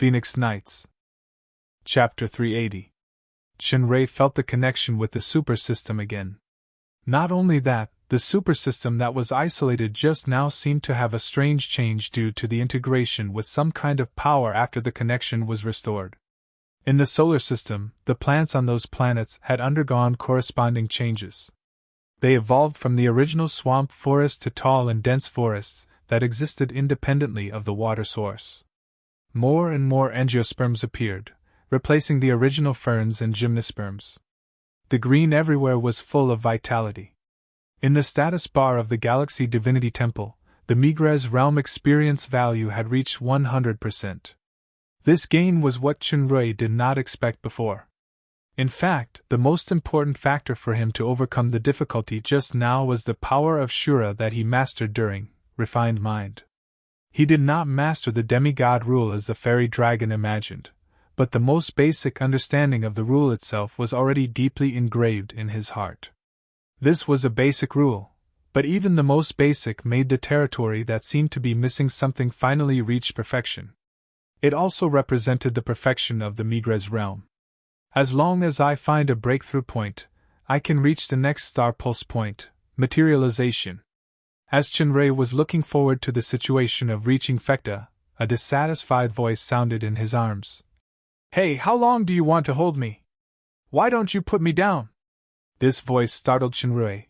Phoenix Nights. Chapter 380. Chenrei felt the connection with the super system again. Not only that, the super system that was isolated just now seemed to have a strange change due to the integration with some kind of power after the connection was restored. In the solar system, the plants on those planets had undergone corresponding changes. They evolved from the original swamp forest to tall and dense forests that existed independently of the water source. More and more angiosperms appeared, replacing the original ferns and gymnosperms. The green everywhere was full of vitality. In the status bar of the Galaxy Divinity Temple, the Migres realm experience value had reached 100%. This gain was what Chenrei did not expect before. In fact, the most important factor for him to overcome the difficulty just now was the power of Shura that he mastered during Refined Mind. He did not master the demigod rule as the fairy dragon imagined, but the most basic understanding of the rule itself was already deeply engraved in his heart. This was a basic rule, but even the most basic made the territory that seemed to be missing something finally reach perfection. It also represented the perfection of the Migres realm. As long as I find a breakthrough point, I can reach the next star pulse point, materialization. As Chenrei was looking forward to the situation of reaching Fekta, a dissatisfied voice sounded in his arms. "Hey, how long do you want to hold me? Why don't you put me down?" This voice startled Chenrei.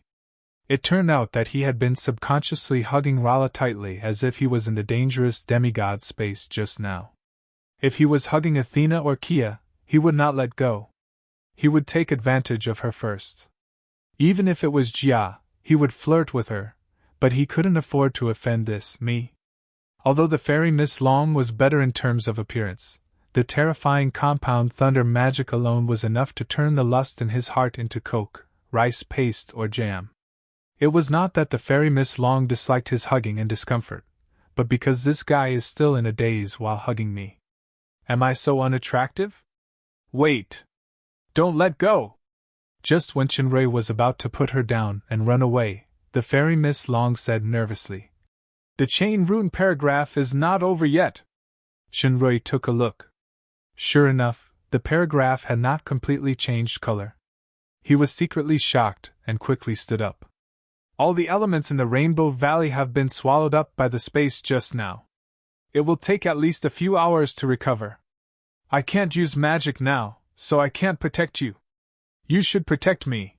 It turned out that he had been subconsciously hugging Rala tightly as if he was in the dangerous demigod space just now. If he was hugging Athena or Kia, he would not let go. He would take advantage of her first. Even if it was Jia, he would flirt with her, but he couldn't afford to offend this me. Although the fairy Miss Long was better in terms of appearance, the terrifying compound thunder magic alone was enough to turn the lust in his heart into coke, rice paste, or jam. It was not that the fairy Miss Long disliked his hugging and discomfort, but because this guy is still in a daze while hugging me. Am I so unattractive? Wait! Don't let go! Just when Chenrei was about to put her down and run away, the fairy Miss Long said nervously, "The chain rune paragraph is not over yet." Chenrei took a look. Sure enough, the paragraph had not completely changed color. He was secretly shocked and quickly stood up. "All the elements in the Rainbow Valley have been swallowed up by the space just now. It will take at least a few hours to recover. I can't use magic now, so I can't protect you. You should protect me."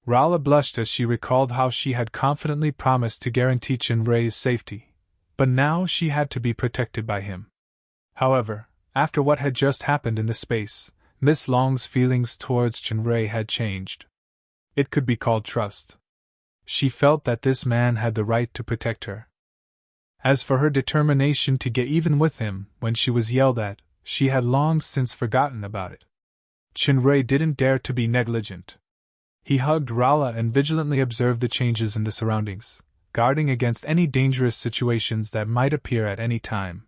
Rala blushed as she recalled how she had confidently promised to guarantee Chenrei's safety, but now she had to be protected by him. However, after what had just happened in the space, Miss Long's feelings towards Chenrei had changed. It could be called trust. She felt that this man had the right to protect her. As for her determination to get even with him when she was yelled at, she had long since forgotten about it. Chenrei didn't dare to be negligent. He hugged Rala and vigilantly observed the changes in the surroundings, guarding against any dangerous situations that might appear at any time.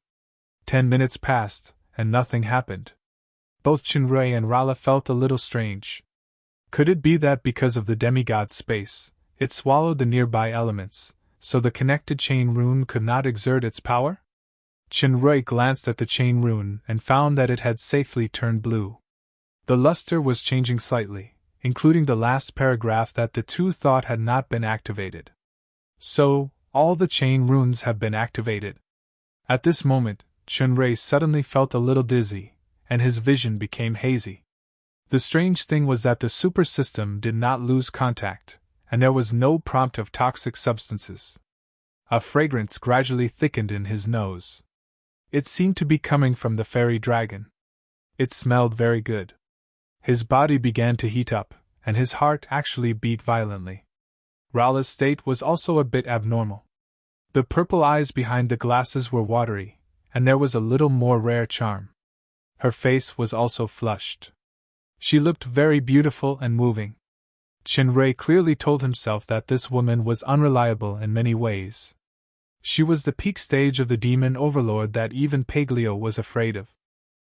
10 minutes passed, and nothing happened. Both Chenrei and Rala felt a little strange. Could it be that because of the demigod space, it swallowed the nearby elements, so the connected chain rune could not exert its power? Chenrei glanced at the chain rune and found that it had safely turned blue. The luster was changing slightly, including the last paragraph that the two thought had not been activated. So, all the chain runes have been activated. At this moment, Chenrei suddenly felt a little dizzy, and his vision became hazy. The strange thing was that the super system did not lose contact, and there was no prompt of toxic substances. A fragrance gradually thickened in his nose. It seemed to be coming from the fairy dragon. It smelled very good. His body began to heat up, and his heart actually beat violently. Rala's state was also a bit abnormal. The purple eyes behind the glasses were watery, and there was a little more rare charm. Her face was also flushed. She looked very beautiful and moving. Chenrei clearly told himself that this woman was unreliable in many ways. She was the peak stage of the demon overlord that even Paglio was afraid of.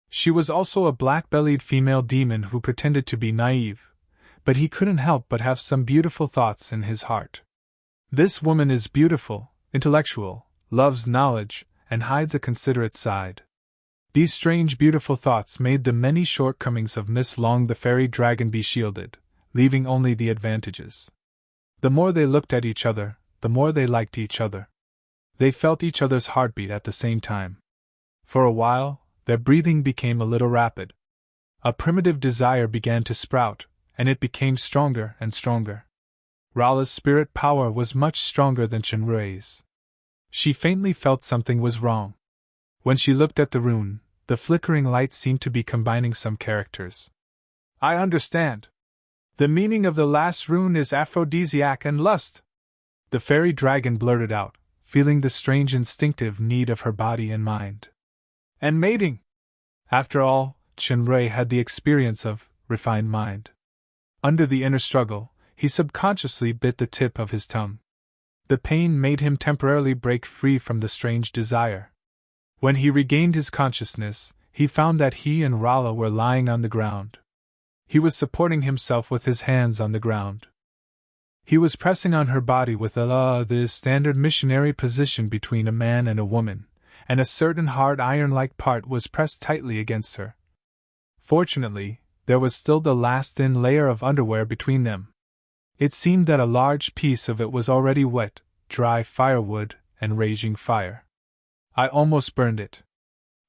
She was also a black-bellied female demon who pretended to be naive, but he couldn't help but have some beautiful thoughts in his heart. This woman is beautiful, intellectual, loves knowledge, and hides a considerate side. These strange, beautiful thoughts made the many shortcomings of Miss Long the fairy dragon be shielded, leaving only the advantages. The more they looked at each other, the more they liked each other. They felt each other's heartbeat at the same time. For a while, their breathing became a little rapid. A primitive desire began to sprout, and it became stronger and stronger. Rala's spirit power was much stronger than Chenrui's. She faintly felt something was wrong. When she looked at the rune, the flickering light seemed to be combining some characters. I understand. The meaning of the last rune is aphrodisiac and lust. The fairy dragon blurted out, feeling the strange instinctive need of her body and mind. And mating. After all, Chenrui had the experience of refined mind. Under the inner struggle, he subconsciously bit the tip of his tongue. The pain made him temporarily break free from the strange desire. When he regained his consciousness, he found that he and Rala were lying on the ground. He was supporting himself with his hands on the ground. He was pressing on her body with the standard missionary position between a man and a woman, and a certain hard iron-like part was pressed tightly against her. Fortunately, there was still the last thin layer of underwear between them. It seemed that a large piece of it was already wet, dry firewood, and raging fire. I almost burned it.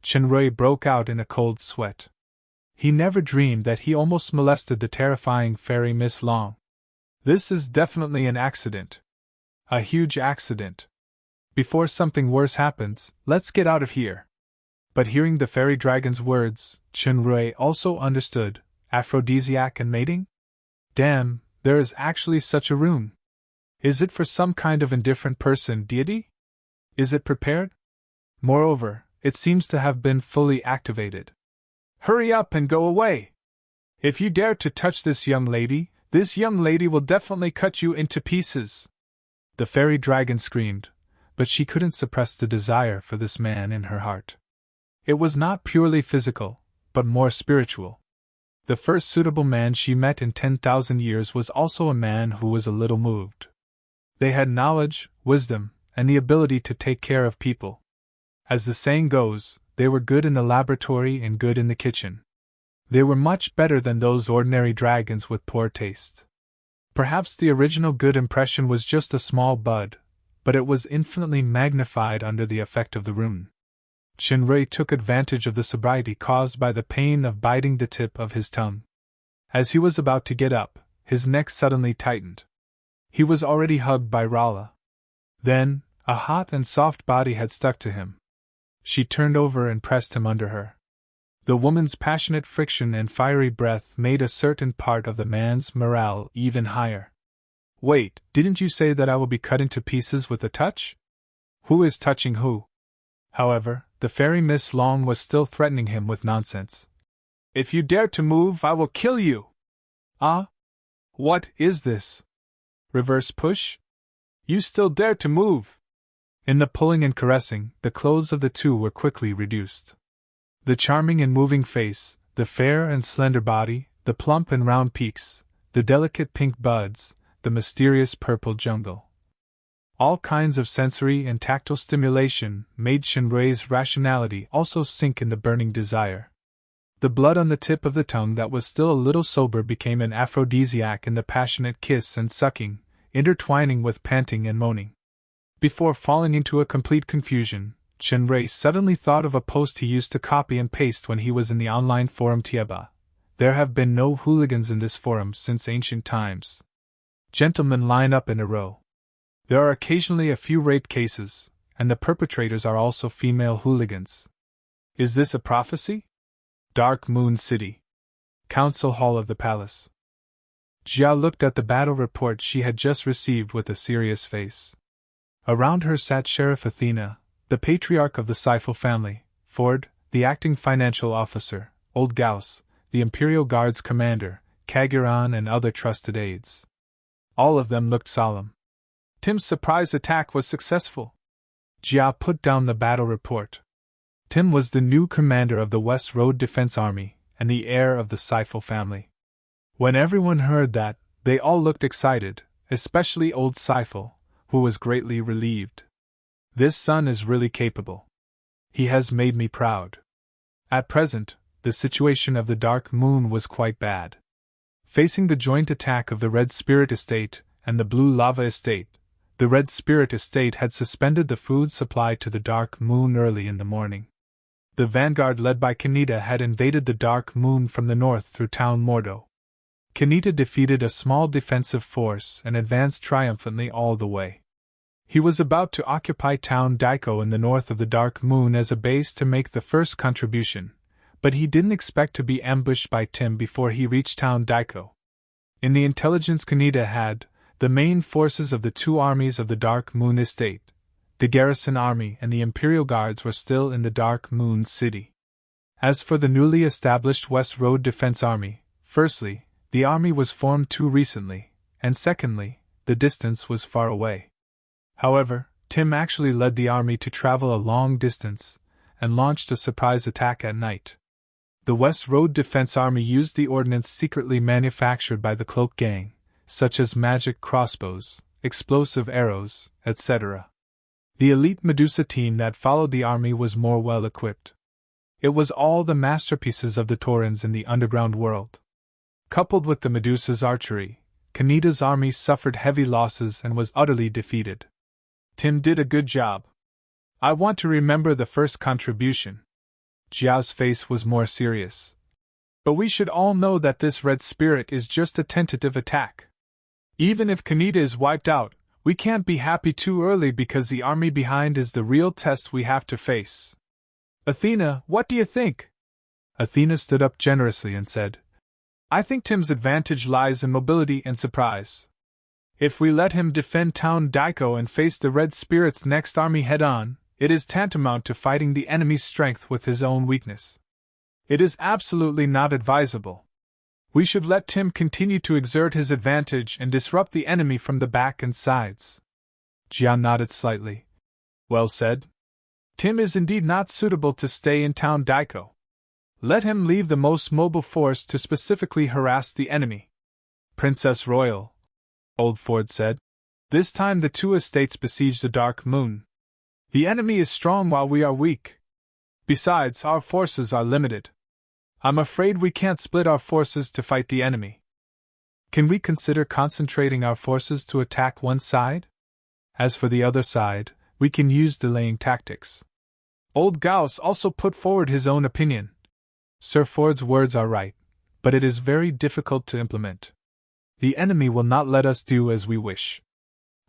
Chenrui broke out in a cold sweat. He never dreamed that he almost molested the terrifying fairy Miss Long. This is definitely an accident. A huge accident. Before something worse happens, let's get out of here. But hearing the fairy dragon's words, Chenrui also understood aphrodisiac and mating? Damn, there is actually such a rune. Is it for some kind of indifferent person deity? Is it prepared? Moreover, it seems to have been fully activated. Hurry up and go away! If you dare to touch this young lady will definitely cut you into pieces! The fairy dragon screamed, but she couldn't suppress the desire for this man in her heart. It was not purely physical, but more spiritual. The first suitable man she met in 10,000 years was also a man who was a little moved. They had knowledge, wisdom, and the ability to take care of people. As the saying goes, they were good in the laboratory and good in the kitchen. They were much better than those ordinary dragons with poor taste. Perhaps the original good impression was just a small bud, but it was infinitely magnified under the effect of the rune. Chenrui took advantage of the sobriety caused by the pain of biting the tip of his tongue. As he was about to get up, his neck suddenly tightened. He was already hugged by Rala. Then, a hot and soft body had stuck to him. She turned over and pressed him under her. The woman's passionate friction and fiery breath made a certain part of the man's morale even higher. Wait, didn't you say that I will be cut into pieces with a touch? Who is touching who? However, the fairy Miss Long was still threatening him with nonsense. If you dare to move, I will kill you! Ah? What is this? Reverse push? You still dare to move! In the pulling and caressing, the clothes of the two were quickly reduced. The charming and moving face, the fair and slender body, the plump and round peaks, the delicate pink buds, the mysterious purple jungle. All kinds of sensory and tactile stimulation made Chenrui's rationality also sink in the burning desire. The blood on the tip of the tongue that was still a little sober became an aphrodisiac in the passionate kiss and sucking, intertwining with panting and moaning. Before falling into a complete confusion, Chenrui suddenly thought of a post he used to copy and paste when he was in the online forum Tieba. There have been no hooligans in this forum since ancient times. Gentlemen line up in a row. There are occasionally a few rape cases, and the perpetrators are also female hooligans. Is this a prophecy? Dark Moon City. Council Hall of the Palace. Jia looked at the battle report she had just received with a serious face. Around her sat Sheriff Athena, the patriarch of the Seifel family, Ford, the acting financial officer, Old Gauss, the Imperial Guard's commander, Kagiran and other trusted aides. All of them looked solemn. Tim's surprise attack was successful. Jia put down the battle report. Tim was the new commander of the West Road Defense Army, and the heir of the Seifel family. When everyone heard that, they all looked excited, especially old Seifel, who was greatly relieved. This son is really capable. He has made me proud. At present, the situation of the Dark Moon was quite bad. Facing the joint attack of the Red Spirit Estate and the Blue Lava Estate, the Red Spirit Estate had suspended the food supply to the Dark Moon early in the morning. The vanguard led by Kaneda had invaded the Dark Moon from the north through Town Mordo. Kaneda defeated a small defensive force and advanced triumphantly all the way. He was about to occupy Town Daiko in the north of the Dark Moon as a base to make the first contribution, but he didn't expect to be ambushed by Tim before he reached Town Daiko. In the intelligence Kaneda had, the main forces of the two armies of the Dark Moon Estate, the Garrison Army and the Imperial Guards, were still in the Dark Moon City. As for the newly established West Road Defense Army, firstly, the army was formed too recently, and secondly, the distance was far away. However, Tim actually led the army to travel a long distance, and launched a surprise attack at night. The West Road Defense Army used the ordnance secretly manufactured by the Cloak Gang, such as magic crossbows, explosive arrows, etc. The elite Medusa team that followed the army was more well equipped. It was all the masterpieces of the Taurans in the underground world. Coupled with the Medusa's archery, Kaneda's army suffered heavy losses and was utterly defeated. Tim did a good job. I want to remember the first contribution. Jiao's face was more serious. But we should all know that this Red Spirit is just a tentative attack. Even if Kaneda is wiped out, we can't be happy too early because the army behind is the real test we have to face. Athena, what do you think? Athena stood up generously and said, I think Tim's advantage lies in mobility and surprise. If we let him defend Town Daiko and face the Red Spirit's next army head-on, it is tantamount to fighting the enemy's strength with his own weakness. It is absolutely not advisable. We should let Tim continue to exert his advantage and disrupt the enemy from the back and sides. Jia nodded slightly. Well said. Tim is indeed not suitable to stay in Town Daiko. Let him leave the most mobile force to specifically harass the enemy. Princess Royal, Old Ford said. This time the two estates besiege the Dark Moon. The enemy is strong while we are weak. Besides, our forces are limited. I'm afraid we can't split our forces to fight the enemy. Can we consider concentrating our forces to attack one side? As for the other side, we can use delaying tactics. Old Gauss also put forward his own opinion. Sir Ford's words are right, but it is very difficult to implement. The enemy will not let us do as we wish.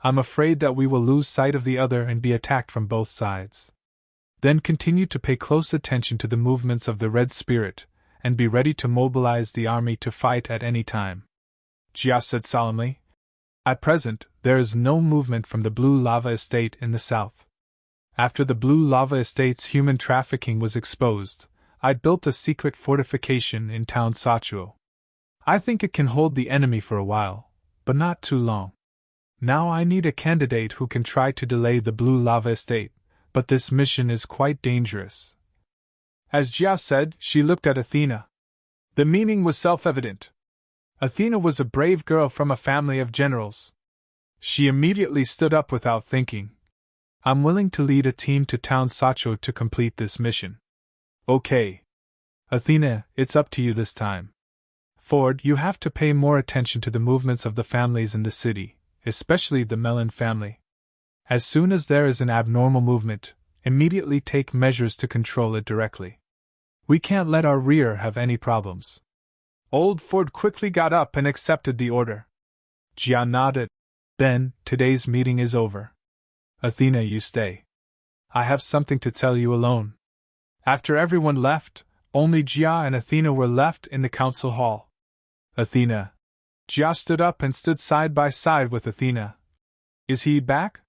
I'm afraid that we will lose sight of the other and be attacked from both sides. Then continue to pay close attention to the movements of the Red Spirit, and be ready to mobilize the army to fight at any time. Jia said solemnly. At present, there is no movement from the Blue Lava Estate in the south. After the Blue Lava Estate's human trafficking was exposed, I'd built a secret fortification in Town Sachuo. I think it can hold the enemy for a while, but not too long. Now I need a candidate who can try to delay the Blue Lava Estate, but this mission is quite dangerous. As Jia said, she looked at Athena. The meaning was self-evident. Athena was a brave girl from a family of generals. She immediately stood up without thinking. I'm willing to lead a team to Town Sacho to complete this mission. Okay. Athena, it's up to you this time. Ford, you have to pay more attention to the movements of the families in the city, especially the Mellon family. As soon as there is an abnormal movement, immediately take measures to control it directly. We can't let our rear have any problems. Old Ford quickly got up and accepted the order. Jia nodded. Then, today's meeting is over. Athena, you stay. I have something to tell you alone. After everyone left, only Jia and Athena were left in the council hall. Athena. Jia stood up and stood side by side with Athena. Is he back?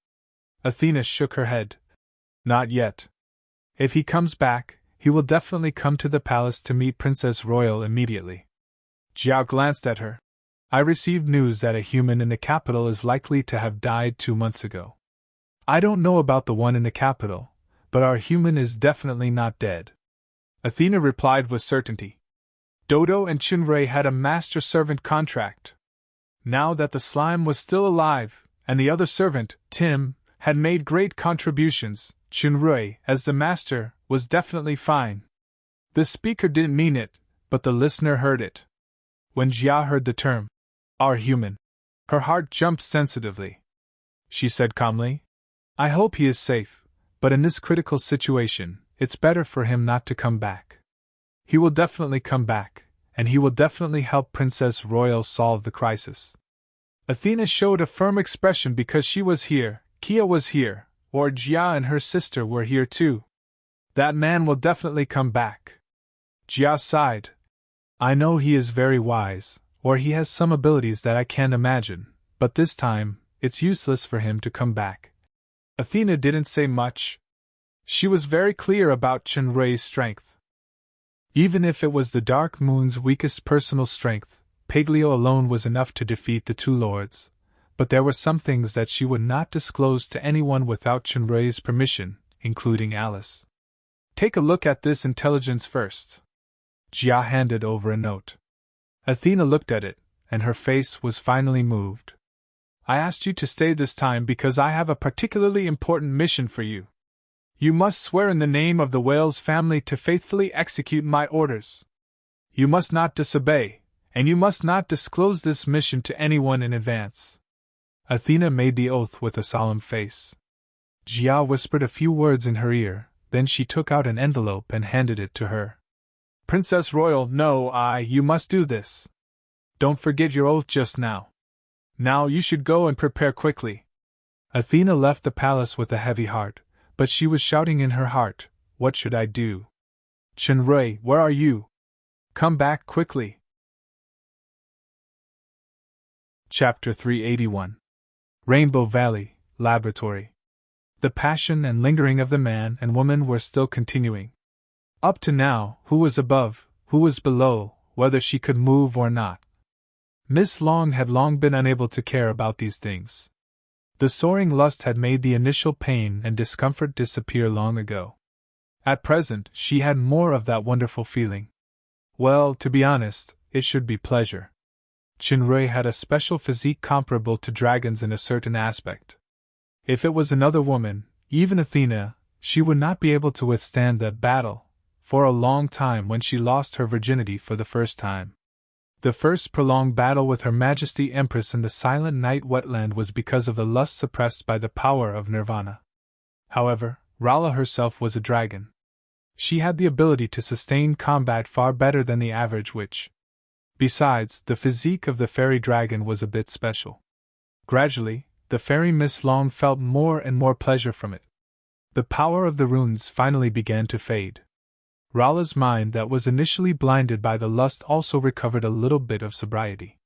Athena shook her head. Not yet. If he comes back, he will definitely come to the palace to meet Princess Royal immediately. Jia glanced at her. I received news that a human in the capital is likely to have died 2 months ago. I don't know about the one in the capital, but our human is definitely not dead. Athena replied with certainty. Dodo and Chunrei had a master-servant contract. Now that the slime was still alive, and the other servant, Tim, had made great contributions, Chunrei, as the master, was definitely fine. The speaker didn't mean it, but the listener heard it. When Jia heard the term, "our human," her heart jumped sensitively. She said calmly, "I hope he is safe, but in this critical situation, it's better for him not to come back. He will definitely come back, and he will definitely help Princess Royal solve the crisis." Athena showed a firm expression because she was here, Kia was here, or Jia and her sister were here too. "That man will definitely come back." Jia sighed. "I know he is very wise, or he has some abilities that I can't imagine, but this time, it's useless for him to come back." Athena didn't say much. She was very clear about Chunrei's strength. Even if it was the Dark Moon's weakest personal strength, Paglio alone was enough to defeat the two lords, but there were some things that she would not disclose to anyone without Chunrei's permission, including Alice. "Take a look at this intelligence first." Jia handed over a note. Athena looked at it, and her face was finally moved. "I asked you to stay this time because I have a particularly important mission for you. You must swear in the name of the Wales family to faithfully execute my orders. You must not disobey, and you must not disclose this mission to anyone in advance." Athena made the oath with a solemn face. Jia whispered a few words in her ear, then she took out an envelope and handed it to her. "Princess Royal, no, you must do this. Don't forget your oath just now. Now you should go and prepare quickly." Athena left the palace with a heavy heart, but she was shouting in her heart, "What should I do? Chunrei, where are you? Come back quickly." Chapter 381. Rainbow Valley, Laboratory. The passion and lingering of the man and woman were still continuing. Up to now, who was above, who was below, whether she could move or not. Miss Long had long been unable to care about these things. The soaring lust had made the initial pain and discomfort disappear long ago. At present, she had more of that wonderful feeling. Well, to be honest, it should be pleasure. Chunrei had a special physique comparable to dragons in a certain aspect. If it was another woman, even Athena, she would not be able to withstand that battle, for a long time when she lost her virginity for the first time. The first prolonged battle with Her Majesty Empress in the Silent Night Wetland was because of the lust suppressed by the power of nirvana. However, Rala herself was a dragon. She had the ability to sustain combat far better than the average witch. Besides, the physique of the fairy dragon was a bit special. Gradually, the fairy Miss Long felt more and more pleasure from it. The power of the runes finally began to fade. Rala's mind that was initially blinded by the lust also recovered a little bit of sobriety.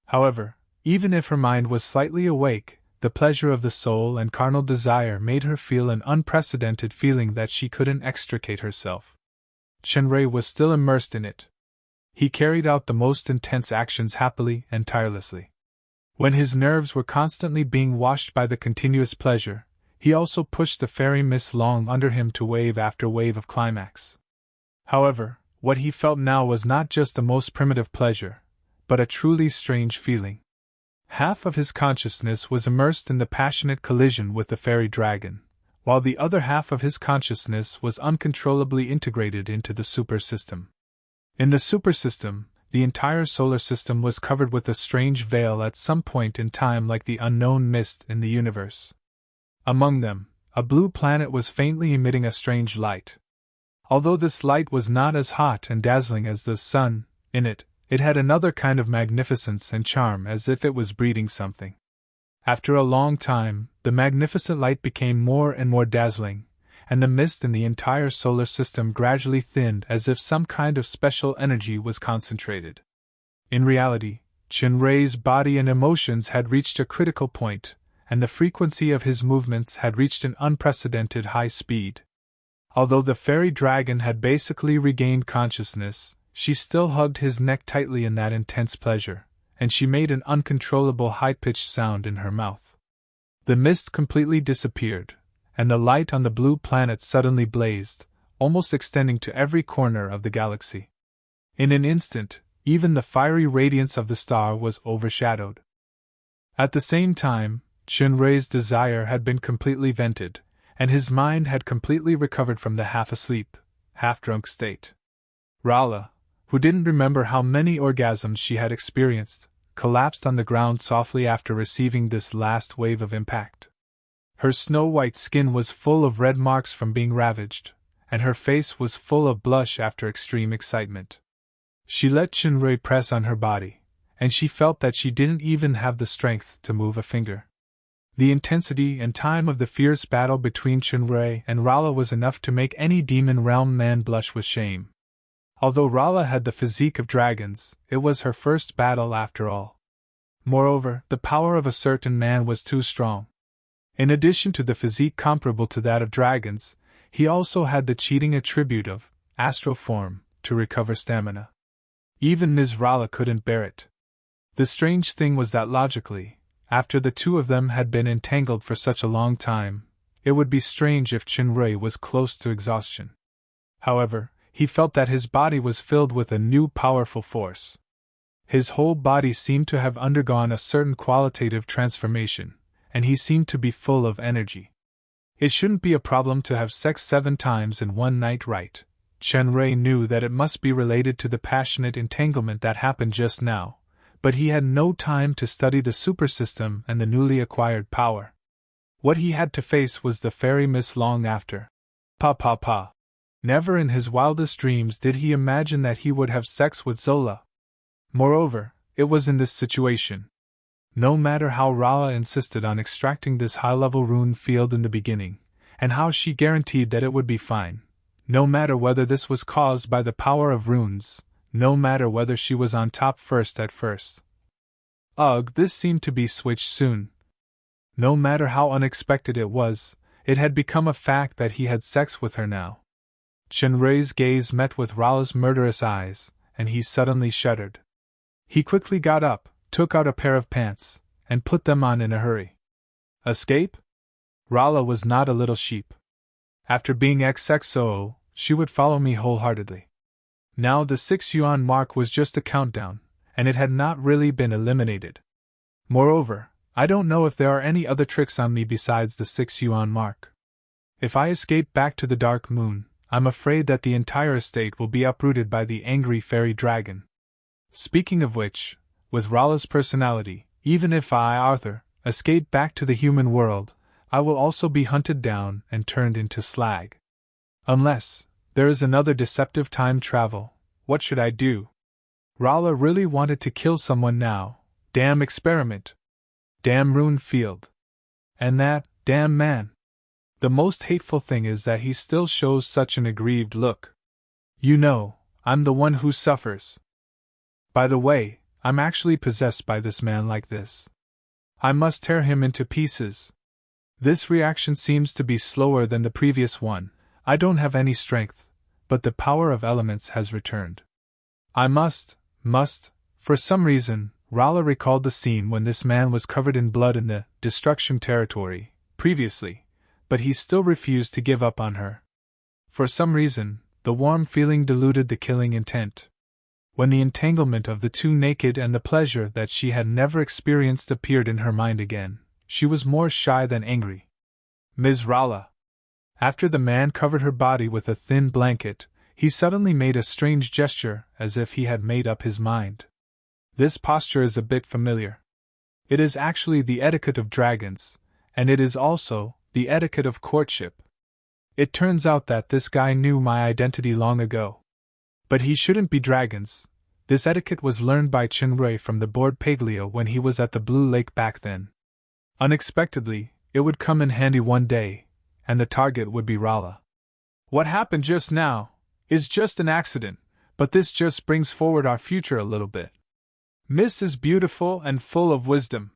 However, even if her mind was slightly awake, the pleasure of the soul and carnal desire made her feel an unprecedented feeling that she couldn't extricate herself. Chunrei was still immersed in it. He carried out the most intense actions happily and tirelessly. When his nerves were constantly being washed by the continuous pleasure, he also pushed the fairy Miss Long under him to wave after wave of climax. However, what he felt now was not just the most primitive pleasure, but a truly strange feeling. Half of his consciousness was immersed in the passionate collision with the fairy dragon, while the other half of his consciousness was uncontrollably integrated into the super system. In the super system, the entire solar system was covered with a strange veil at some point in time, like the unknown mist in the universe. Among them, a blue planet was faintly emitting a strange light. Although this light was not as hot and dazzling as the sun, in it had another kind of magnificence and charm, as if it was breeding something. After a long time, the magnificent light became more and more dazzling, and the mist in the entire solar system gradually thinned as if some kind of special energy was concentrated. In reality, Chunrei's body and emotions had reached a critical point, and the frequency of his movements had reached an unprecedented high speed. Although the fairy dragon had basically regained consciousness, she still hugged his neck tightly in that intense pleasure, and she made an uncontrollable high-pitched sound in her mouth. The mist completely disappeared, and the light on the blue planet suddenly blazed, almost extending to every corner of the galaxy. In an instant, even the fiery radiance of the star was overshadowed. At the same time, Chunrei's desire had been completely vented, and his mind had completely recovered from the half-asleep, half-drunk state. Rala, who didn't remember how many orgasms she had experienced, collapsed on the ground softly after receiving this last wave of impact. Her snow-white skin was full of red marks from being ravaged, and her face was full of blush after extreme excitement. She let Chinrui press on her body, and she felt that she didn't even have the strength to move a finger. The intensity and time of the fierce battle between Chinrui and Rala was enough to make any demon realm man blush with shame. Although Rala had the physique of dragons, it was her first battle after all. Moreover, the power of a certain man was too strong. In addition to the physique comparable to that of dragons, he also had the cheating attribute of astral form to recover stamina. Even Ms. Rala couldn't bear it. The strange thing was that logically, after the two of them had been entangled for such a long time, it would be strange if Chinrui was close to exhaustion. However, he felt that his body was filled with a new powerful force. His whole body seemed to have undergone a certain qualitative transformation, and he seemed to be full of energy. It shouldn't be a problem to have sex 7 times in one night, right? Chinrui knew that it must be related to the passionate entanglement that happened just now, but he had no time to study the supersystem and the newly acquired power. What he had to face was the fairy mist long after. Pa. Never in his wildest dreams did he imagine that he would have sex with Zola. Moreover, it was in this situation. No matter how Rala insisted on extracting this high-level rune field in the beginning, and how she guaranteed that it would be fine, no matter whether this was caused by the power of runes, no matter whether she was on top first at first. Ugh, this seemed to be switched soon. No matter how unexpected it was, it had become a fact that he had sex with her now. Chinrui's gaze met with Rala's murderous eyes, and he suddenly shuddered. He quickly got up, took out a pair of pants, and put them on in a hurry. Escape? Rala was not a little sheep. After being XXO, she would follow me wholeheartedly. Now the 6 yuan mark was just a countdown, and it had not really been eliminated. Moreover, I don't know if there are any other tricks on me besides the 6 yuan mark. If I escape back to the Dark Moon, I'm afraid that the entire estate will be uprooted by the angry fairy dragon. Speaking of which, with Rala's personality, even if I, Arthur, escape back to the human world, I will also be hunted down and turned into slag. Unless there is another deceptive time travel, what should I do? Rala really wanted to kill someone now. Damn experiment. Damn rune field. And that damn man. The most hateful thing is that he still shows such an aggrieved look. You know, I'm the one who suffers. By the way, I'm actually possessed by this man like this. I must tear him into pieces. This reaction seems to be slower than the previous one. I don't have any strength, but the power of elements has returned. I must, for some reason, Rala recalled the scene when this man was covered in blood in the destruction territory, previously, but he still refused to give up on her. For some reason, the warm feeling diluted the killing intent. When the entanglement of the two naked and the pleasure that she had never experienced appeared in her mind again, she was more shy than angry. Ms. Rala. After the man covered her body with a thin blanket, he suddenly made a strange gesture as if he had made up his mind. This posture is a bit familiar. It is actually the etiquette of dragons, and it is also the etiquette of courtship. It turns out that this guy knew my identity long ago. But he shouldn't be dragons. This etiquette was learned by Chinrui from the board Paglio when he was at the Blue Lake back then. Unexpectedly, it would come in handy one day, and the target would be Rala. What happened just now is just an accident, but this just brings forward our future a little bit. Miss is beautiful and full of wisdom.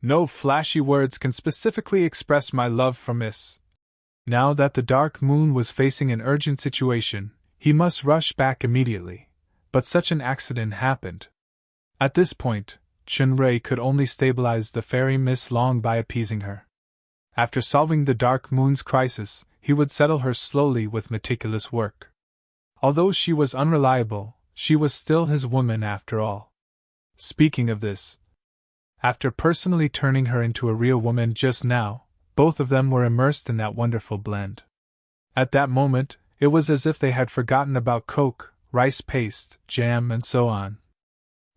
No flashy words can specifically express my love for Miss. Now that the Dark Moon was facing an urgent situation, he must rush back immediately, but such an accident happened. At this point, Chinrui could only stabilize the fairy Miss Long by appeasing her. After solving the Dark Moon's crisis, he would settle her slowly with meticulous work. Although she was unreliable, she was still his woman after all. Speaking of this, after personally turning her into a real woman just now, both of them were immersed in that wonderful blend. At that moment, it was as if they had forgotten about Coke, rice paste, jam, and so on.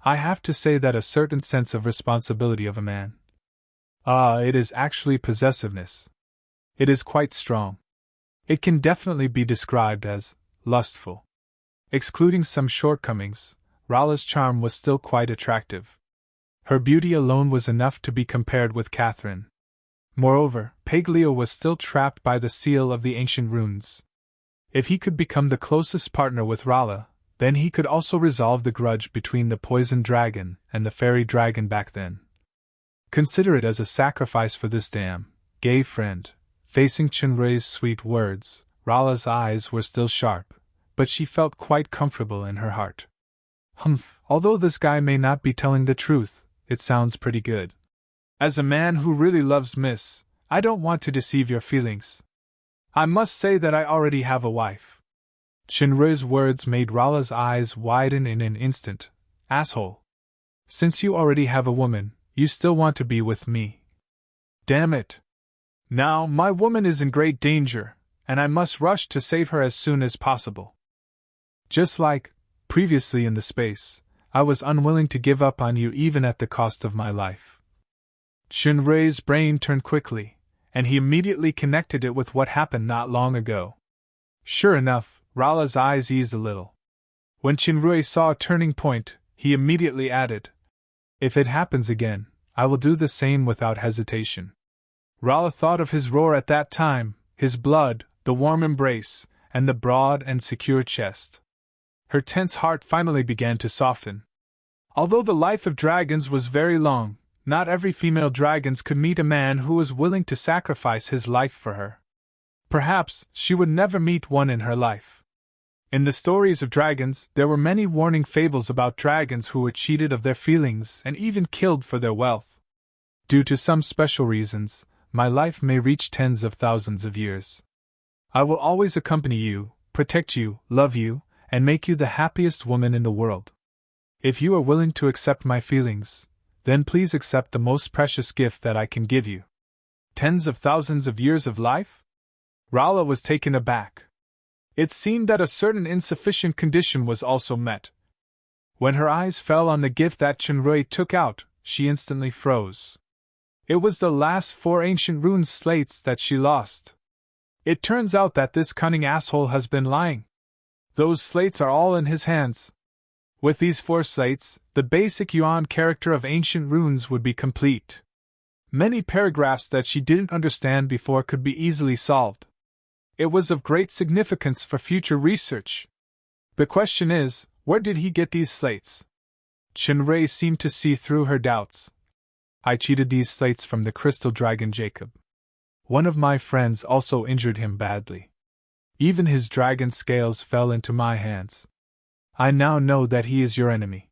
I have to say that a certain sense of responsibility of a man. It is actually possessiveness. It is quite strong. It can definitely be described as lustful. Excluding some shortcomings, Rala's charm was still quite attractive. Her beauty alone was enough to be compared with Catherine. Moreover, Paglio was still trapped by the seal of the ancient runes. If he could become the closest partner with Rala, then he could also resolve the grudge between the poisoned dragon and the fairy dragon back then. Consider it as a sacrifice for this damn gay friend. Facing Chunrei's sweet words, Rala's eyes were still sharp, but she felt quite comfortable in her heart. Although this guy may not be telling the truth, it sounds pretty good. As a man who really loves Miss, I don't want to deceive your feelings. I must say that I already have a wife. Chunrei's words made Rala's eyes widen in an instant. Asshole. Since you already have a woman, you still want to be with me. Damn it. Now, my woman is in great danger, and I must rush to save her as soon as possible. Just like, previously in the space, I was unwilling to give up on you even at the cost of my life. Chunrei's brain turned quickly, and he immediately connected it with what happened not long ago. Sure enough, Rala's eyes eased a little. When Chunrei saw a turning point, he immediately added, "If it happens again, I will do the same without hesitation." Rala thought of his roar at that time, his blood, the warm embrace, and the broad and secure chest. Her tense heart finally began to soften. Although the life of dragons was very long, not every female dragons could meet a man who was willing to sacrifice his life for her. Perhaps she would never meet one in her life. In the stories of dragons, there were many warning fables about dragons who were cheated of their feelings and even killed for their wealth. Due to some special reasons, my life may reach tens of thousands of years. I will always accompany you, protect you, love you, and make you the happiest woman in the world. If you are willing to accept my feelings, then please accept the most precious gift that I can give you. Tens of thousands of years of life? Rala was taken aback. It seemed that a certain insufficient condition was also met. When her eyes fell on the gift that Chunrei took out, she instantly froze. It was the last 4 ancient rune slates that she lost. It turns out that this cunning asshole has been lying. Those slates are all in his hands. With these 4 slates, the basic Yuan character of ancient runes would be complete. Many paragraphs that she didn't understand before could be easily solved. It was of great significance for future research. The question is, where did he get these slates? Chunrei seemed to see through her doubts. I cheated these slates from the crystal dragon Jacob. One of my friends also injured him badly. Even his dragon scales fell into my hands. I now know that he is your enemy.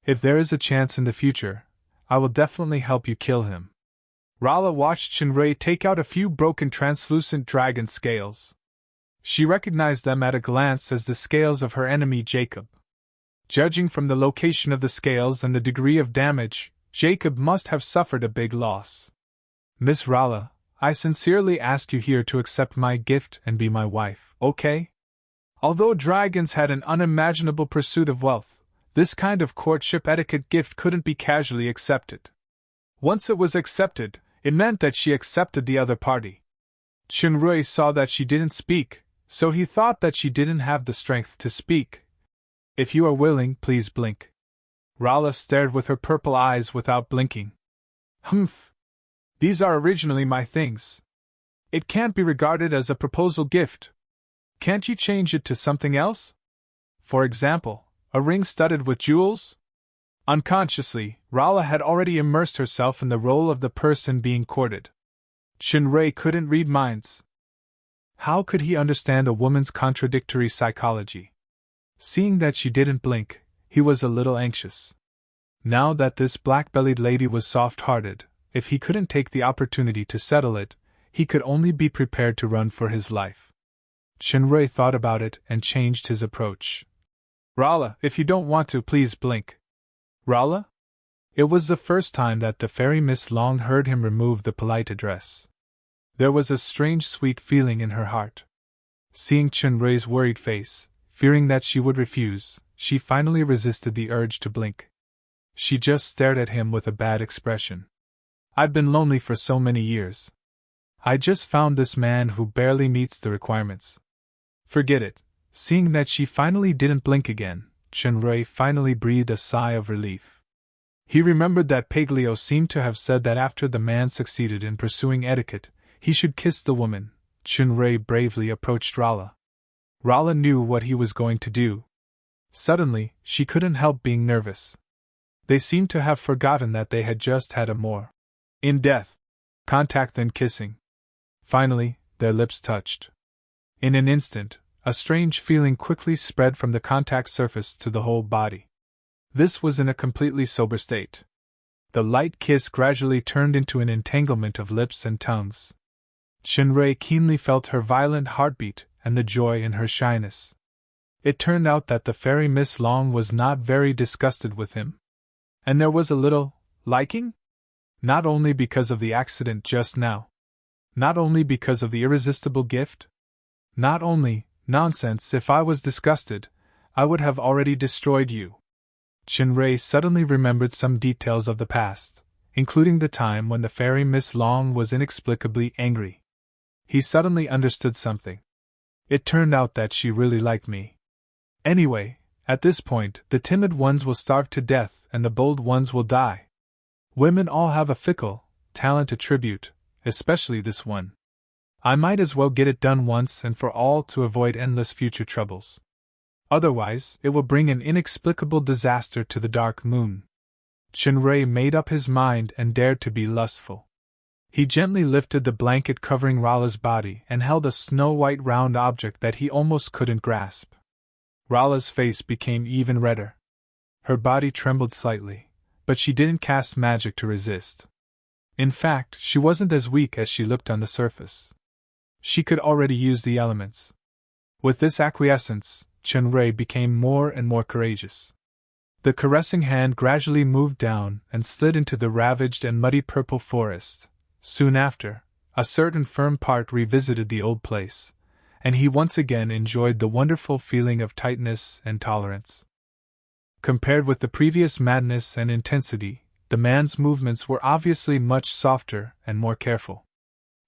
If there is a chance in the future, I will definitely help you kill him. Rala watched Chunrei take out a few broken translucent dragon scales. She recognized them at a glance as the scales of her enemy Jacob. Judging from the location of the scales and the degree of damage, Jacob must have suffered a big loss. Miss Rala, I sincerely ask you here to accept my gift and be my wife, okay? Although dragons had an unimaginable pursuit of wealth, this kind of courtship etiquette gift couldn't be casually accepted. Once it was accepted, it meant that she accepted the other party. Chunrei saw that she didn't speak, so he thought that she didn't have the strength to speak. If you are willing, please blink. Rala stared with her purple eyes without blinking. These are originally my things. It can't be regarded as a proposal gift. Can't you change it to something else? For example, a ring studded with jewels? Unconsciously, Rala had already immersed herself in the role of the person being courted. Chunrei couldn't read minds. How could he understand a woman's contradictory psychology? Seeing that she didn't blink, he was a little anxious. Now that this black-bellied lady was soft-hearted, if he couldn't take the opportunity to settle it, he could only be prepared to run for his life. Chunrei thought about it and changed his approach. Rala, if you don't want to, please blink. Rala? It was the first time that the fairy Miss Long heard him remove the polite address. There was a strange sweet feeling in her heart. Seeing Chunrei's worried face, Fearing that she would refuse, she finally resisted the urge to blink. She just stared at him with a bad expression. I've been lonely for so many years. I just found this man who barely meets the requirements. Forget it. Seeing that she finally didn't blink again, Chunrei finally breathed a sigh of relief. He remembered that Paglio seemed to have said that after the man succeeded in pursuing etiquette, he should kiss the woman. Chunrei bravely approached Rala. Rala knew what he was going to do. Suddenly, she couldn't help being nervous. They seemed to have forgotten that they had just had a more in-depth contact than kissing. Finally, their lips touched. In an instant, a strange feeling quickly spread from the contact surface to the whole body. This was in a completely sober state. The light kiss gradually turned into an entanglement of lips and tongues. Chunrei keenly felt her violent heartbeat and the joy in her shyness. It turned out that the fairy Miss Long was not very disgusted with him. And there was a little liking? Not only because of the accident just now. Not only because of the irresistible gift. Not only, nonsense, if I was disgusted, I would have already destroyed you. Chunrei suddenly remembered some details of the past, including the time when the fairy Miss Long was inexplicably angry. He suddenly understood something. It turned out that she really liked me. Anyway, at this point, the timid ones will starve to death and the bold ones will die. Women all have a fickle talent attribute, especially this one. I might as well get it done once and for all to avoid endless future troubles. Otherwise, it will bring an inexplicable disaster to the Dark Moon. Chunrei made up his mind and dared to be lustful. He gently lifted the blanket covering Rala's body and held a snow-white round object that he almost couldn't grasp. Rala's face became even redder. Her body trembled slightly, but she didn't cast magic to resist. In fact, she wasn't as weak as she looked on the surface. She could already use the elements. With this acquiescence, Chunrei became more and more courageous. The caressing hand gradually moved down and slid into the ravaged and muddy purple forest. Soon after, a certain firm part revisited the old place, and he once again enjoyed the wonderful feeling of tightness and tolerance. Compared with the previous madness and intensity, the man's movements were obviously much softer and more careful.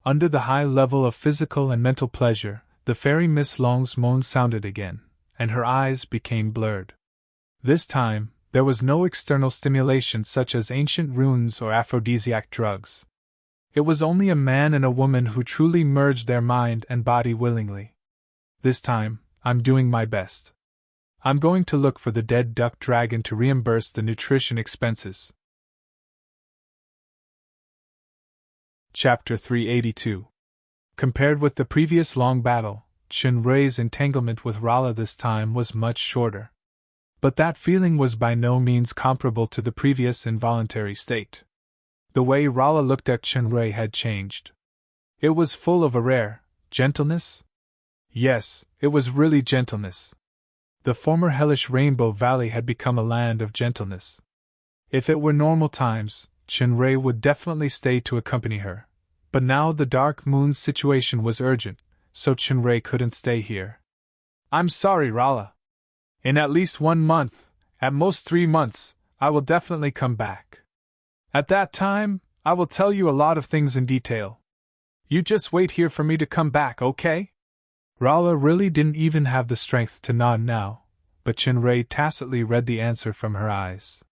Under the high level of physical and mental pleasure, the fairy Miss Long's moans sounded again, and her eyes became blurred. This time, there was no external stimulation such as ancient runes or aphrodisiac drugs. It was only a man and a woman who truly merged their mind and body willingly. This time, I'm doing my best. I'm going to look for the dead duck dragon to reimburse the nutrition expenses. Chapter 382. Compared with the previous long battle, Chunrei's entanglement with Rala this time was much shorter. But that feeling was by no means comparable to the previous involuntary state. The way Rala looked at Chunrei had changed. It was full of a rare gentleness. Yes, it was really gentleness. The former hellish Rainbow Valley had become a land of gentleness. If it were normal times, Chunrei would definitely stay to accompany her. But now the Dark Moon's situation was urgent, so Chunrei couldn't stay here. I'm sorry, Rala. In at least 1 month, at most 3 months, I will definitely come back. At that time, I will tell you a lot of things in detail. You just wait here for me to come back, okay? Rala really didn't even have the strength to nod now, but Chunrei tacitly read the answer from her eyes.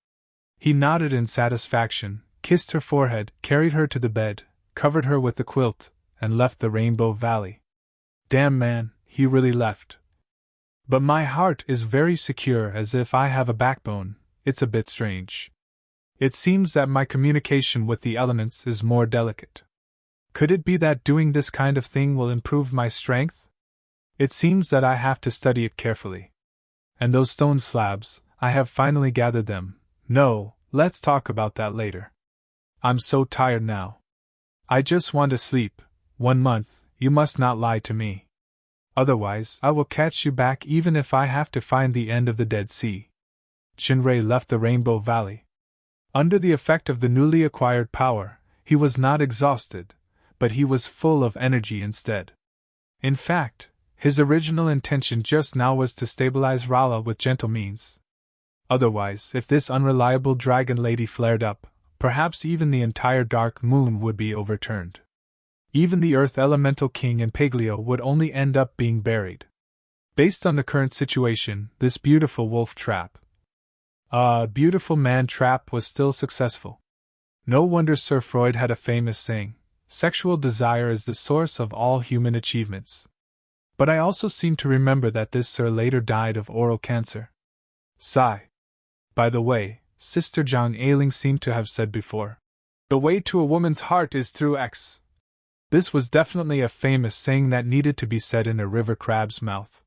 He nodded in satisfaction, kissed her forehead, carried her to the bed, covered her with the quilt, and left the Rainbow Valley. Damn man, he really left. But my heart is very secure, as if I have a backbone. It's a bit strange. It seems that my communication with the elements is more delicate. Could it be that doing this kind of thing will improve my strength? It seems that I have to study it carefully. And those stone slabs, I have finally gathered them. No, let's talk about that later. I'm so tired now. I just want to sleep. 1 month, you must not lie to me. Otherwise, I will catch you back even if I have to find the end of the Dead Sea. Chunrei left the Rainbow Valley. Under the effect of the newly acquired power, he was not exhausted, but he was full of energy instead. In fact, His original intention just now was to stabilize Rala with gentle means. Otherwise, if this unreliable dragon lady flared up, perhaps even the entire Dark Moon would be overturned. Even the Earth Elemental King and Piglio would only end up being buried. Based on the current situation, this beautiful wolf trap, beautiful man trap, was still successful. No wonder Sir Freud had a famous saying, "Sexual desire is the source of all human achievements." But I also seem to remember that this Sir later died of oral cancer. Sigh. By the way, Sister Zhang Ailing seemed to have said before, "The way to a woman's heart is through X." This was definitely a famous saying that needed to be said in a river crab's mouth.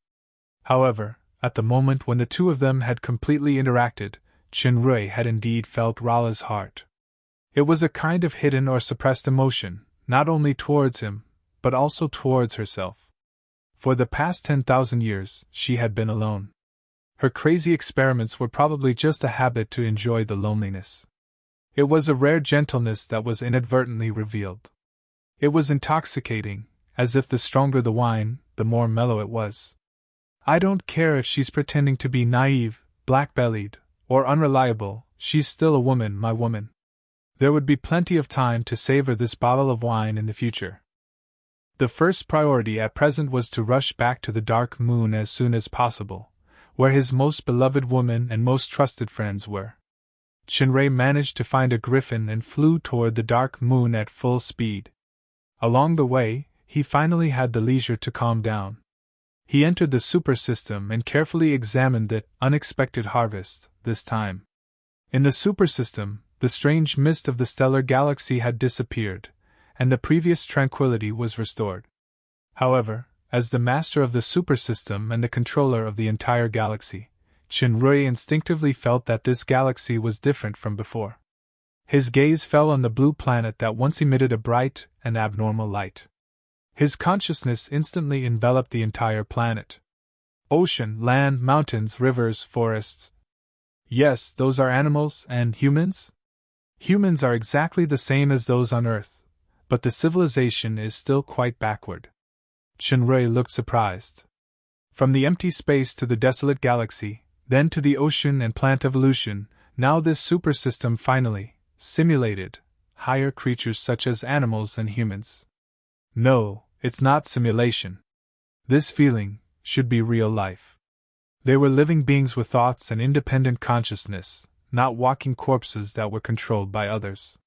However, at the moment when the two of them had completely interacted, Qinrui had indeed felt Rala's heart. It was a kind of hidden or suppressed emotion, not only towards him, but also towards herself. For the past 10,000 years, she had been alone. Her crazy experiments were probably just a habit to enjoy the loneliness. It was a rare gentleness that was inadvertently revealed. It was intoxicating, as if the stronger the wine, the more mellow it was. I don't care if she's pretending to be naive, black-bellied, or unreliable, she's still a woman, my woman. There would be plenty of time to savor this bottle of wine in the future. The first priority at present was to rush back to the Dark Moon as soon as possible, where his most beloved woman and most trusted friends were. Qinrui managed to find a griffin and flew toward the Dark Moon at full speed. Along the way, he finally had the leisure to calm down. He entered the super system and carefully examined the unexpected harvest, this time. In the super system, the strange mist of the stellar galaxy had disappeared, and the previous tranquility was restored. However, as the master of the super system and the controller of the entire galaxy, Qinrui instinctively felt that this galaxy was different from before. His gaze fell on the blue planet that once emitted a bright and abnormal light. His consciousness instantly enveloped the entire planet. Ocean, land, mountains, rivers, forests. Yes, those are animals, and humans? Humans are exactly the same as those on Earth, but the civilization is still quite backward. Qinrui looked surprised. From the empty space to the desolate galaxy, then to the ocean and plant evolution, now this super system finally simulated higher creatures such as animals and humans. No, it's not simulation. This feeling should be real life. They were living beings with thoughts and independent consciousness, not walking corpses that were controlled by others.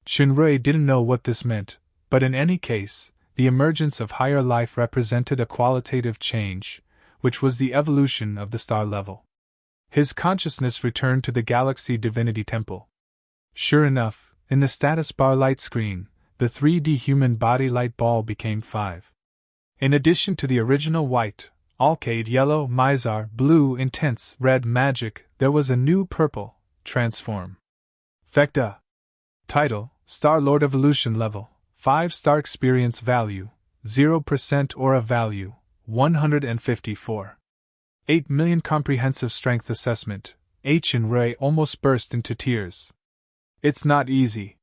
Qinrui didn't know what this meant, but in any case, the emergence of higher life represented a qualitative change, which was the evolution of the star level. His consciousness returned to the Galaxy Divinity Temple. Sure enough, in the status bar light screen, the 3D human body light ball became 5. In addition to the original white, alcade yellow, Mizar, blue, intense, red, magic, there was a new purple, transform. Fecta. Title, Star Lord Evolution Level, 5-star experience value, 0% aura value, 154. 8 million comprehensive strength assessment. Qinrui almost burst into tears. It's not easy.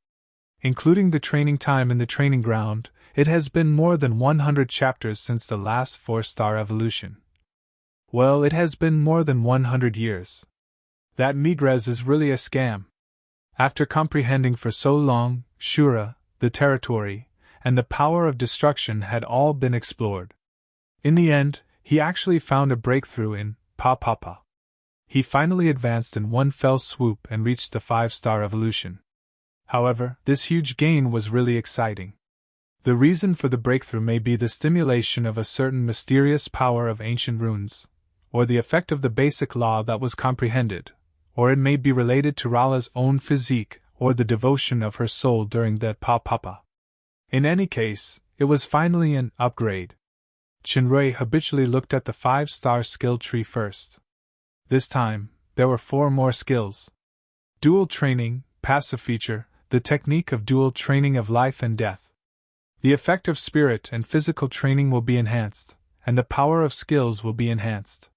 Including the training time in the training ground, it has been more than 100 chapters since the last 4-star evolution. Well, it has been more than 100 years. That Migres is really a scam. After comprehending for so long, Shura, the territory, and the power of destruction had all been explored. In the end, he actually found a breakthrough in Pa. He finally advanced in one fell swoop and reached the 5-star evolution. However, this huge gain was really exciting. The reason for the breakthrough may be the stimulation of a certain mysterious power of ancient runes, or the effect of the basic law that was comprehended, or it may be related to Rala's own physique or the devotion of her soul during that Pa. In any case, it was finally an upgrade. Qinrui habitually looked at the 5-star skill tree first. This time, there were 4 more skills. Dual training, passive feature, the technique of dual training of life and death. The effect of spirit and physical training will be enhanced, and the power of skills will be enhanced.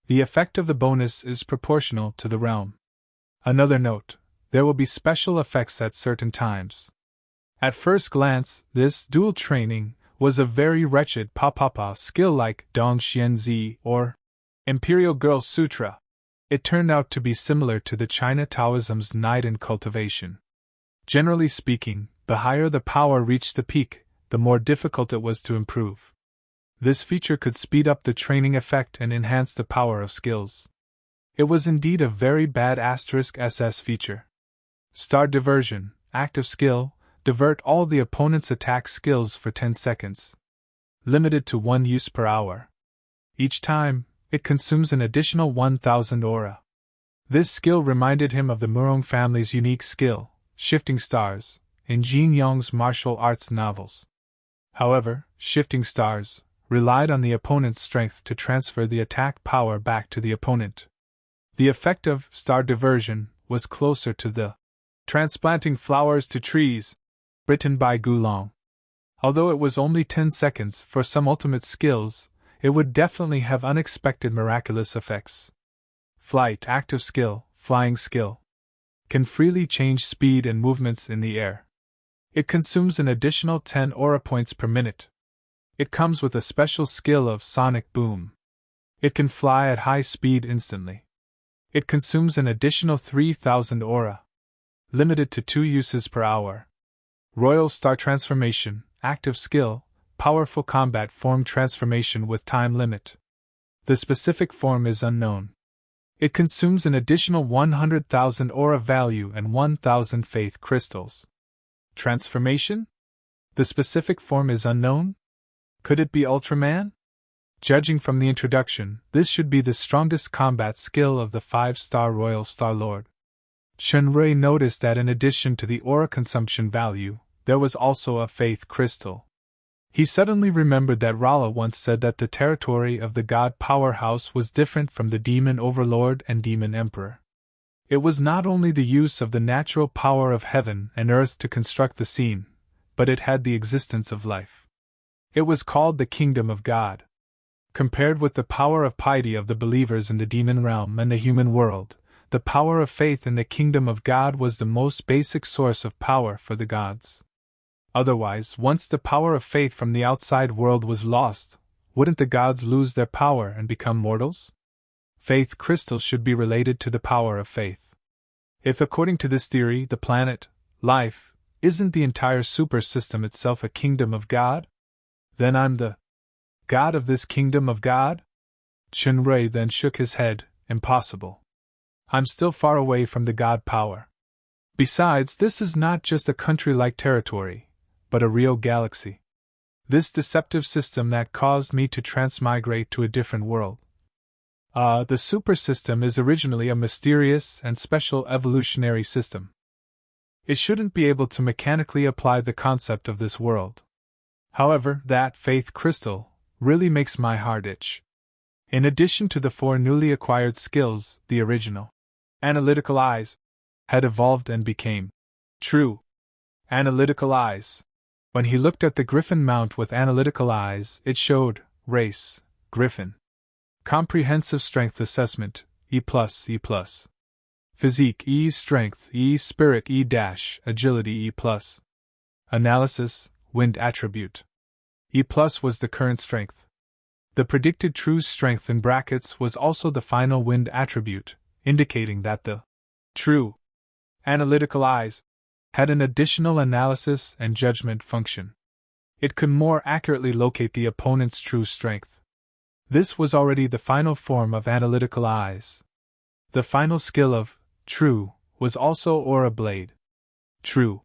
The effect of the bonus is proportional to the realm. Another note, there will be special effects at certain times. At first glance, this dual training was a very wretched pa skill like Dong Xianzi or Imperial Girl Sutra. It turned out to be similar to the China Taoism's Night and Cultivation. Generally speaking, the higher the power reached the peak, the more difficult it was to improve. This feature could speed up the training effect and enhance the power of skills. It was indeed a very bad *SS feature. Star Diversion, active skill, divert all the opponent's attack skills for 10 seconds. Limited to 1 use per hour. Each time, it consumes an additional 1000 aura. This skill reminded him of the Murong family's unique skill, Shifting Stars, in Jin Yong's martial arts novels. However, Shifting Stars relied on the opponent's strength to transfer the attack power back to the opponent. The effect of Star Diversion was closer to the Transplanting Flowers to Trees, written by Gulong. Although it was only 10 seconds for some ultimate skills, it would definitely have unexpected miraculous effects. Flight, active skill, flying skill. Can freely change speed and movements in the air. It consumes an additional 10 aura points per minute. It comes with a special skill of sonic boom. It can fly at high speed instantly. It consumes an additional 3000 aura. Limited to 2 uses per hour. Royal Star Transformation, active skill, powerful combat form transformation with time limit. The specific form is unknown. It consumes an additional 100,000 aura value and 1,000 faith crystals. Transformation? The specific form is unknown? Could it be Ultraman? Judging from the introduction, this should be the strongest combat skill of the 5-star Royal Star Lord. Shenrui noticed that in addition to the aura consumption value, there was also a faith crystal. He suddenly remembered that Rala once said that the territory of the God Powerhouse was different from the Demon Overlord and Demon Emperor. It was not only the use of the natural power of heaven and earth to construct the scene, but it had the existence of life. It was called the Kingdom of God. Compared with the power of piety of the believers in the demon realm and the human world, the power of faith in the Kingdom of God was the most basic source of power for the gods. Otherwise, once the power of faith from the outside world was lost, wouldn't the gods lose their power and become mortals? Faith crystals should be related to the power of faith. If according to this theory the planet, life, isn't the entire super system itself a kingdom of God? Then I'm the God of this kingdom of God? Shenrui then shook his head. Impossible. I'm still far away from the God power. Besides, this is not just a country-like territory, but a real galaxy. This deceptive system that caused me to transmigrate to a different world. The super system is originally a mysterious and special evolutionary system. It shouldn't be able to mechanically apply the concept of this world. However, that faith crystal really makes my heart itch. In addition to the 4 newly acquired skills, the original analytical eyes had evolved and became true analytical eyes. When he looked at the griffin mount with analytical eyes, it showed race, griffin. Comprehensive strength assessment, E+, E+. Physique, E. Strength, E. Spirit, E-, agility, E+. Analysis, wind attribute. E+ was the current strength. The predicted true strength in brackets was also the final wind attribute, indicating that the true analytical eyes had an additional analysis and judgment function. It could more accurately locate the opponent's true strength. This was already the final form of analytical eyes. The final skill of true was also Aura Blade. True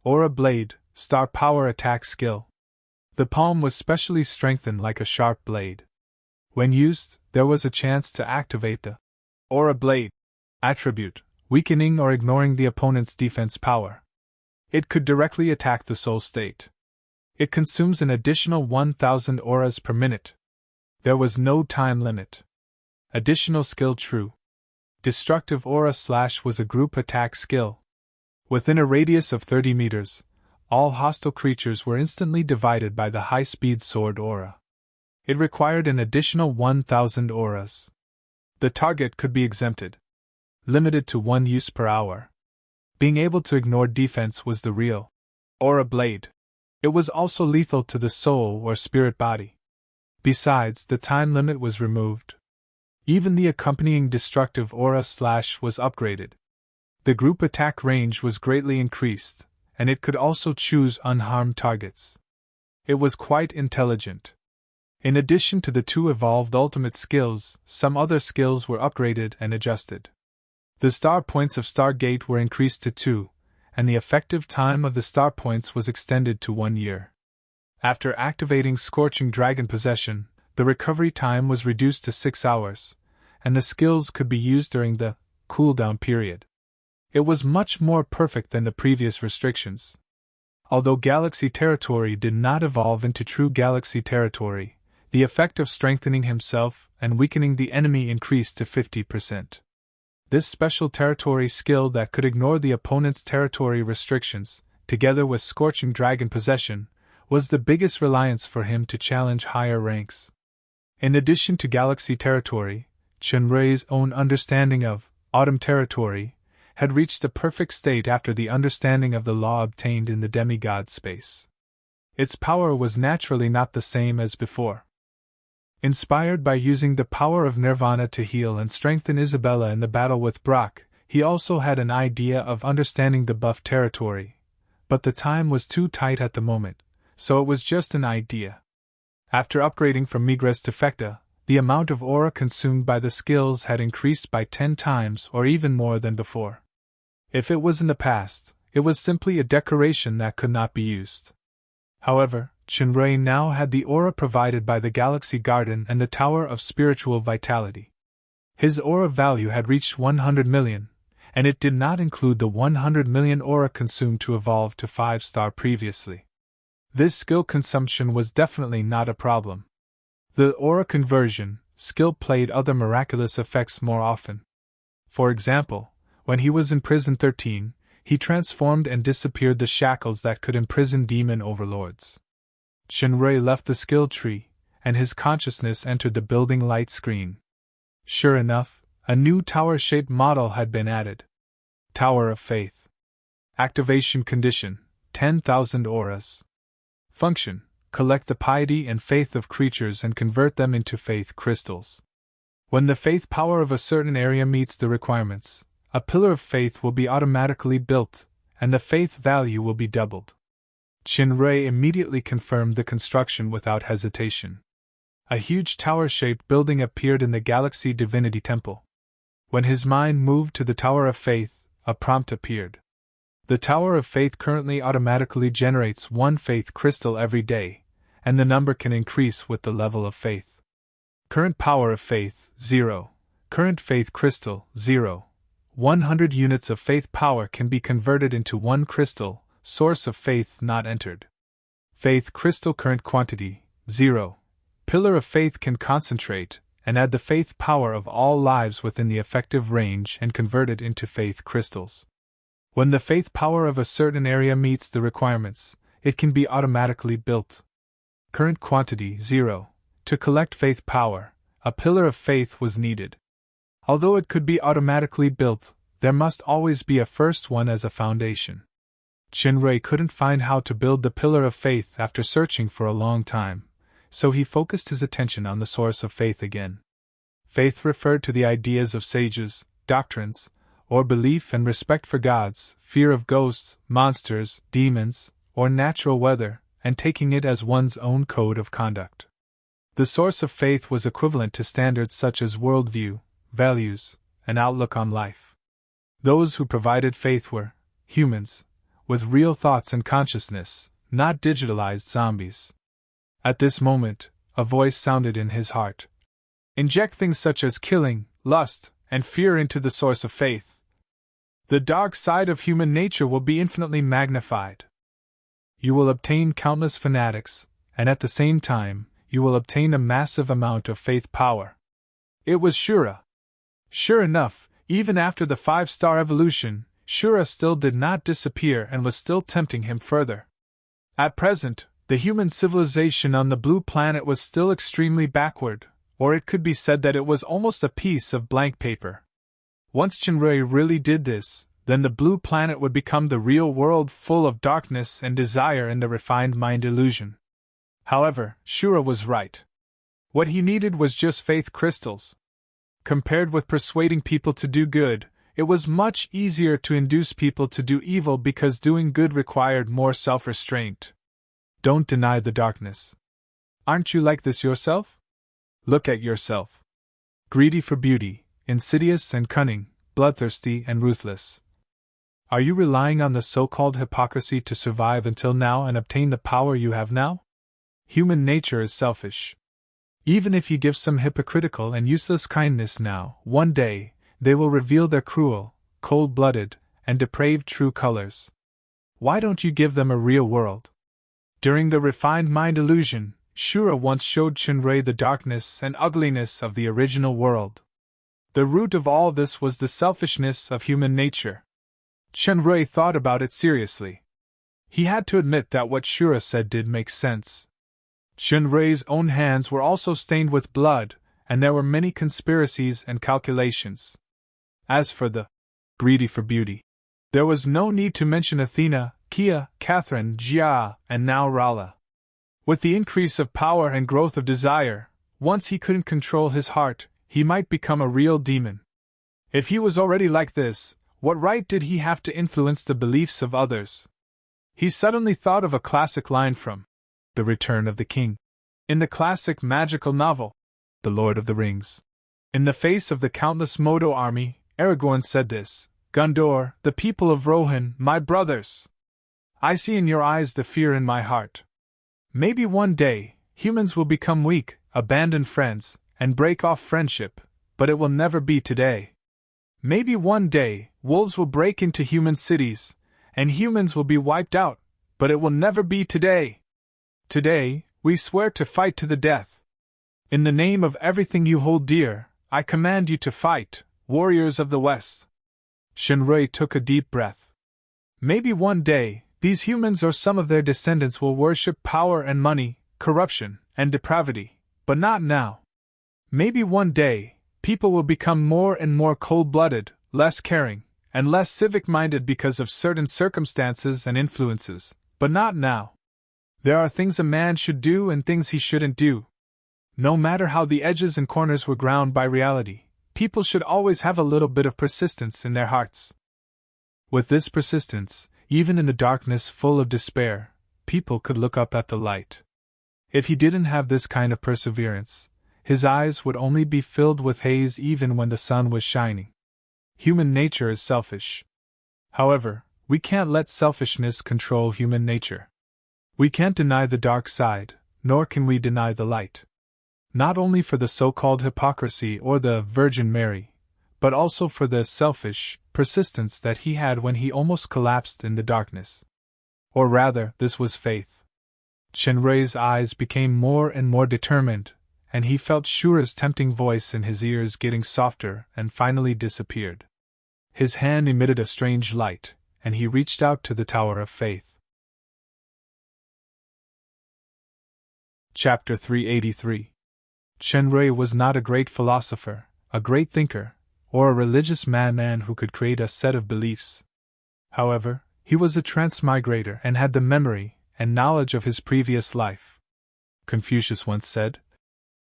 Aura Blade, star power attack skill. The palm was specially strengthened like a sharp blade. When used, there was a chance to activate the Aura Blade attribute, weakening or ignoring the opponent's defense power. It could directly attack the soul state. It consumes an additional 1000 auras per minute. There was no time limit. Additional skill true. Destructive Aura Slash was a group attack skill. Within a radius of 30 meters, all hostile creatures were instantly divided by the high-speed sword aura. It required an additional 1000 auras. The target could be exempted. Limited to 1 use per hour. Being able to ignore defense was the real Aura Blade. It was also lethal to the soul or spirit body. Besides, the time limit was removed. Even the accompanying destructive aura slash was upgraded. The group attack range was greatly increased, and it could also choose unharmed targets. It was quite intelligent. In addition to the two evolved ultimate skills, some other skills were upgraded and adjusted. The star points of Stargate were increased to 2, and the effective time of the star points was extended to 1 year. After activating Scorching Dragon Possession, the recovery time was reduced to 6 hours, and the skills could be used during the cooldown period. It was much more perfect than the previous restrictions. Although Galaxy Territory did not evolve into true Galaxy Territory, the effect of strengthening himself and weakening the enemy increased to 50%. This special territory skill that could ignore the opponent's territory restrictions, together with Scorching Dragon Possession, was the biggest reliance for him to challenge higher ranks. In addition to Galaxy Territory, Shinrei's own understanding of Autumn Territory had reached a perfect state after the understanding of the law obtained in the demigod space. Its power was naturally not the same as before. Inspired by using the power of Nirvana to heal and strengthen Isabella in the battle with Brock, he also had an idea of understanding the buff territory, but the time was too tight at the moment, so it was just an idea. After upgrading from Migres to Fecta, the amount of aura consumed by the skills had increased by 10 times or even more than before. If it was in the past, it was simply a decoration that could not be used. However, Shinrei now had the aura provided by the Galaxy Garden and the Tower of Spiritual Vitality. His aura value had reached 100 million, and it did not include the 100 million aura consumed to evolve to 5-star previously. This skill consumption was definitely not a problem. The aura conversion skill played other miraculous effects more often. For example, when he was in Prison 13, he transformed and disappeared the shackles that could imprison demon overlords. Shinrei left the skill tree, and his consciousness entered the building light screen. Sure enough, a new tower-shaped model had been added. Tower of Faith. Activation condition: 10,000 auras. Function: collect the piety and faith of creatures and convert them into faith crystals. When the faith power of a certain area meets the requirements, a pillar of faith will be automatically built, and the faith value will be doubled. Shinrei immediately confirmed the construction without hesitation. A huge tower-shaped building appeared in the Galaxy Divinity Temple. When his mind moved to the Tower of Faith, a prompt appeared. The Tower of Faith currently automatically generates 1 faith crystal every day, and the number can increase with the level of faith. Current power of faith, 0. Current faith crystal, 0. 100 units of faith power can be converted into 1 crystal. Source of faith not entered. Faith crystal current quantity, 0. Pillar of faith can concentrate and add the faith power of all lives within the effective range and convert it into faith crystals. When the faith power of a certain area meets the requirements, it can be automatically built. Current quantity, 0. To collect faith power, a pillar of faith was needed. Although it could be automatically built, there must always be a first one as a foundation. Shinrei couldn't find how to build the pillar of faith after searching for a long time, so he focused his attention on the source of faith again. Faith referred to the ideas of sages, doctrines, or belief and respect for gods, fear of ghosts, monsters, demons, or natural weather, and taking it as one's own code of conduct. The source of faith was equivalent to standards such as worldview, values, and outlook on life. Those who provided faith were humans, with real thoughts and consciousness, not digitalized zombies. At this moment, a voice sounded in his heart. Inject things such as killing, lust, and fear into the source of faith. The dark side of human nature will be infinitely magnified. You will obtain countless fanatics, and at the same time, you will obtain a massive amount of faith power. It was Shura. Sure enough, even after the 5-star evolution, Shura still did not disappear and was still tempting him further. At present, the human civilization on the blue planet was still extremely backward, or it could be said that it was almost a piece of blank paper. Once Shinrei really did this, Then the blue planet would become the real world, full of darkness and desire and the refined mind illusion. However, Shura was right. What he needed was just faith crystals. Compared with persuading people to do good, it was much easier to induce people to do evil because doing good required more self-restraint. Don't deny the darkness. Aren't you like this yourself? Look at yourself. Greedy for beauty, insidious and cunning, bloodthirsty and ruthless. Are you relying on the so-called hypocrisy to survive until now and obtain the power you have now? Human nature is selfish. Even if you give some hypocritical and useless kindness now, one day, they will reveal their cruel, cold-blooded, and depraved true colors. Why don't you give them a real world? During the refined mind illusion, Shura once showed Chunrei the darkness and ugliness of the original world. The root of all this was the selfishness of human nature. Chunrei thought about it seriously. He had to admit that what Shura said did make sense. Chunrei's own hands were also stained with blood, and there were many conspiracies and calculations. As for the greedy for beauty, there was no need to mention Athena, Kia, Catherine, Jia, and now Rala. With the increase of power and growth of desire, once he couldn't control his heart, he might become a real demon. If he was already like this, what right did he have to influence the beliefs of others? He suddenly thought of a classic line from The Return of the King. In the classic magical novel, The Lord of the Rings. In the face of the countless Modo army, Aragorn said this, Gondor, the people of Rohan, my brothers! I see in your eyes the fear in my heart. Maybe one day, humans will become weak, abandon friends, and break off friendship, but it will never be today. Maybe one day, wolves will break into human cities, and humans will be wiped out, but it will never be today. Today, we swear to fight to the death. In the name of everything you hold dear, I command you to fight, warriors of the West. Chunrei took a deep breath. Maybe one day, these humans or some of their descendants will worship power and money, corruption, and depravity, but not now. Maybe one day, people will become more and more cold-blooded, less caring, and less civic-minded because of certain circumstances and influences, but not now. There are things a man should do and things he shouldn't do. No matter how the edges and corners were ground by reality, people should always have a little bit of persistence in their hearts. With this persistence, even in the darkness full of despair, people could look up at the light. If he didn't have this kind of perseverance, his eyes would only be filled with haze even when the sun was shining. Human nature is selfish. However, we can't let selfishness control human nature. We can't deny the dark side, nor can we deny the light. Not only for the so-called hypocrisy or the Virgin Mary, but also for the selfish persistence that he had when he almost collapsed in the darkness. Or rather, this was faith. Chunrei's eyes became more and more determined, and he felt Shura's tempting voice in his ears getting softer and finally disappeared. His hand emitted a strange light, and he reached out to the Tower of Faith. Chapter 383. Chunrei was not a great philosopher, a great thinker, or a religious man who could create a set of beliefs. However, he was a transmigrator and had the memory and knowledge of his previous life. Confucius once said,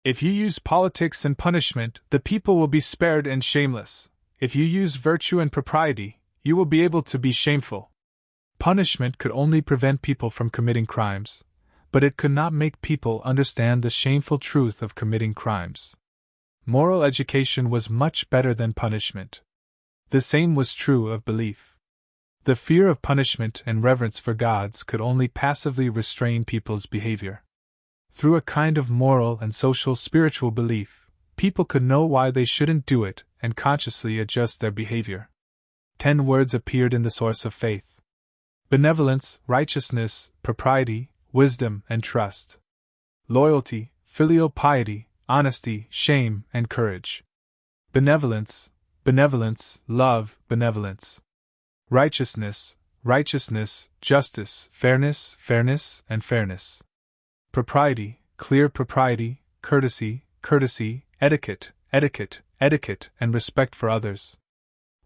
If you use politics and punishment, the people will be spared and shameless. If you use virtue and propriety, you will be able to be shameful. Punishment could only prevent people from committing crimes, but it could not make people understand the shameful truth of committing crimes. Moral education was much better than punishment. The same was true of belief. The fear of punishment and reverence for gods could only passively restrain people's behavior. Through a kind of moral and social spiritual belief, people could know why they shouldn't do it and consciously adjust their behavior. 10 words appeared in the source of faith: benevolence, righteousness, propriety, wisdom, and trust. Loyalty, filial piety, honesty, shame, and courage. Benevolence, benevolence, love, benevolence. Righteousness, righteousness, justice, fairness, fairness, and fairness. Propriety, clear propriety, courtesy, courtesy, etiquette, etiquette, etiquette, and respect for others.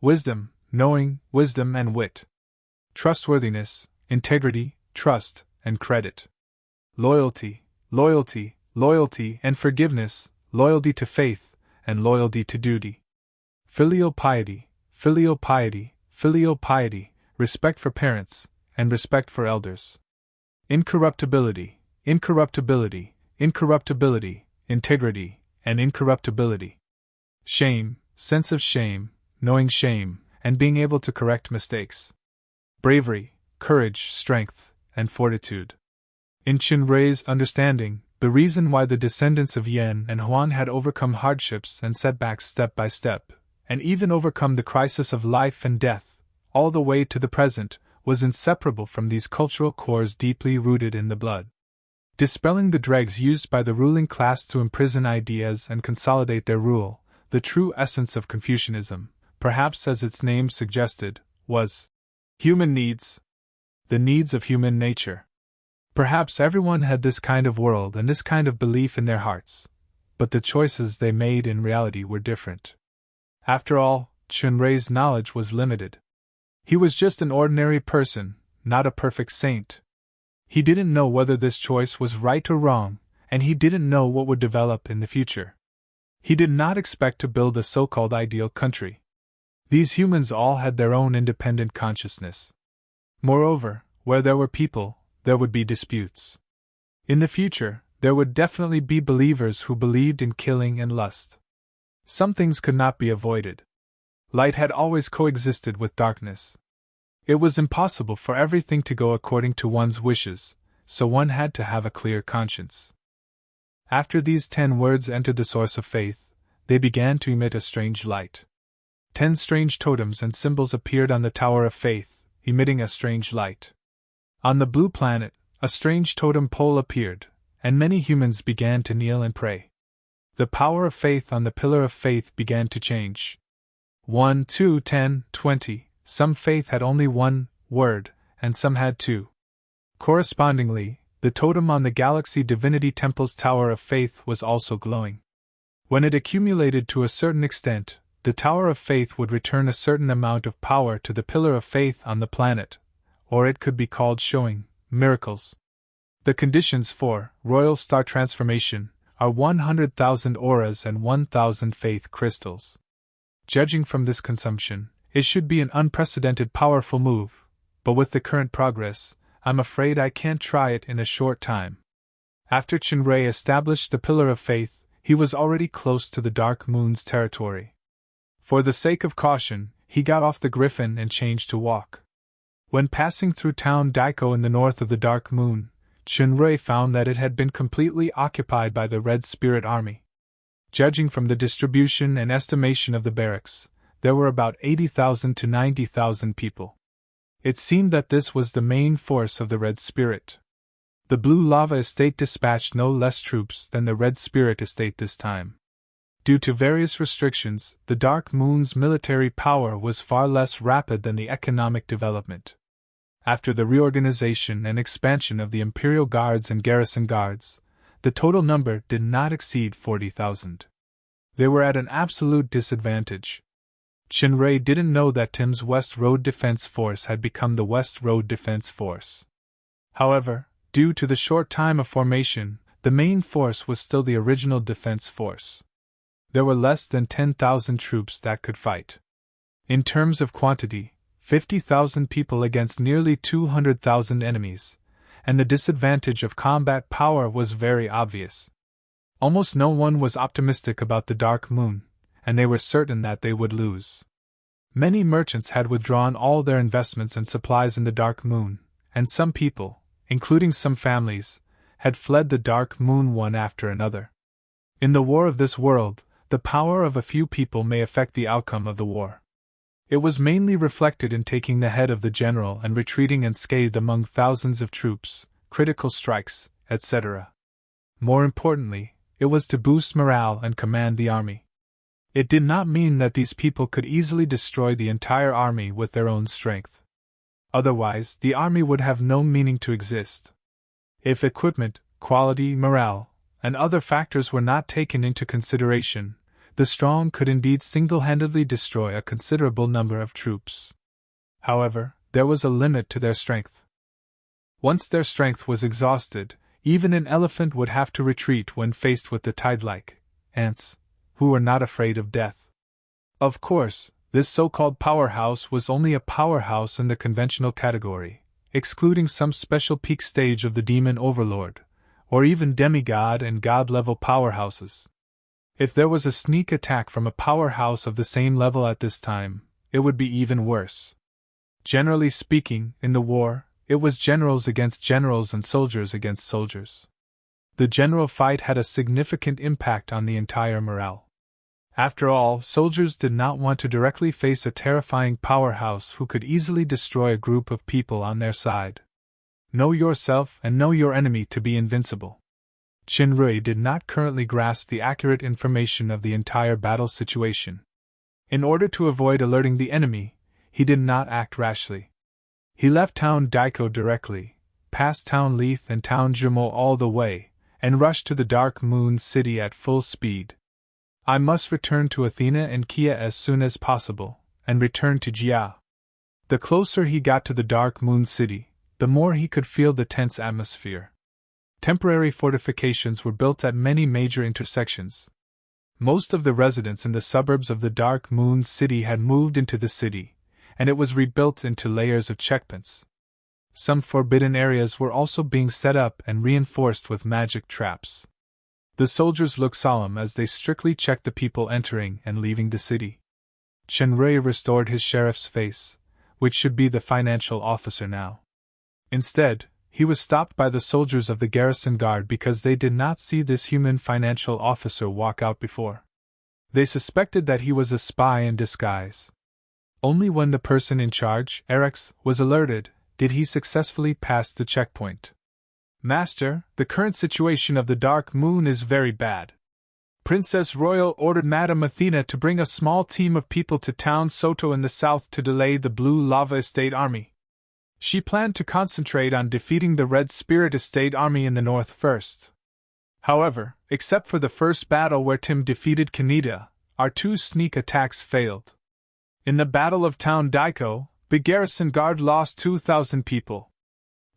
Wisdom, knowing, wisdom, and wit. Trustworthiness, integrity, trust, and credit. Loyalty, loyalty, loyalty, and forgiveness, loyalty to faith, and loyalty to duty. Filial piety, filial piety, filial piety, respect for parents, and respect for elders. Incorruptibility, incorruptibility, incorruptibility, integrity, and incorruptibility. Shame, sense of shame, knowing shame, and being able to correct mistakes. Bravery, courage, strength, and fortitude. In Chinrei's understanding, the reason why the descendants of Yen and Huan had overcome hardships and setbacks step by step, and even overcome the crisis of life and death, all the way to the present, was inseparable from these cultural cores deeply rooted in the blood. Dispelling the dregs used by the ruling class to imprison ideas and consolidate their rule, the true essence of Confucianism, perhaps as its name suggested, was human needs. The needs of human nature. Perhaps everyone had this kind of world and this kind of belief in their hearts, but the choices they made in reality were different. After all, Chinrei's knowledge was limited. He was just an ordinary person, not a perfect saint. He didn't know whether this choice was right or wrong, and he didn't know what would develop in the future. He did not expect to build a so-called ideal country. These humans all had their own independent consciousness. Moreover, where there were people, there would be disputes. In the future, there would definitely be believers who believed in killing and lust. Some things could not be avoided. Light had always coexisted with darkness. It was impossible for everything to go according to one's wishes, so one had to have a clear conscience. After these 10 words entered the source of faith, they began to emit a strange light. 10 strange totems and symbols appeared on the Tower of Faith, emitting a strange light. On the blue planet, a strange totem pole appeared, and many humans began to kneel and pray. The power of faith on the pillar of faith began to change. 1, 2, 10, 20, some faith had only 1 word, and some had 2. Correspondingly, the totem on the Galaxy Divinity Temple's Tower of Faith was also glowing. When it accumulated to a certain extent, the Tower of Faith would return a certain amount of power to the pillar of faith on the planet, or it could be called showing miracles. The conditions for royal star transformation are 100,000 auras and 1,000 faith crystals. Judging from this consumption, it should be an unprecedented powerful move, but with the current progress, I'm afraid I can't try it in a short time. After Chinrei established the pillar of faith, he was already close to the Dark Moon's territory. For the sake of caution, he got off the griffin and changed to walk. When passing through town Daiko in the north of the Dark Moon, Chinrei found that it had been completely occupied by the Red Spirit Army. Judging from the distribution and estimation of the barracks, there were about 80,000 to 90,000 people. It seemed that this was the main force of the Red Spirit. The Blue Lava Estate dispatched no less troops than the Red Spirit Estate this time. Due to various restrictions, the Dark Moon's military power was far less rapid than the economic development. After the reorganization and expansion of the Imperial Guards and Garrison Guards, the total number did not exceed 40,000. They were at an absolute disadvantage. Chinrei didn't know that Tim's West Road Defense Force had become the West Road Defense Force. However, due to the short time of formation, the main force was still the original defense force. There were less than 10,000 troops that could fight. In terms of quantity, 50,000 people against nearly 200,000 enemies, and the disadvantage of combat power was very obvious. Almost no one was optimistic about the Dark Moon, and they were certain that they would lose. Many merchants had withdrawn all their investments and supplies in the Dark Moon, and some people, including some families, had fled the Dark Moon one after another. In the war of this world, the power of a few people may affect the outcome of the war. It was mainly reflected in taking the head of the general and retreating unscathed among thousands of troops, critical strikes, etc. More importantly, it was to boost morale and command the army. It did not mean that these people could easily destroy the entire army with their own strength. Otherwise, the army would have no meaning to exist. If equipment, quality, morale, and other factors were not taken into consideration, the strong could indeed single-handedly destroy a considerable number of troops. However, there was a limit to their strength. Once their strength was exhausted, even an elephant would have to retreat when faced with the tide-like ants, who were not afraid of death. Of course, this so-called powerhouse was only a powerhouse in the conventional category, excluding some special peak stage of the demon overlord, or even demigod and god-level powerhouses. If there was a sneak attack from a powerhouse of the same level at this time, it would be even worse. Generally speaking, in the war, it was generals against generals and soldiers against soldiers. The general fight had a significant impact on the entire morale. After all, soldiers did not want to directly face a terrifying powerhouse who could easily destroy a group of people on their side. Know yourself and know your enemy to be invincible. Qin Rui did not currently grasp the accurate information of the entire battle situation. In order to avoid alerting the enemy, he did not act rashly. He left town Daiko directly, passed town Leith and town Jumo all the way, and rushed to the Dark Moon City at full speed. I must return to Athena and Kia as soon as possible, and return to Jia. The closer he got to the Dark Moon City, the more he could feel the tense atmosphere. Temporary fortifications were built at many major intersections. Most of the residents in the suburbs of the Dark Moon City had moved into the city, and it was rebuilt into layers of checkpoints. Some forbidden areas were also being set up and reinforced with magic traps. The soldiers looked solemn as they strictly checked the people entering and leaving the city. Qin Rui restored his sheriff's face, which should be the financial officer now. Instead, he was stopped by the soldiers of the garrison guard because they did not see this human financial officer walk out before. They suspected that he was a spy in disguise. Only when the person in charge, Erix, was alerted, did he successfully pass the checkpoint. Master, the current situation of the Dark Moon is very bad. Princess Royal ordered Madame Athena to bring a small team of people to town Soto in the south to delay the Blue Lava Estate Army. She planned to concentrate on defeating the Red Spirit Estate Army in the north first. However, except for the first battle where Tim defeated Kaneda, our two sneak attacks failed. In the Battle of Town Daiko, the garrison guard lost 2,000 people.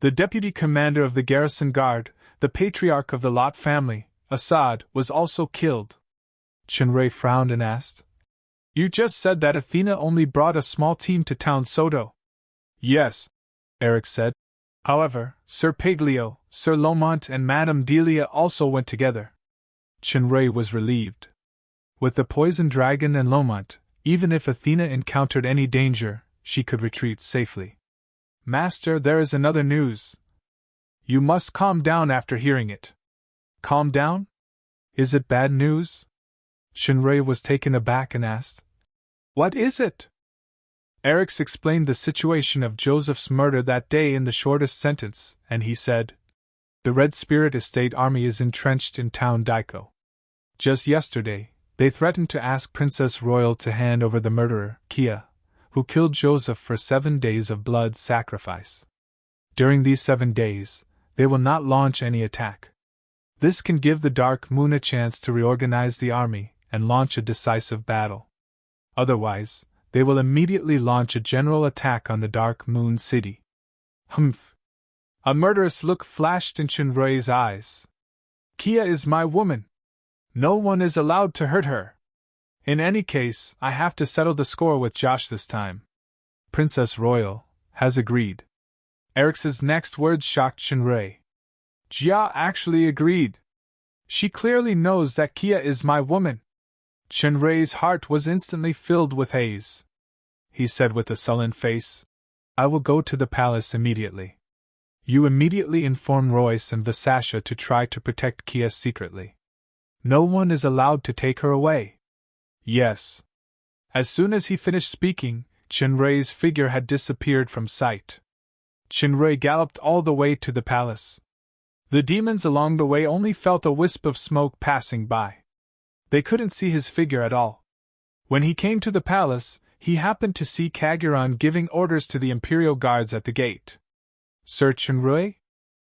The deputy commander of the garrison guard, the patriarch of the Lot family, Assad, was also killed. Qin Rui frowned and asked, "You just said that Athena only brought a small team to town Soto." "Yes," Eric said. "However, Sir Paglio, Sir Lomont and Madame Delia also went together." Qin Rui was relieved. With the poison dragon and Lomont, even if Athena encountered any danger, she could retreat safely. "Master, there is another news. You must calm down after hearing it." "Calm down? Is it bad news?" Qin Rui was taken aback and asked, "What is it?" Erix explained the situation of Joseph's murder that day in the shortest sentence, and he said, "The Red Spirit Estate Army is entrenched in town Daiko. Just yesterday, they threatened to ask Princess Royal to hand over the murderer, Kia, who killed Joseph for 7 days of blood sacrifice. During these 7 days, they will not launch any attack. This can give the Dark Moon a chance to reorganize the army and launch a decisive battle. Otherwise, they will immediately launch a general attack on the Dark Moon City." Humph! A murderous look flashed in Qin Rui's eyes. "Kia is my woman. No one is allowed to hurt her. In any case, I have to settle the score with Josh this time. Princess Royal has agreed." Erix's next words shocked Qin Rui. "Jia actually agreed. She clearly knows that Kia is my woman." Qin Rui's heart was instantly filled with haze. He said with a sullen face, "I will go to the palace immediately. You immediately inform Royce and Visasha to try to protect Kia secretly. No one is allowed to take her away." "Yes." As soon as he finished speaking, Qin Rui's figure had disappeared from sight. Qin Rui galloped all the way to the palace. The demons along the way only felt a wisp of smoke passing by. They couldn't see his figure at all. When he came to the palace, he happened to see Kaguran giving orders to the Imperial Guards at the gate. "Sir Qin Rui?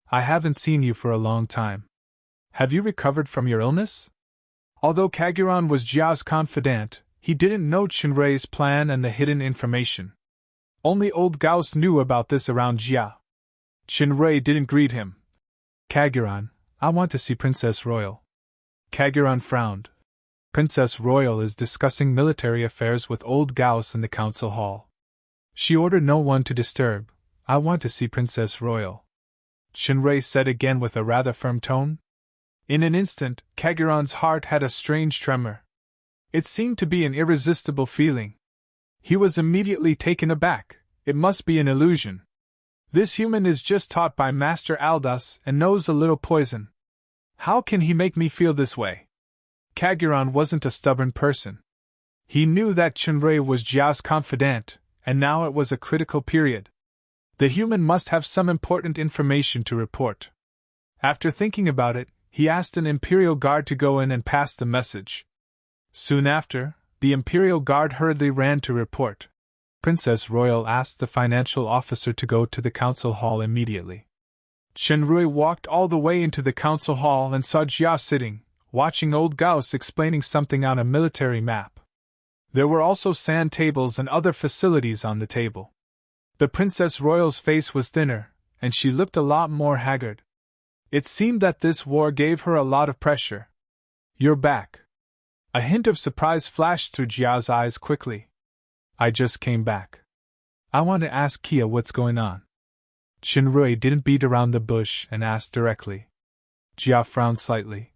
I haven't seen you for a long time. Have you recovered from your illness?" Although Kaguran was Jia's confidant, he didn't know Chunrei's plan and the hidden information. Only old Gauss knew about this around Jia. Chunrei didn't greet him. Kaguran, I want to see Princess Royal. Kaguran frowned. Princess Royal is discussing military affairs with old Gauss in the council hall. She ordered no one to disturb. I want to see Princess Royal. Chunrei said again with a rather firm tone. In an instant, Kaguran's heart had a strange tremor. It seemed to be an irresistible feeling. He was immediately taken aback. It must be an illusion. This human is just taught by Master Aldas and knows a little poison. How can he make me feel this way? Kaguran wasn't a stubborn person. He knew that Chunrei was Jia's confidant, and now it was a critical period. The human must have some important information to report. After thinking about it, he asked an Imperial Guard to go in and pass the message. Soon after, the Imperial Guard hurriedly ran to report. Princess Royal asked the financial officer to go to the council hall immediately. Chunrei walked all the way into the council hall and saw Jia sitting, watching old Gauss explaining something on a military map. There were also sand tables and other facilities on the table. The Princess Royal's face was thinner, and she looked a lot more haggard. It seemed that this war gave her a lot of pressure. You're back. A hint of surprise flashed through Jia's eyes quickly. I just came back. I want to ask Kia what's going on. Chunrei didn't beat around the bush and asked directly. Jia frowned slightly.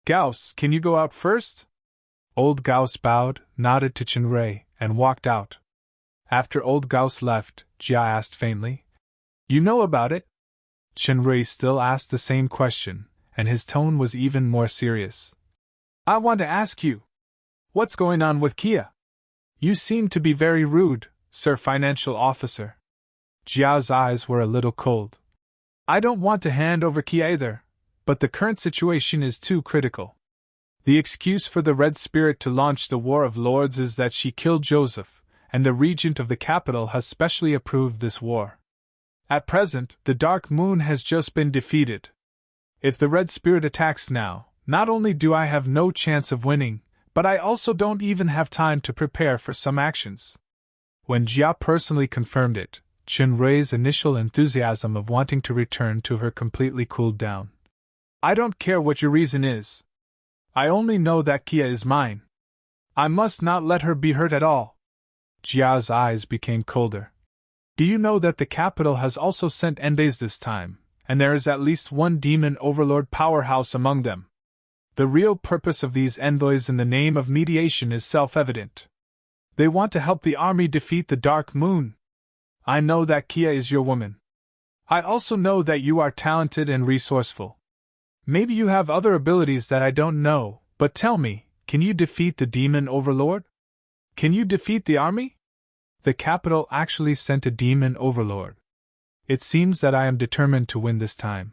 Gauss, can you go out first? Old Gauss bowed, nodded to Chunrei, and walked out. After old Gauss left, Jia asked faintly. You know about it? Chunrei still asked the same question, and his tone was even more serious. I want to ask you. What's going on with Kia? You seem to be very rude, Sir Financial Officer. Jia's eyes were a little cold. I don't want to hand over Kia either, but the current situation is too critical. The excuse for the Red Spirit to launch the War of Lords is that she killed Joseph, and the regent of the capital has specially approved this war. At present, the Dark Moon has just been defeated. If the Red Spirit attacks now, not only do I have no chance of winning, but I also don't even have time to prepare for some actions. When Jia personally confirmed it, Chunrei's initial enthusiasm of wanting to return to her completely cooled down. I don't care what your reason is. I only know that Kia is mine. I must not let her be hurt at all. Jia's eyes became colder. Do you know that the capital has also sent envoys this time, and there is at least one demon overlord powerhouse among them? The real purpose of these envoys in the name of mediation is self-evident. They want to help the army defeat the Dark Moon. I know that Kia is your woman. I also know that you are talented and resourceful. Maybe you have other abilities that I don't know, but tell me, can you defeat the demon overlord? Can you defeat the army? The capital actually sent a demon overlord. It seems that I am determined to win this time.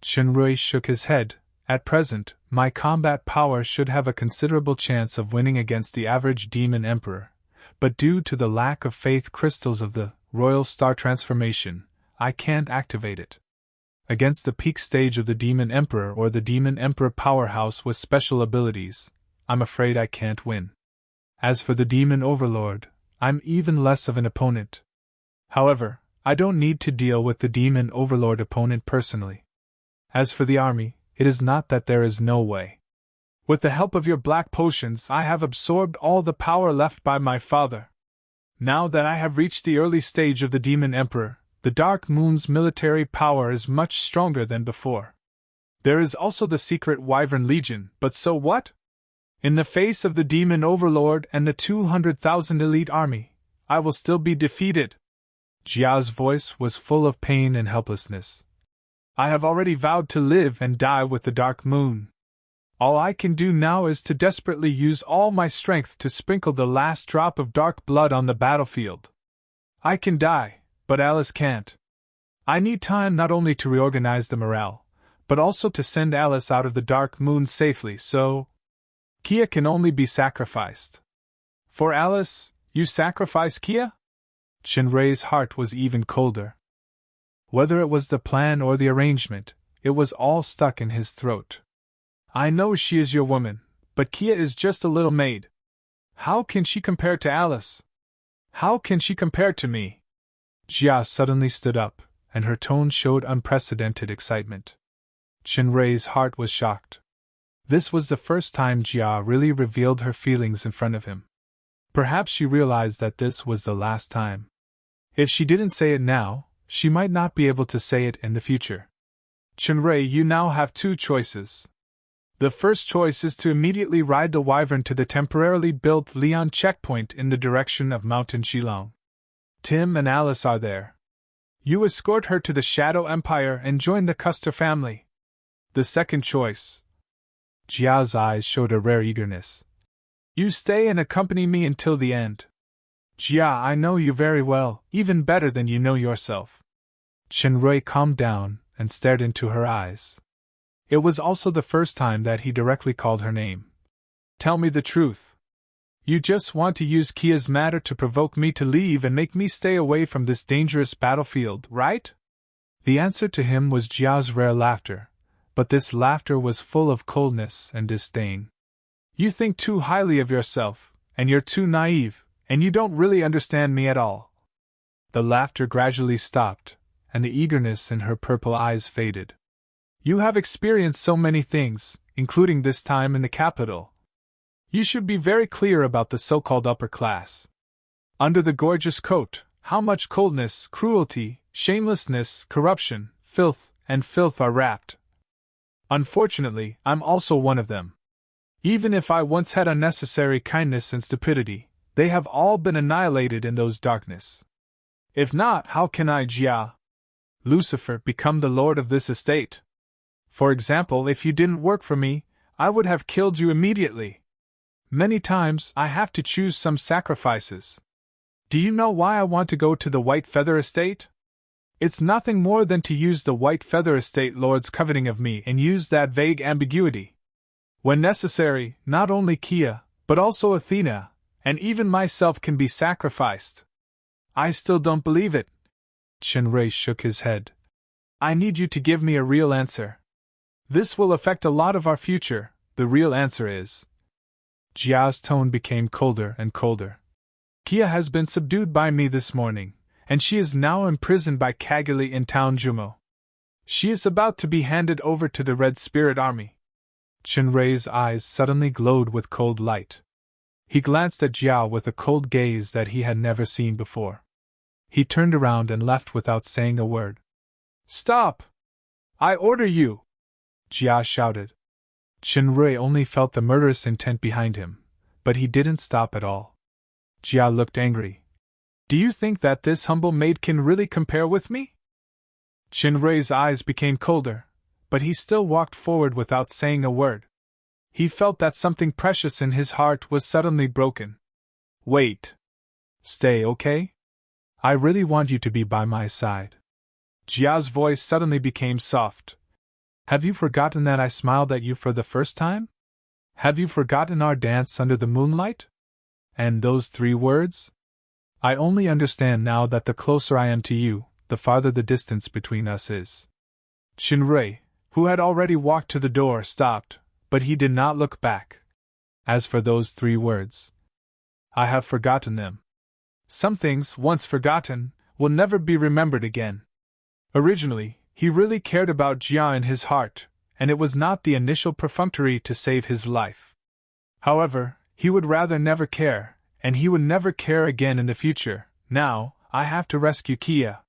Chunrei shook his head. At present, my combat power should have a considerable chance of winning against the average demon emperor, but due to the lack of faith crystals of the Royal Star Transformation, I can't activate it. Against the peak stage of the demon emperor or the demon emperor powerhouse with special abilities, I'm afraid I can't win. As for the demon overlord, I'm even less of an opponent. However, I don't need to deal with the demon overlord opponent personally. As for the army, it is not that there is no way. With the help of your black potions, I have absorbed all the power left by my father. Now that I have reached the early stage of the demon emperor, the Dark Moon's military power is much stronger than before. There is also the secret Wyvern Legion, but so what? In the face of the demon overlord and the 200,000 elite army, I will still be defeated. Jia's voice was full of pain and helplessness. I have already vowed to live and die with the Dark Moon. All I can do now is to desperately use all my strength to sprinkle the last drop of dark blood on the battlefield. I can die, but Alice can't. I need time not only to reorganize the morale, but also to send Alice out of the Dark Moon safely, so Kia can only be sacrificed. For Alice, you sacrifice Kia? Chunrei's heart was even colder. Whether it was the plan or the arrangement, it was all stuck in his throat. I know she is your woman, But Kia is just a little maid. How can she compare to Alice? How can she compare to me? Jia suddenly stood up, and her tone showed unprecedented excitement. Chenrei's heart was shocked. This was the first time Jia really revealed her feelings in front of him. Perhaps she realized that this was the last time. If she didn't say it now, she might not be able to say it in the future. Chenrei, you now have two choices. The first choice is to immediately ride the wyvern to the temporarily built Lian checkpoint in the direction of Mountain Shilong. Tim and Alice are there. You escort her to the Shadow Empire and join the Custer family. The second choice. Jia's eyes showed a rare eagerness. You stay and accompany me until the end. Jia, I know you very well, even better than you know yourself. Chenrei calmed down and stared into her eyes. It was also the first time that he directly called her name. Tell me the truth. You just want to use Kia's matter to provoke me to leave and make me stay away from this dangerous battlefield, right? The answer to him was Jia's rare laughter, but this laughter was full of coldness and disdain. You think too highly of yourself, and you're too naive, and you don't really understand me at all. The laughter gradually stopped, and the eagerness in her purple eyes faded. You have experienced so many things, including this time in the capital. You should be very clear about the so-called upper class. Under the gorgeous coat, how much coldness, cruelty, shamelessness, corruption, filth, and filth are wrapped. Unfortunately, I'm also one of them. Even if I once had unnecessary kindness and stupidity, they have all been annihilated in those darkness. If not, how can I, Jia, Lucifer, become the lord of this estate? For example, if you didn't work for me, I would have killed you immediately. Many times, I have to choose some sacrifices. Do you know why I want to go to the White Feather Estate? It's nothing more than to use the White Feather Estate Lord's coveting of me and use that vague ambiguity. When necessary, not only Kia, but also Athena, and even myself can be sacrificed. I still don't believe it. Chenrei shook his head. I need you to give me a real answer. This will affect a lot of our future, the real answer is. Jia's tone became colder and colder. Kia has been subdued by me this morning, and she is now imprisoned by Kagili in town Jumo. She is about to be handed over to the Red Spirit Army. Chenrei's eyes suddenly glowed with cold light. He glanced at Jia with a cold gaze that he had never seen before. He turned around and left without saying a word. Stop! I order you! Jia shouted. Chenrei only felt the murderous intent behind him, but he didn't stop at all. Jia looked angry. Do you think that this humble maid can really compare with me? Chenrei's eyes became colder, but he still walked forward without saying a word. He felt that something precious in his heart was suddenly broken. Wait. Stay, okay? I really want you to be by my side. Jia's voice suddenly became soft. Have you forgotten that I smiled at you for the first time? Have you forgotten our dance under the moonlight? And those 3 words? I only understand now that the closer I am to you, the farther the distance between us is. Chenrei, who had already walked to the door, stopped, but he did not look back. As for those 3 words, I have forgotten them. Some things, once forgotten, will never be remembered again. Originally, he really cared about Jia in his heart, and it was not the initial perfunctory to save his life. However, he would rather never care, and he would never care again in the future. Now, I have to rescue Kia.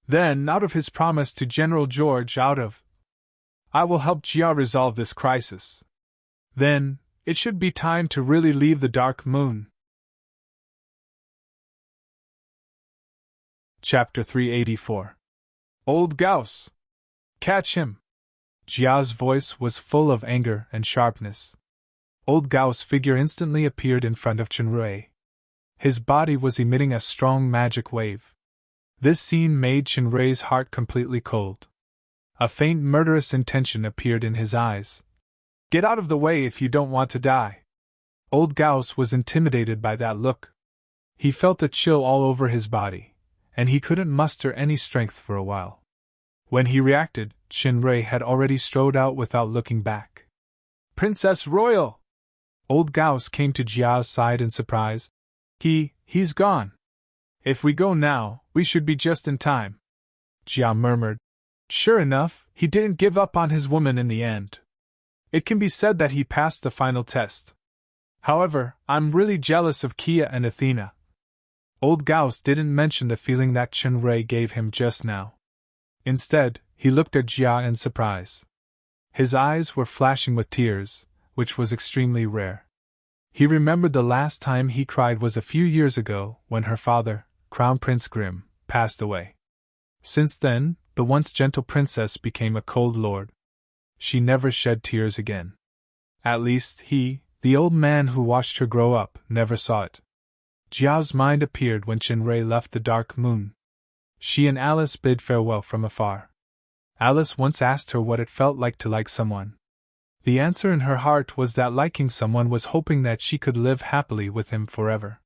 Then, out of his promise to General George, I will help Jia resolve this crisis. Then, it should be time to really leave the Dark Moon. Chapter 384. Old Gauss! Catch him! Jia's voice was full of anger and sharpness. Old Gauss' figure instantly appeared in front of Chenrei. His body was emitting a strong magic wave. This scene made Chenrei's heart completely cold. A faint murderous intention appeared in his eyes. Get out of the way if you don't want to die. Old Gauss was intimidated by that look. He felt a chill all over his body, and he couldn't muster any strength for a while. When he reacted, Chenrei had already strode out without looking back. Princess Royal! Old Gauss came to Jia's side in surprise. He's gone. If we go now, we should be just in time. Jia murmured. Sure enough, he didn't give up on his woman in the end. It can be said that he passed the final test. However, I'm really jealous of Kia and Athena. Old Gauss didn't mention the feeling that Chenrui gave him just now. Instead, he looked at Jia in surprise. His eyes were flashing with tears, which was extremely rare. He remembered the last time he cried was a few years ago, when her father, Crown Prince Grimm, passed away. Since then, the once gentle princess became a cold lord. She never shed tears again. At least he, the old man who watched her grow up, never saw it. Jia's mind appeared when Chenrui left the dark moon. She and Alice bid farewell from afar. Alice once asked her what it felt like to like someone. The answer in her heart was that liking someone was hoping that she could live happily with him forever.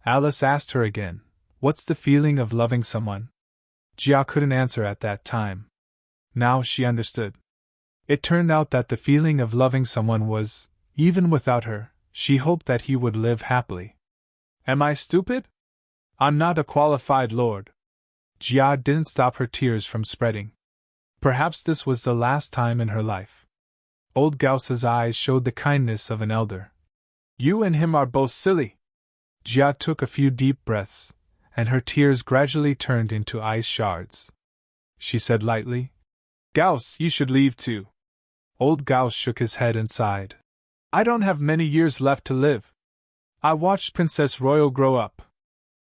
Alice asked her again, "What's the feeling of loving someone?" Jia couldn't answer at that time. Now she understood. It turned out that the feeling of loving someone was, even without her, she hoped that he would live happily. Am I stupid? I'm not a qualified lord. Jia didn't stop her tears from spreading. Perhaps this was the last time in her life. Old Gauss's eyes showed the kindness of an elder. You and him are both silly. Jia took a few deep breaths, and her tears gradually turned into ice shards. She said lightly, Gauss, you should leave too. Old Gauss shook his head and sighed. I don't have many years left to live. I watched Princess Royal grow up.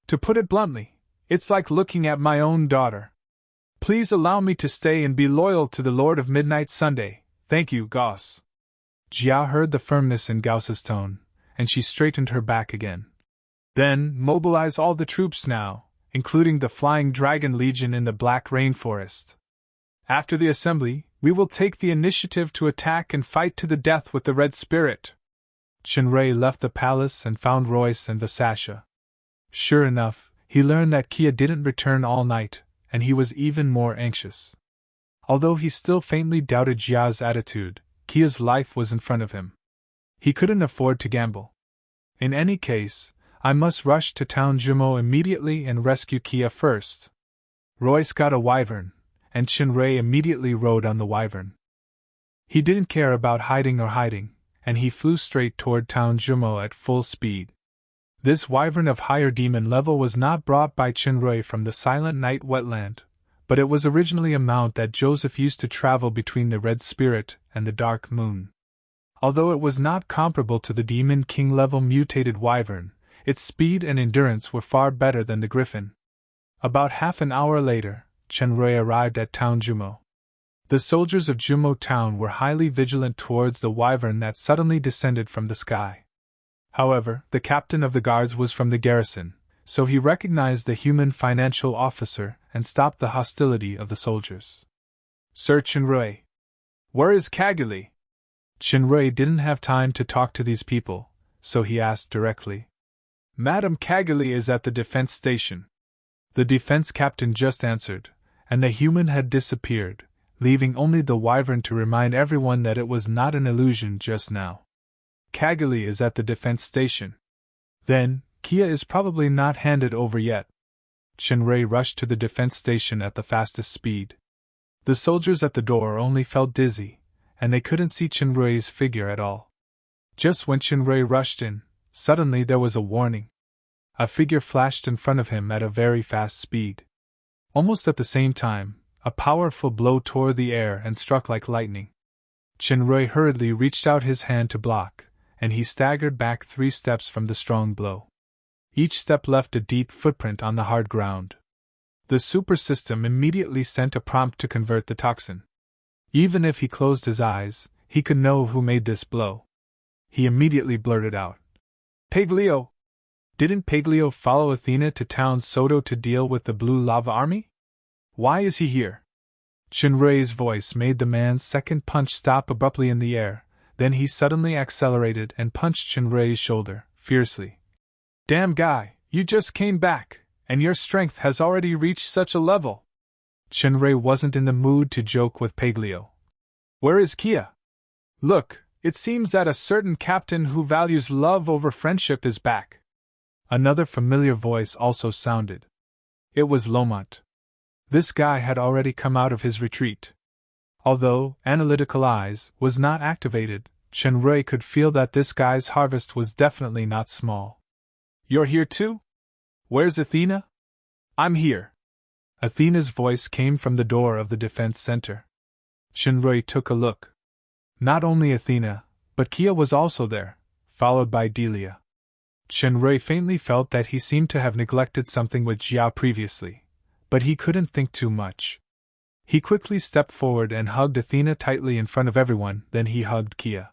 To put it bluntly, it's like looking at my own daughter. Please allow me to stay and be loyal to the Lord of Midnight Sunday. Thank you, Gauss. Jia heard the firmness in Gauss's tone, and she straightened her back again. Then, mobilize all the troops now, including the Flying Dragon Legion in the Black Rainforest. After the assembly, we will take the initiative to attack and fight to the death with the Red Spirit. Chenrui left the palace and found Royce and Visasha. Sure enough, he learned that Kia didn't return all night, and he was even more anxious. Although he still faintly doubted Jia's attitude, Kia's life was in front of him. He couldn't afford to gamble. In any case, I must rush to town Jumo immediately and rescue Kia first. Royce got a wyvern, and Chenrui immediately rode on the wyvern. He didn't care about hiding, and he flew straight toward town Jumo at full speed. This wyvern of higher demon level was not brought by Chenrui from the Silent Night wetland, but it was originally a mount that Joseph used to travel between the Red Spirit and the Dark Moon. Although it was not comparable to the Demon King level mutated wyvern, its speed and endurance were far better than the griffin. About half an hour later, Chenrui arrived at town Jumo. The soldiers of Jumo town were highly vigilant towards the wyvern that suddenly descended from the sky. However, the captain of the guards was from the garrison, so he recognized the human financial officer and stopped the hostility of the soldiers. Sir Chenrui, where is Kaguli? Chenrui didn't have time to talk to these people, so he asked directly. Madam Kaguli is at the defense station. The defense captain just answered, and the human had disappeared, leaving only the wyvern to remind everyone that it was not an illusion just now. Kaguli is at the defense station. Then, Kia is probably not handed over yet. Chenrui rushed to the defense station at the fastest speed. The soldiers at the door only felt dizzy, and they couldn't see Chenrui's figure at all. Just when Chenrui rushed in, suddenly there was a warning. A figure flashed in front of him at a very fast speed. Almost at the same time, a powerful blow tore the air and struck like lightning. Chenrui hurriedly reached out his hand to block, and he staggered back 3 steps from the strong blow. Each step left a deep footprint on the hard ground. The super system immediately sent a prompt to convert the toxin. Even if he closed his eyes, he could know who made this blow. He immediately blurted out, Paglio! Didn't Paglio follow Athena to town Soto to deal with the Blue Lava Army? Why is he here? Chenrui's voice made the man's second punch stop abruptly in the air, then he suddenly accelerated and punched Chenrui's shoulder, fiercely. Damn guy, you just came back, and your strength has already reached such a level. Chenrui wasn't in the mood to joke with Paglio. Where is Kia? Look, It seems that a certain captain who values love over friendship is back. Another familiar voice also sounded. It was Lomont. This guy had already come out of his retreat. Although Analytical Eyes was not activated, Shenrui could feel that this guy's harvest was definitely not small. You're here too? Where's Athena? I'm here. Athena's voice came from the door of the defense center. Shenrui took a look. Not only Athena, but Kia was also there, followed by Delia. Shenrui faintly felt that he seemed to have neglected something with Jiao previously, but he couldn't think too much. He quickly stepped forward and hugged Athena tightly in front of everyone, then he hugged Kia.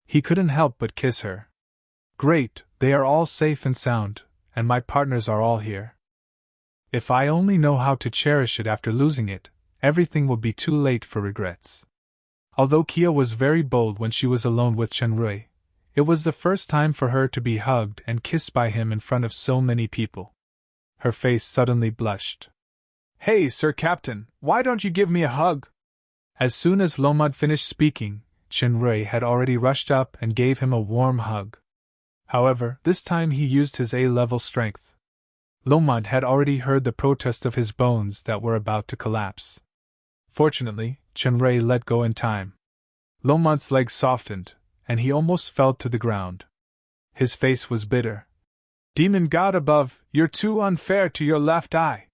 He couldn't help but kiss her. Great, they are all safe and sound, and my partners are all here. If I only know how to cherish it after losing it, everything will be too late for regrets. Although Kia was very bold when she was alone with Shenrui, it was the first time for her to be hugged and kissed by him in front of so many people. Her face suddenly blushed. Hey, Sir Captain, why don't you give me a hug? As soon as Lomont finished speaking, Shenrui had already rushed up and gave him a warm hug. However, this time he used his A-level strength. Lomont had already heard the protest of his bones that were about to collapse. Fortunately, Shenrui let go in time. Lomont's legs softened, and he almost fell to the ground. His face was bitter. Demon God above, you're too unfair to your left eye.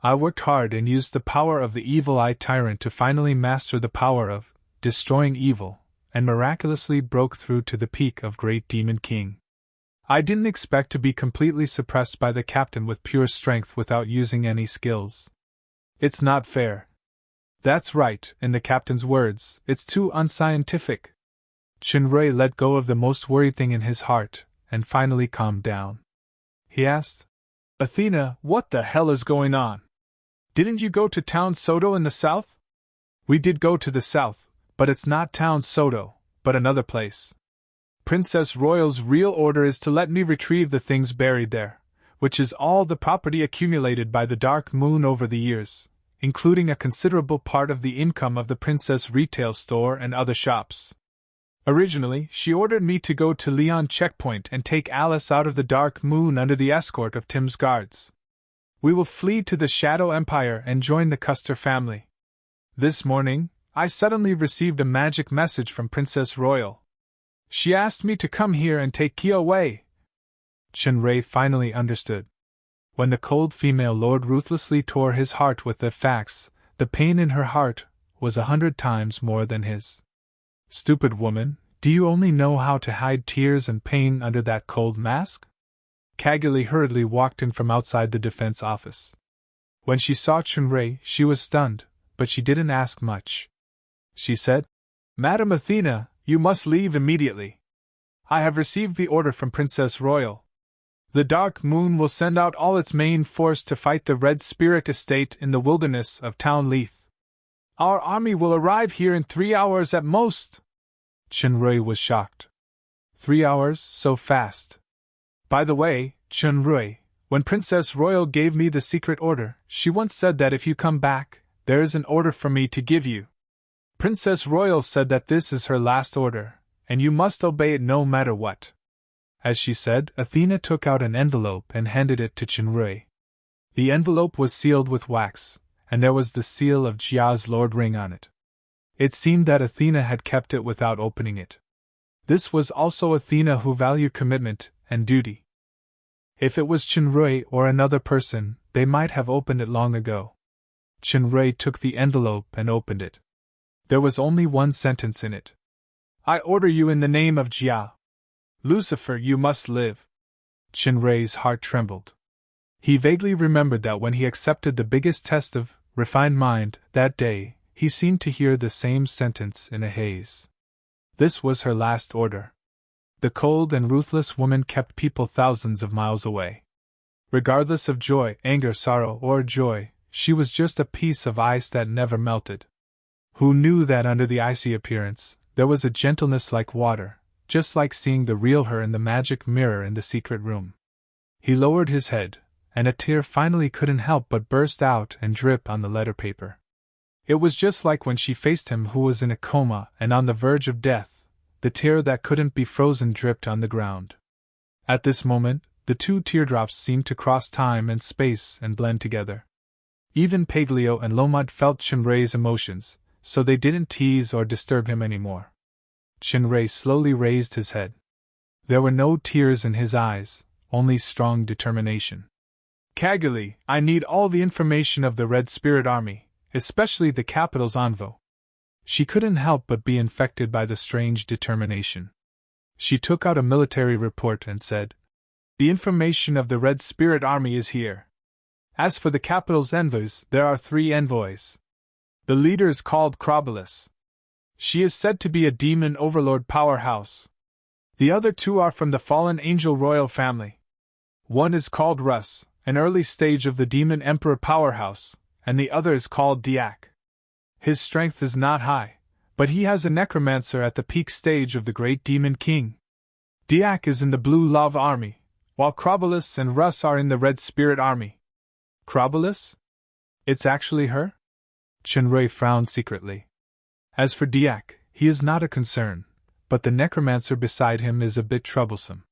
I worked hard and used the power of the Evil Eye Tyrant to finally master the power of destroying evil, and miraculously broke through to the peak of Great Demon King. I didn't expect to be completely suppressed by the captain with pure strength without using any skills. It's not fair. That's right, in the captain's words, it's too unscientific. Shenrui let go of the most worried thing in his heart, and finally calmed down. He asked, Athena, what the hell is going on? Didn't you go to Town Soto in the south? We did go to the south, but it's not Town Soto, but another place. Princess Royal's real order is to let me retrieve the things buried there, which is all the property accumulated by the Dark Moon over the years, including a considerable part of the income of the Princess Retail Store and other shops. Originally, she ordered me to go to Leon Checkpoint and take Alice out of the Dark Moon under the escort of Tim's guards. We will flee to the Shadow Empire and join the Custer family. This morning, I suddenly received a magic message from Princess Royal. She asked me to come here and take Kia away. Shenrui finally understood. When the cold female lord ruthlessly tore his heart with the facts, the pain in her heart was 100 times more than his. Stupid woman, do you only know how to hide tears and pain under that cold mask? Kaguli hurriedly walked in from outside the defense office. When she saw Shenrui, she was stunned, but she didn't ask much. She said, Madam Athena, you must leave immediately. I have received the order from Princess Royal. The Dark Moon will send out all its main force to fight the Red Spirit Estate in the wilderness of Town Leith. Our army will arrive here in 3 hours at most. Shenrui was shocked. 3 hours, so fast. By the way, Shenrui, when Princess Royal gave me the secret order, she once said that if you come back, there is an order for me to give you. Princess Royal said that this is her last order, and you must obey it no matter what. As she said, Athena took out an envelope and handed it to Shenrui. The envelope was sealed with wax, and there was the seal of Jia's lord ring on it. It seemed that Athena had kept it without opening it. This was also Athena who valued commitment and duty. If it was Shenrui or another person, they might have opened it long ago. Shenrui took the envelope and opened it. There was only one sentence in it. I order you in the name of Jia. Lucifer, you must live. Shenrui's heart trembled. He vaguely remembered that when he accepted the biggest test of refined mind that day, he seemed to hear the same sentence in a haze. This was her last order. The cold and ruthless woman kept people thousands of miles away. Regardless of joy, anger, sorrow, or joy, she was just a piece of ice that never melted. Who knew that under the icy appearance, there was a gentleness like water, just like seeing the real her in the magic mirror in the secret room. He lowered his head, and a tear finally couldn't help but burst out and drip on the letter paper. It was just like when she faced him who was in a coma and on the verge of death, the tear that couldn't be frozen dripped on the ground. At this moment, the two teardrops seemed to cross time and space and blend together. Even Paglio and Lomont felt Chinray's emotions, so they didn't tease or disturb him anymore. Chinray slowly raised his head. There were no tears in his eyes, only strong determination. Cagali, I need all the information of the Red Spirit Army, especially the capital's envoy. She couldn't help but be infected by the strange determination. She took out a military report and said, "The information of the Red Spirit Army is here. As for the capital's envoys, there are 3 envoys. The leader is called Crobolus. She is said to be a demon overlord powerhouse. The other 2 are from the fallen angel royal family. One is called Russ, an early stage of the demon emperor powerhouse, and the other is called Diak. His strength is not high, but he has a necromancer at the peak stage of the great demon king. Diak is in the blue lava army, while Crobolus and Russ are in the red spirit army." "Crobolus? It's actually her?" Chinray frowned secretly. "As for Diak, he is not a concern, but the necromancer beside him is a bit troublesome.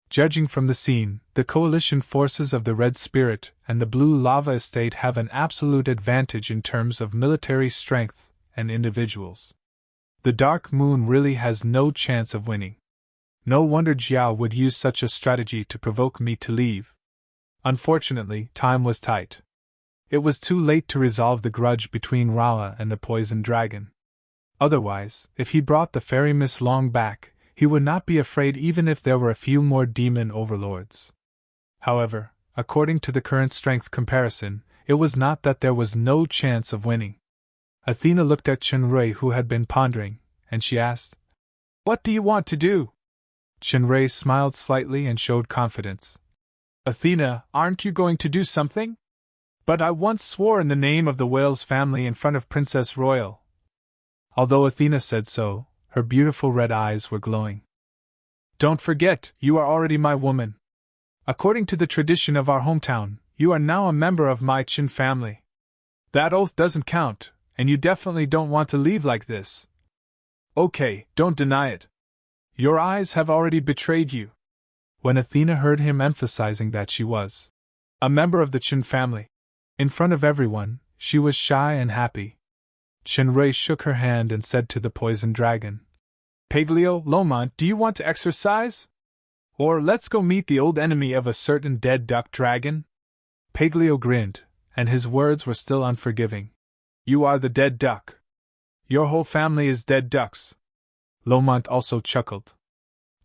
Judging from the scene, the coalition forces of the Red Spirit and the Blue Lava Estate have an absolute advantage in terms of military strength and individuals. The Dark Moon really has no chance of winning. No wonder Jiao would use such a strategy to provoke me to leave." Unfortunately, time was tight. It was too late to resolve the grudge between Rala and the Poison Dragon. Otherwise, if he brought the fairy Miss Long back, he would not be afraid even if there were a few more demon overlords. However, according to the current strength comparison, it was not that there was no chance of winning. Athena looked at Chinray, who had been pondering, and she asked, "What do you want to do?" Chinray smiled slightly and showed confidence. "Athena, aren't you going to do something? But I once swore in the name of the Wales family in front of Princess Royal." Although Athena said so, her beautiful red eyes were glowing. "Don't forget, you are already my woman. According to the tradition of our hometown, you are now a member of my Chin family. That oath doesn't count, and you definitely don't want to leave like this. Okay, don't deny it. Your eyes have already betrayed you." When Athena heard him emphasizing that she was a member of the Chin family, in front of everyone, she was shy and happy. Chinray shook her hand and said to the Poison Dragon, "Paglio, Lomont, do you want to exercise? Or let's go meet the old enemy of a certain dead duck dragon?" Paglio grinned, and his words were still unforgiving. "You are the dead duck. Your whole family is dead ducks." Lomont also chuckled.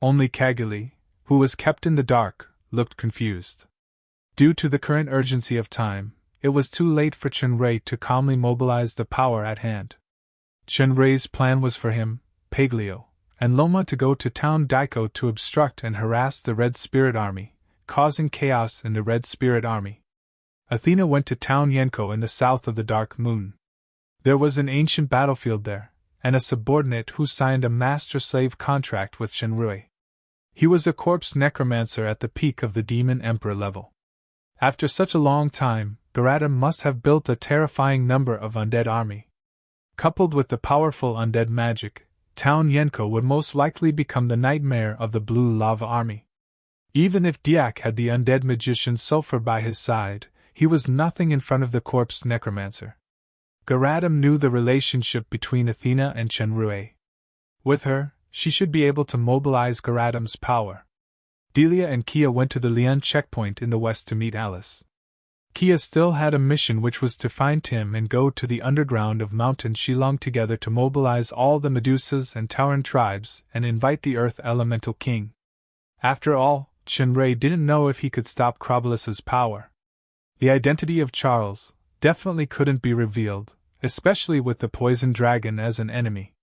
Only Cagali, who was kept in the dark, looked confused. Due to the current urgency of time, it was too late for Chinray to calmly mobilize the power at hand. Chinray's plan was for him, Paglio, and Loma to go to Town Daiko to obstruct and harass the Red Spirit Army, causing chaos in the Red Spirit Army. Athena went to Town Yenko in the south of the Dark Moon. There was an ancient battlefield there, and a subordinate who signed a master-slave contract with Chinray. He was a corpse necromancer at the peak of the Demon Emperor level. After such a long time, Garadam must have built a terrifying number of undead army. Coupled with the powerful undead magic, Town Yenko would most likely become the nightmare of the Blue Lava Army. Even if Diak had the undead magician Sulfur by his side, he was nothing in front of the corpse necromancer. Garadam knew the relationship between Athena and Chenrue. With her, she should be able to mobilize Garadam's power. Delia and Kia went to the Lian checkpoint in the west to meet Alice. Kia still had a mission, which was to find Tim and go to the underground of Mountain Shillong together to mobilize all the Medusas and Tauran tribes and invite the Earth Elemental King. After all, Chinray didn't know if he could stop Crobolus's power. The identity of Charles definitely couldn't be revealed, especially with the Poison Dragon as an enemy.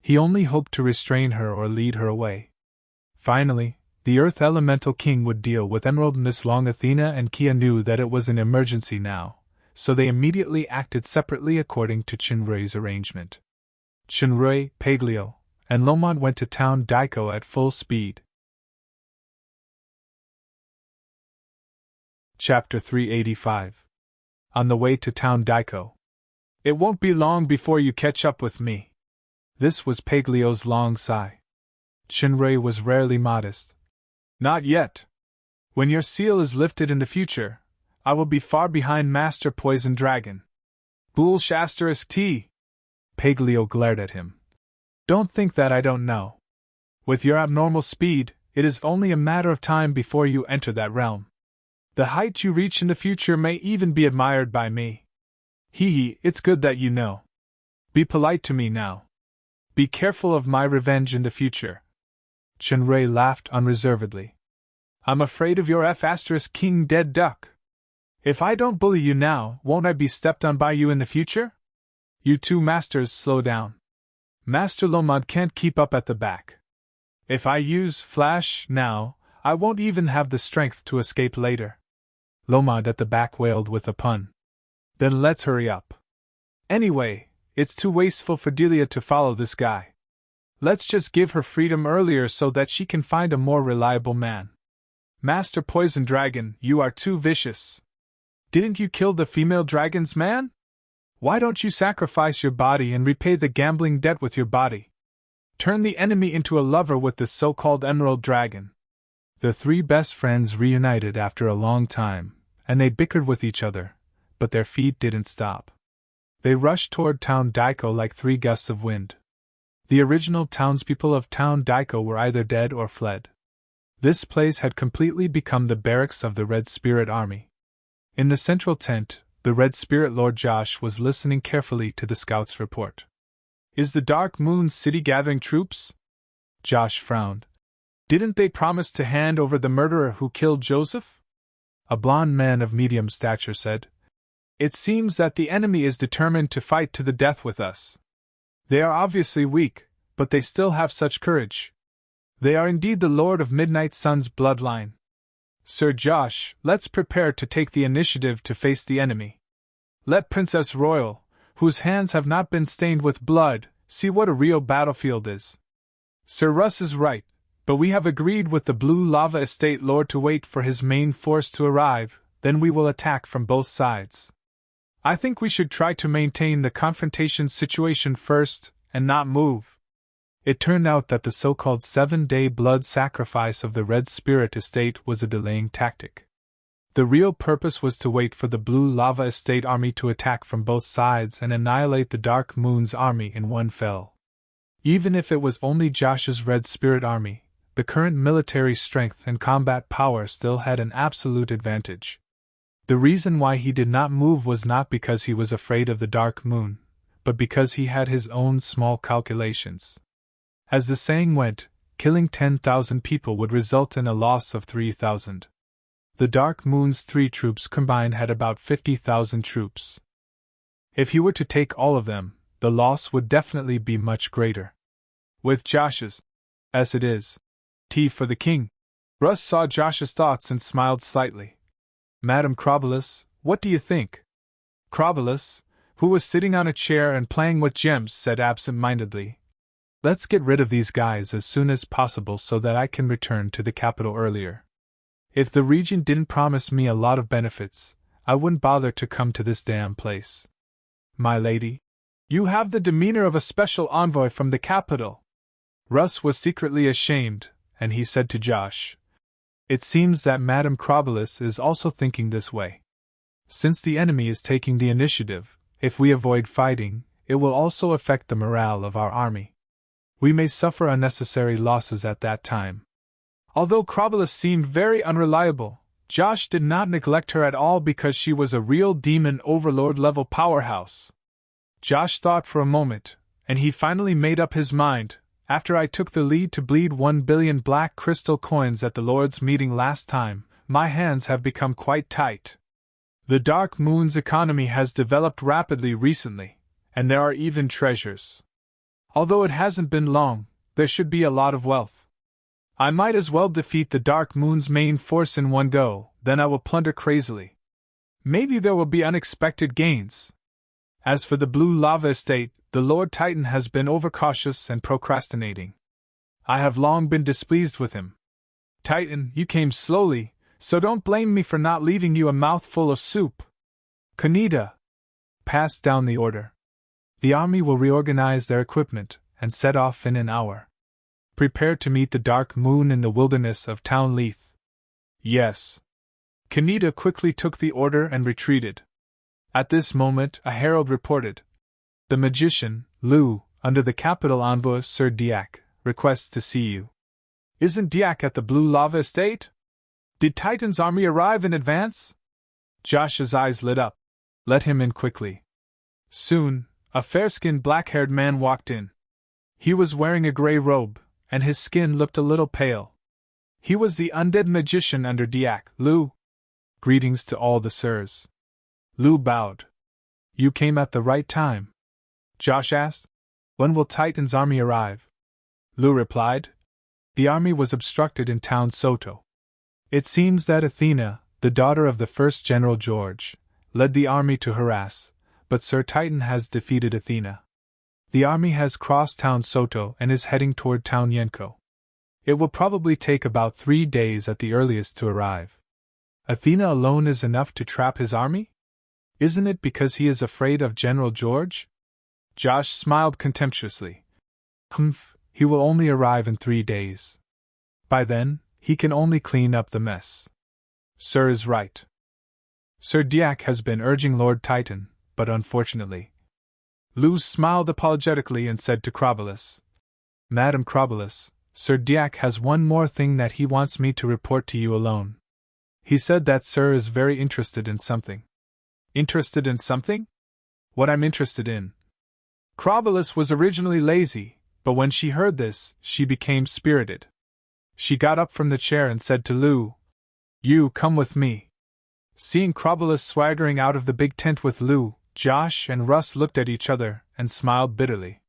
He only hoped to restrain her or lead her away. Finally, the Earth Elemental King would deal with Emerald Miss Long. Athena and Kia knew that it was an emergency now, so they immediately acted separately according to Chinray's arrangement. Chinray, Paglio, and Lomont went to Town Daiko at full speed. Chapter 385. On the way to Town Daiko. "It won't be long before you catch up with me." This was Paglio's long sigh. Shinrei was rarely modest. Not yet. When your seal is lifted in the future, I will be far behind Master Poison Dragon. Boolsh *T. Paglio glared at him. Don't think that I don't know. With your abnormal speed, it is only a matter of time before you enter that realm. The height you reach in the future may even be admired by me. Hee hee, it's good that you know. Be polite to me now. Be careful of my revenge in the future. Shinrei laughed unreservedly. I'm afraid of your King Dead Duck. If I don't bully you now, won't I be stepped on by you in the future? You two masters, slow down. Master Lomad can't keep up at the back. If I use Flash now, I won't even have the strength to escape later. Lomad at the back wailed with a pun. Then let's hurry up. Anyway, it's too wasteful for Delia to follow this guy. Let's just give her freedom earlier so that she can find a more reliable man. Master Poison Dragon, you are too vicious. Didn't you kill the female dragon's man? Why don't you sacrifice your body and repay the gambling debt with your body? Turn the enemy into a lover with the so-called Emerald Dragon. The three best friends reunited after a long time, and they bickered with each other, but their feet didn't stop. They rushed toward Town Daiko like three gusts of wind. The original townspeople of Town Daiko were either dead or fled. This place had completely become the barracks of the Red Spirit Army. In the central tent, the Red Spirit Lord Josh was listening carefully to the scout's report. Is the Dark Moon City gathering troops? Josh frowned. Didn't they promise to hand over the murderer who killed Joseph? A blond man of medium stature said. It seems that the enemy is determined to fight to the death with us. They are obviously weak, but they still have such courage. They are indeed the Lord of Midnight Sun's bloodline. Sir Josh, let's prepare to take the initiative to face the enemy. Let Princess Royal, whose hands have not been stained with blood, see what a real battlefield is. Sir Russ is right, but we have agreed with the Blue Lava Estate Lord to wait for his main force to arrive, then we will attack from both sides. I think we should try to maintain the confrontation situation first, and not move. It turned out that the so-called 7-day blood sacrifice of the Red Spirit Estate was a delaying tactic. The real purpose was to wait for the Blue Lava Estate army to attack from both sides and annihilate the Dark Moon's army in one fell. Even if it was only Josh's Red Spirit army, the current military strength and combat power still had an absolute advantage. The reason why he did not move was not because he was afraid of the Dark Moon, but because he had his own small calculations. As the saying went, killing 10,000 people would result in a loss of 3,000. The Dark Moon's 3 troops combined had about 50,000 troops. If he were to take all of them, the loss would definitely be much greater. With Josh's, as it is, tea for the king. Russ saw Josh's thoughts and smiled slightly. Madam Crobolus, what do you think? Crobolus, who was sitting on a chair and playing with gems, said absent-mindedly. Let's get rid of these guys as soon as possible so that I can return to the capital earlier. If the region didn't promise me a lot of benefits, I wouldn't bother to come to this damn place. My lady, you have the demeanor of a special envoy from the capital. Russ was secretly ashamed, and he said to Josh, It seems that Madame Crobolus is also thinking this way. Since the enemy is taking the initiative, if we avoid fighting, it will also affect the morale of our army. We may suffer unnecessary losses at that time. Although Crobolus seemed very unreliable, Josh did not neglect her at all because she was a real demon overlord level powerhouse. Josh thought for a moment, and he finally made up his mind. After I took the lead to bleed 1 billion black crystal coins at the Lord's meeting last time, my hands have become quite tight. The Dark Moon's economy has developed rapidly recently, and there are even treasures. Although it hasn't been long, there should be a lot of wealth. I might as well defeat the Dark Moon's main force in one go, then I will plunder crazily. Maybe there will be unexpected gains. As for the Blue Lava Estate, the Lord Titan has been overcautious and procrastinating. I have long been displeased with him. Titan, you came slowly, so don't blame me for not leaving you a mouthful of soup. Kaneda, pass down the order. The army will reorganize their equipment and set off in an hour. Prepare to meet the dark moon in the wilderness of Town Leith. Yes. Kaneda quickly took the order and retreated. At this moment, a herald reported. The magician, Lu, under the capital envoy Sir Diak, requests to see you. Isn't Diak at the Blue Lava Estate? Did Titan's army arrive in advance? Josh's eyes lit up. Let him in quickly. Soon, a fair-skinned black-haired man walked in. He was wearing a grey robe, and his skin looked a little pale. He was the undead magician under Diak, Lu. Greetings to all the sirs. Lu bowed. You came at the right time. Josh asked. When will Titan's army arrive? Lu replied. The army was obstructed in town Soto. It seems that Athena, the daughter of the first General George, led the army to harass, but Sir Titan has defeated Athena. The army has crossed town Soto and is heading toward town Yenko. It will probably take about 3 days at the earliest to arrive. Athena alone is enough to trap his army? Isn't it because he is afraid of General George? Josh smiled contemptuously. Humph, he will only arrive in 3 days. By then, he can only clean up the mess. Sir is right. Sir Diak has been urging Lord Titan, but unfortunately. Lu smiled apologetically and said to Crobolus, Madam Crobolus, Sir Diak has one more thing that he wants me to report to you alone. He said that Sir is very interested in something. Interested in something? What I'm interested in. Crobolus was originally lazy, but when she heard this, she became spirited. She got up from the chair and said to Lu, You come with me. Seeing Crobolus swaggering out of the big tent with Lu, Josh and Russ looked at each other and smiled bitterly.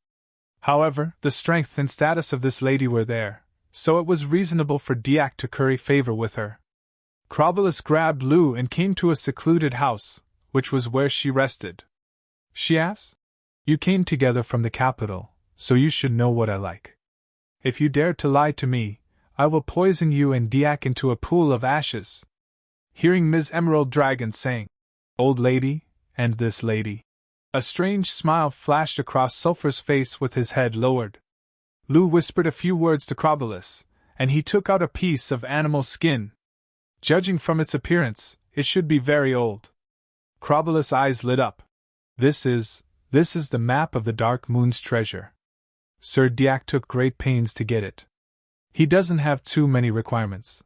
However, the strength and status of this lady were there, so it was reasonable for Diak to curry favor with her. Crobolus grabbed Lu and came to a secluded house, which was where she rested. She asked, You came together from the capital, so you should know what I like. If you dare to lie to me, I will poison you and Diak into a pool of ashes. Hearing Ms. Emerald Dragon saying, Old lady, and this lady, a strange smile flashed across Sulphur's face with his head lowered. Lu whispered a few words to Crobolus, and he took out a piece of animal skin. Judging from its appearance, it should be very old. Crobolus' eyes lit up. This is the map of the Dark Moon's treasure. Sir Diak took great pains to get it. He doesn't have too many requirements.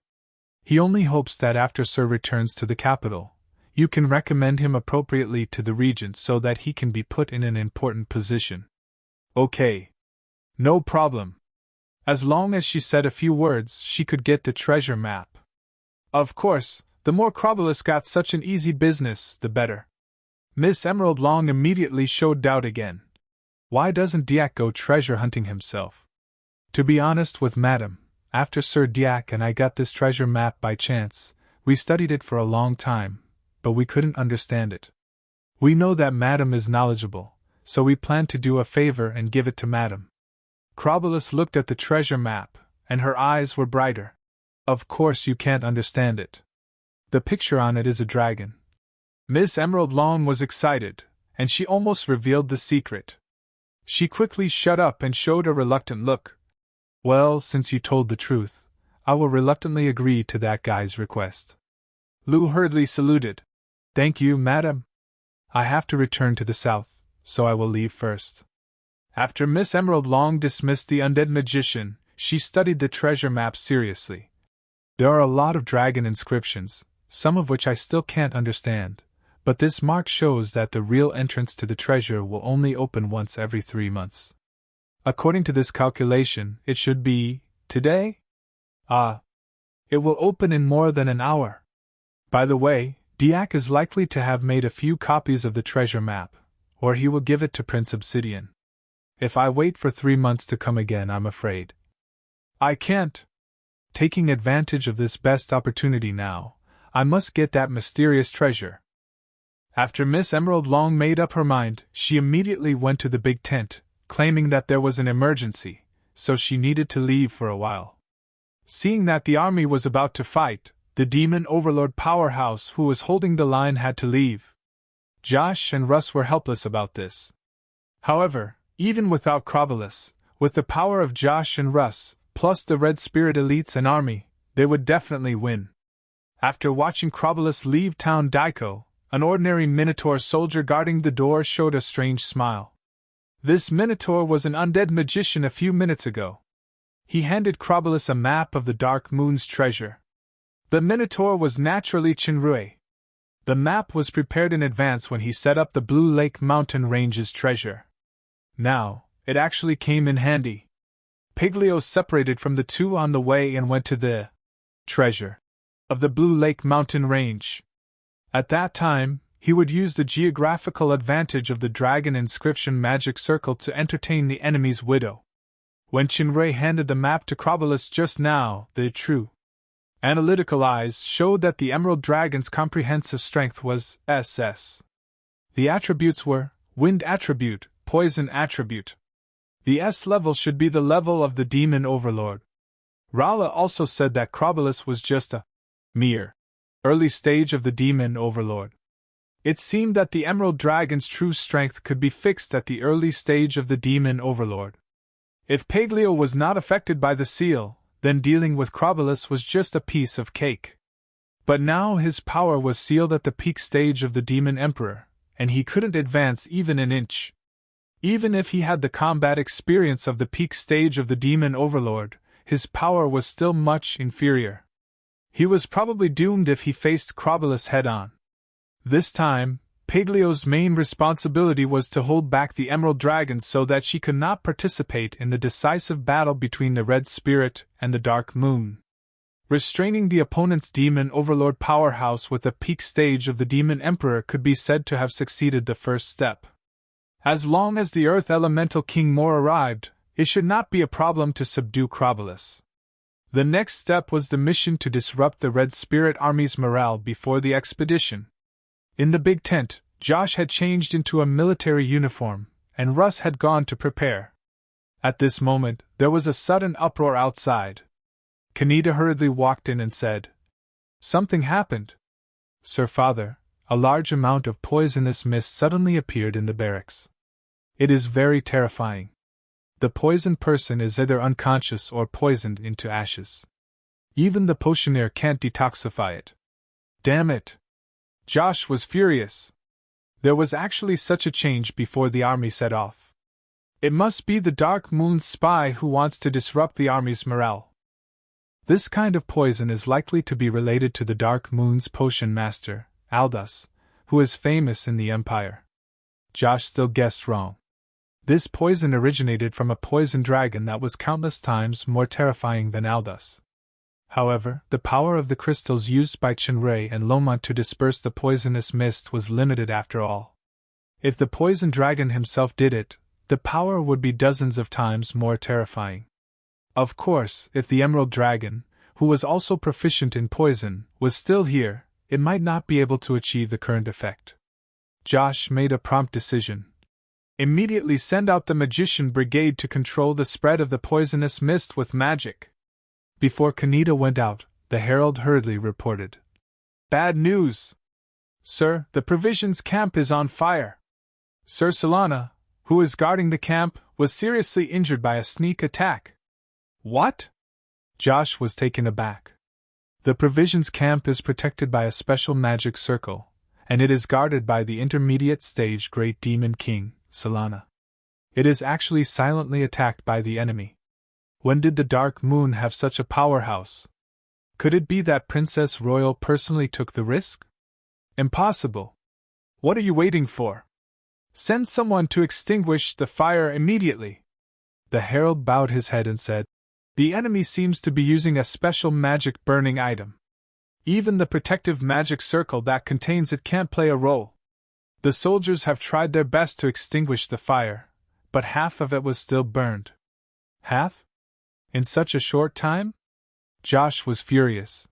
He only hopes that after Sir returns to the capital, you can recommend him appropriately to the regent so that he can be put in an important position. Okay. No problem. As long as she said a few words, she could get the treasure map. Of course, the more Crobolus got such an easy business, the better. Miss Emerald Long immediately showed doubt again. Why doesn't Diak go treasure hunting himself? To be honest with Madam, after Sir Diak and I got this treasure map by chance, we studied it for a long time, but we couldn't understand it. We know that Madam is knowledgeable, so we planned to do a favor and give it to Madam. Crobolus looked at the treasure map, and her eyes were brighter. Of course you can't understand it. The picture on it is a dragon. Miss Emerald Long was excited, and she almost revealed the secret. She quickly shut up and showed a reluctant look. Well, since you told the truth, I will reluctantly agree to that guy's request. Lu hurriedly saluted. Thank you, madam. I have to return to the south, so I will leave first. After Miss Emerald Long dismissed the undead magician, she studied the treasure map seriously. There are a lot of dragon inscriptions, some of which I still can't understand, but this mark shows that the real entrance to the treasure will only open once every 3 months. According to this calculation, it should be today? It will open in more than an hour. By the way, Diak is likely to have made a few copies of the treasure map, or he will give it to Prince Obsidian. If I wait for 3 months to come again, I'm afraid I can't. Taking advantage of this best opportunity now, I must get that mysterious treasure. After Miss Emerald Long made up her mind, she immediately went to the big tent, claiming that there was an emergency, so she needed to leave for a while. Seeing that the army was about to fight, the demon overlord powerhouse who was holding the line had to leave. Josh and Russ were helpless about this. However, even without Crobolus, with the power of Josh and Russ, plus the Red Spirit elites and army, they would definitely win. After watching Chrobulus leave town Daiko, an ordinary Minotaur soldier guarding the door showed a strange smile. This Minotaur was an undead magician a few minutes ago. He handed Chrobulus a map of the Dark Moon's treasure. The Minotaur was naturally Shinrei. The map was prepared in advance when he set up the Blue Lake Mountain Range's treasure. Now, it actually came in handy. Piglio separated from the two on the way and went to the treasure of the Blue Lake Mountain Range. At that time, he would use the geographical advantage of the dragon inscription magic circle to entertain the enemy's widow. When Shinrei handed the map to Chrobulus just now, the true analytical eyes showed that the Emerald Dragon's comprehensive strength was SS. The attributes were Wind Attribute, Poison Attribute. The S level should be the level of the Demon Overlord. Rala also said that Chrobulus was just a mere early stage of the Demon Overlord. It seemed that the Emerald Dragon's true strength could be fixed at the early stage of the Demon Overlord. If Piglio was not affected by the seal, then dealing with Chrobulus was just a piece of cake. But now his power was sealed at the peak stage of the Demon Emperor, and he couldn't advance even an inch. Even if he had the combat experience of the peak stage of the Demon Overlord, his power was still much inferior. He was probably doomed if he faced Chrobulus head-on. This time, Piglio's main responsibility was to hold back the Emerald Dragon so that she could not participate in the decisive battle between the Red Spirit and the Dark Moon. Restraining the opponent's Demon Overlord powerhouse with the peak stage of the Demon Emperor could be said to have succeeded the first step. As long as the Earth Elemental King Mor arrived, it should not be a problem to subdue Chrobulus. The next step was the mission to disrupt the Red Spirit Army's morale before the expedition. In the big tent, Josh had changed into a military uniform, and Russ had gone to prepare. At this moment, there was a sudden uproar outside. Kaneda hurriedly walked in and said, "Something happened." "Sir Father, a large amount of poisonous mist suddenly appeared in the barracks. It is very terrifying. The poisoned person is either unconscious or poisoned into ashes. Even the potioneer can't detoxify it." "Damn it!" Josh was furious. There was actually such a change before the army set off. It must be the Dark Moon's spy who wants to disrupt the army's morale. This kind of poison is likely to be related to the Dark Moon's potion master, Aldous, who is famous in the Empire. Josh still guessed wrong. This poison originated from a poison dragon that was countless times more terrifying than Aldous. However, the power of the crystals used by Shinrei and Lomont to disperse the poisonous mist was limited after all. If the poison dragon himself did it, the power would be dozens of times more terrifying. Of course, if the Emerald Dragon, who was also proficient in poison, was still here, it might not be able to achieve the current effect. Josh made a prompt decision. Immediately send out the Magician Brigade to control the spread of the poisonous mist with magic. Before Kaneda went out, the herald hurriedly reported, "Bad news! Sir, the provisions camp is on fire. Sir Solana, who is guarding the camp, was seriously injured by a sneak attack." "What?" Josh was taken aback. The provisions camp is protected by a special magic circle, and it is guarded by the intermediate stage Great Demon King, Solana. It is actually silently attacked by the enemy. When did the Dark Moon have such a powerhouse? Could it be that Princess Royal personally took the risk? Impossible. What are you waiting for? Send someone to extinguish the fire immediately. The herald bowed his head and said, "The enemy seems to be using a special magic burning item. Even the protective magic circle that contains it can't play a role. The soldiers have tried their best to extinguish the fire, but half of it was still burned." "Half? In such a short time?" Josh was furious.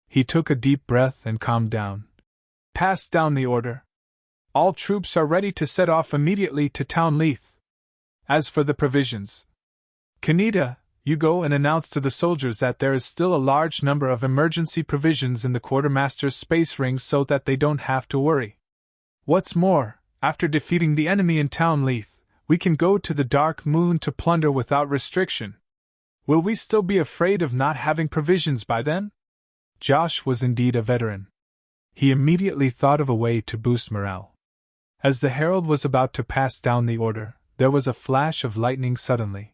He took a deep breath and calmed down. "Pass down the order. All troops are ready to set off immediately to Town Leith. As for the provisions, Kaneda, you go and announce to the soldiers that there is still a large number of emergency provisions in the quartermaster's space ring so that they don't have to worry. What's more, after defeating the enemy in Town Leith, we can go to the Dark Moon to plunder without restriction." Will we still be afraid of not having provisions by then? Josh was indeed a veteran. He immediately thought of a way to boost morale. As the herald was about to pass down the order, there was a flash of lightning suddenly.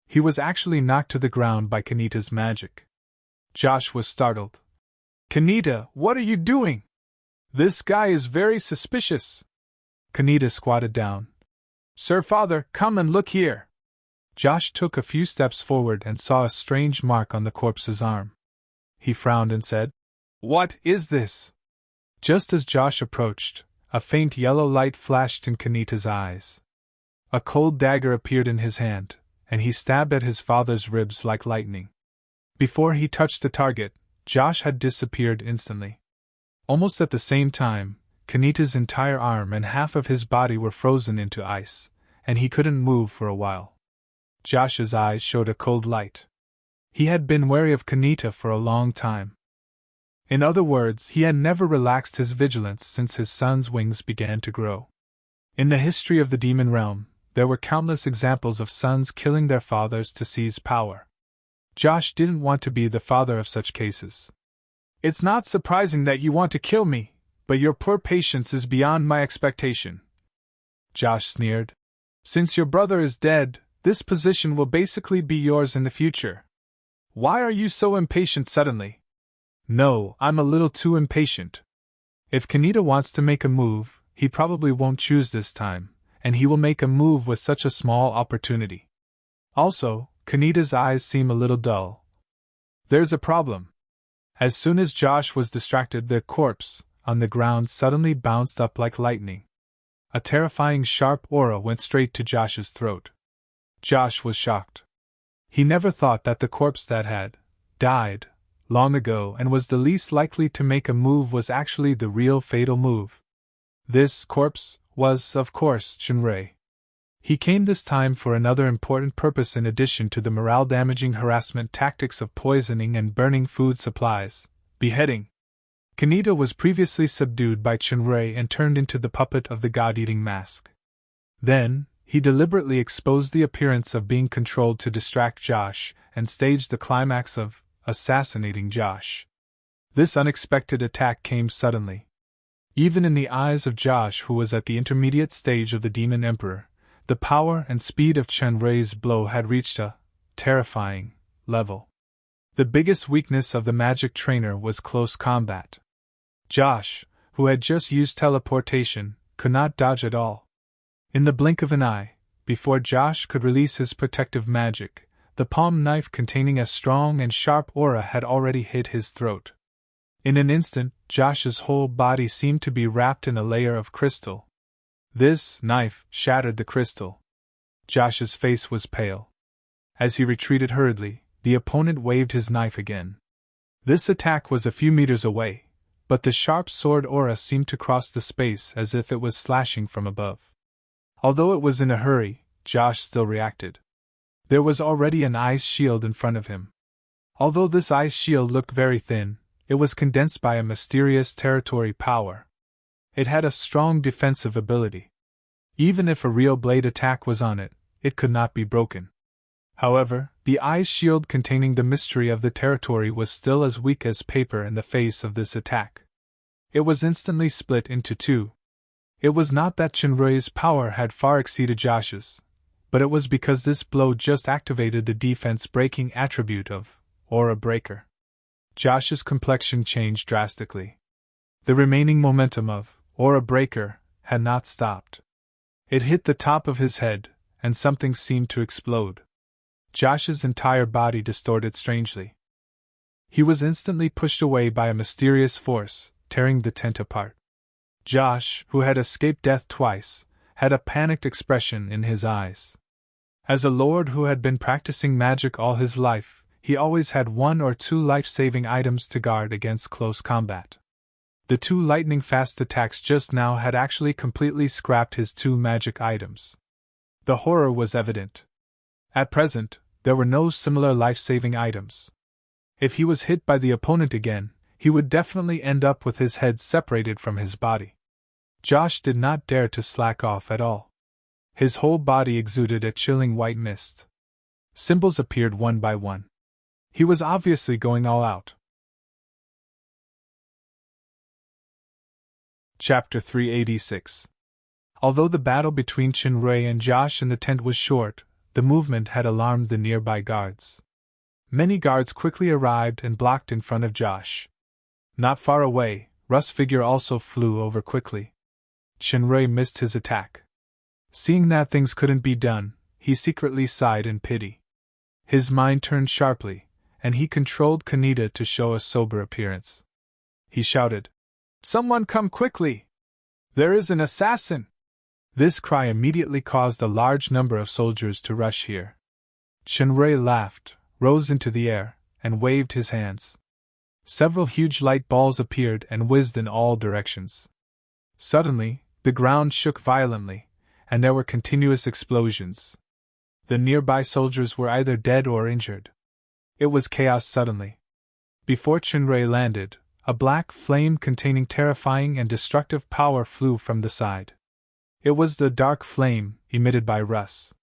He was actually knocked to the ground by Kanita's magic. Josh was startled. Kanita, what are you doing? This guy is very suspicious. Kanita squatted down. Sir Father, come and look here. Josh took a few steps forward and saw a strange mark on the corpse's arm. He frowned and said, What is this? Just as Josh approached, a faint yellow light flashed in Kanita's eyes. A cold dagger appeared in his hand, and he stabbed at his father's ribs like lightning. Before he touched the target, Josh had disappeared instantly. Almost at the same time, Kanita's entire arm and half of his body were frozen into ice, and he couldn't move for a while. Josh's eyes showed a cold light. He had been wary of Kanita for a long time. In other words, he had never relaxed his vigilance since his son's wings began to grow. In the history of the demon realm, there were countless examples of sons killing their fathers to seize power. Josh didn't want to be the father of such cases. It's not surprising that you want to kill me, but your poor patience is beyond my expectation. Josh sneered. Since your brother is dead, this position will basically be yours in the future. Why are you so impatient suddenly? No, I'm a little too impatient. If Kanita wants to make a move, he probably won't choose this time, and he will make a move with such a small opportunity. Also, Kanita's eyes seem a little dull. There's a problem. As soon as Josh was distracted, the corpse on the ground suddenly bounced up like lightning. A terrifying sharp aura went straight to Josh's throat. Josh was shocked. He never thought that the corpse that had died long ago and was the least likely to make a move was actually the real fatal move. This corpse was, of course, Chunrei. He came this time for another important purpose in addition to the morale-damaging harassment tactics of poisoning and burning food supplies: beheading. Kanita was previously subdued by Chunrei and turned into the puppet of the god-eating mask. Then, he deliberately exposed the appearance of being controlled to distract Josh and staged the climax of assassinating Josh. This unexpected attack came suddenly. Even in the eyes of Josh, who was at the intermediate stage of the Demon Emperor, the power and speed of Chunrei's blow had reached a terrifying level. The biggest weakness of the magic trainer was close combat. Josh, who had just used teleportation, could not dodge at all. In the blink of an eye, before Josh could release his protective magic, the palm knife containing a strong and sharp aura had already hit his throat. In an instant, Josh's whole body seemed to be wrapped in a layer of crystal. This knife shattered the crystal. Josh's face was pale. As he retreated hurriedly, the opponent waved his knife again. This attack was a few meters away, but the sharp sword aura seemed to cross the space as if it was slashing from above. Although it was in a hurry, Josh still reacted. There was already an ice shield in front of him. Although this ice shield looked very thin, it was condensed by a mysterious territory power. It had a strong defensive ability. Even if a real blade attack was on it, it could not be broken. However, the ice shield containing the mystery of the territory was still as weak as paper in the face of this attack. It was instantly split into two. It was not that Chunrei's power had far exceeded Josh's, but it was because this blow just activated the defense-breaking attribute of Aura Breaker. Josh's complexion changed drastically. The remaining momentum of Aura Breaker had not stopped. It hit the top of his head, and something seemed to explode. Josh's entire body distorted strangely. He was instantly pushed away by a mysterious force, tearing the tent apart. Josh, who had escaped death twice, had a panicked expression in his eyes. As a lord who had been practicing magic all his life, he always had one or two life-saving items to guard against close combat. The two lightning-fast attacks just now had actually completely scrapped his two magic items. The horror was evident. At present, there were no similar life-saving items. If he was hit by the opponent again, he would definitely end up with his head separated from his body. Josh did not dare to slack off at all. His whole body exuded a chilling white mist. Symbols appeared one by one. He was obviously going all out. Chapter 386. Although the battle between Chinrui and Josh in the tent was short, the movement had alarmed the nearby guards. Many guards quickly arrived and blocked in front of Josh. Not far away, Russ' figure also flew over quickly. Chinrui missed his attack. Seeing that things couldn't be done, he secretly sighed in pity. His mind turned sharply, and he controlled Kaneda to show a sober appearance. He shouted, "Someone come quickly! There is an assassin!" This cry immediately caused a large number of soldiers to rush here. Chinrui laughed, rose into the air, and waved his hands. Several huge light balls appeared and whizzed in all directions. Suddenly, the ground shook violently, and there were continuous explosions. The nearby soldiers were either dead or injured. It was chaos suddenly. Before Chinrui landed, a black flame containing terrifying and destructive power flew from the side. It was the dark flame emitted by Russ.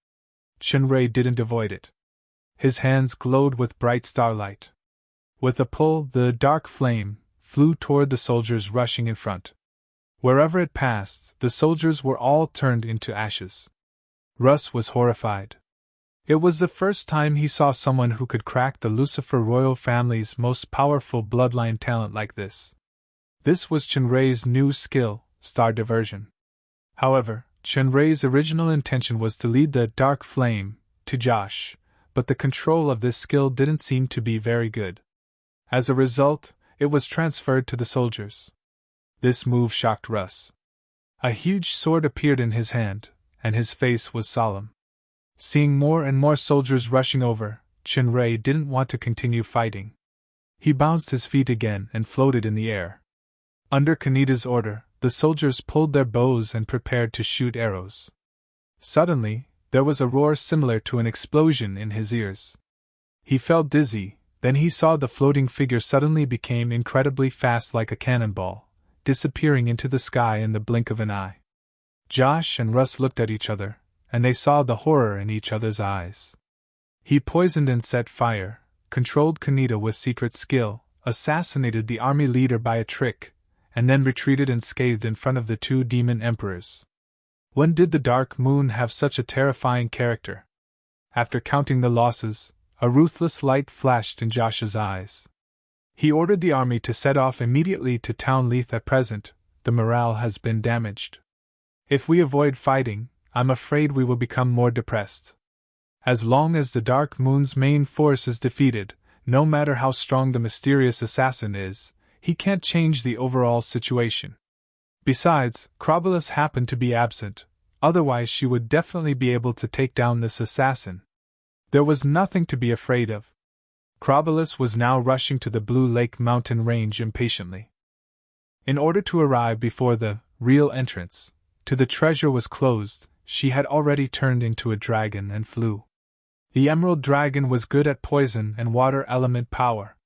Chinrui didn't avoid it. His hands glowed with bright starlight. With a pull, the dark flame flew toward the soldiers rushing in front. Wherever it passed, the soldiers were all turned into ashes. Russ was horrified. It was the first time he saw someone who could crack the Lucifer royal family's most powerful bloodline talent like this. This was Chinrui's new skill, star diversion. However, Chinrui's original intention was to lead the dark flame to Josh, but the control of this skill didn't seem to be very good. As a result, it was transferred to the soldiers. This move shocked Russ. A huge sword appeared in his hand, and his face was solemn. Seeing more and more soldiers rushing over, Chinrui didn't want to continue fighting. He bounced his feet again and floated in the air. Under Kaneda's order, the soldiers pulled their bows and prepared to shoot arrows. Suddenly, there was a roar similar to an explosion in his ears. He felt dizzy, then he saw the floating figure suddenly became incredibly fast like a cannonball, disappearing into the sky in the blink of an eye. Josh and Russ looked at each other, and they saw the horror in each other's eyes. He poisoned and set fire, controlled Kaneda with secret skill, assassinated the army leader by a trick, and then retreated unscathed in front of the two demon emperors. When did the Dark Moon have such a terrifying character? After counting the losses, a ruthless light flashed in Josh's eyes. He ordered the army to set off immediately to Town Leith. At present, the morale has been damaged. If we avoid fighting, I'm afraid we will become more depressed. As long as the Dark Moon's main force is defeated, no matter how strong the mysterious assassin is, he can't change the overall situation. Besides, Crobolus happened to be absent, otherwise she would definitely be able to take down this assassin. There was nothing to be afraid of. Crobolus was now rushing to the Blue Lake mountain range impatiently. In order to arrive before the real entrance to the treasure was closed, she had already turned into a dragon and flew. The emerald dragon was good at poison and water element power.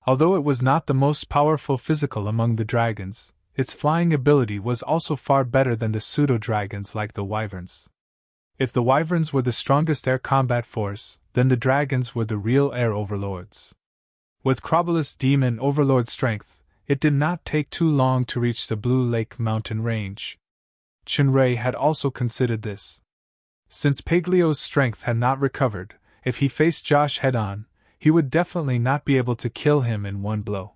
Although it was not the most powerful physical among the dragons, its flying ability was also far better than the pseudo-dragons like the wyverns. If the wyverns were the strongest air combat force, then the dragons were the real air overlords. With Crobolus' demon overlord strength, it did not take too long to reach the Blue Lake mountain range. Chinrui had also considered this. Since Paglio's strength had not recovered, if he faced Josh head-on, he would definitely not be able to kill him in one blow.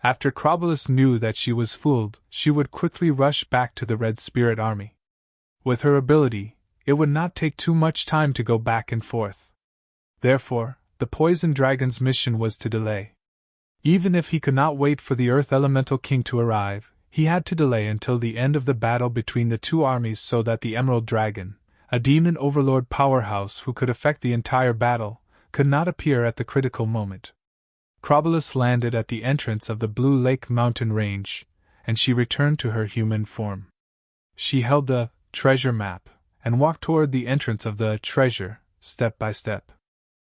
After Crobolus knew that she was fooled, she would quickly rush back to the Red Spirit Army. With her ability, it would not take too much time to go back and forth. Therefore, the Poison Dragon's mission was to delay. Even if he could not wait for the Earth Elemental King to arrive, he had to delay until the end of the battle between the two armies so that the Emerald Dragon, a demon overlord powerhouse who could affect the entire battle, could not appear at the critical moment. Crobolus landed at the entrance of the Blue Lake mountain range, and she returned to her human form. She held the treasure map and walked toward the entrance of the treasure, step by step.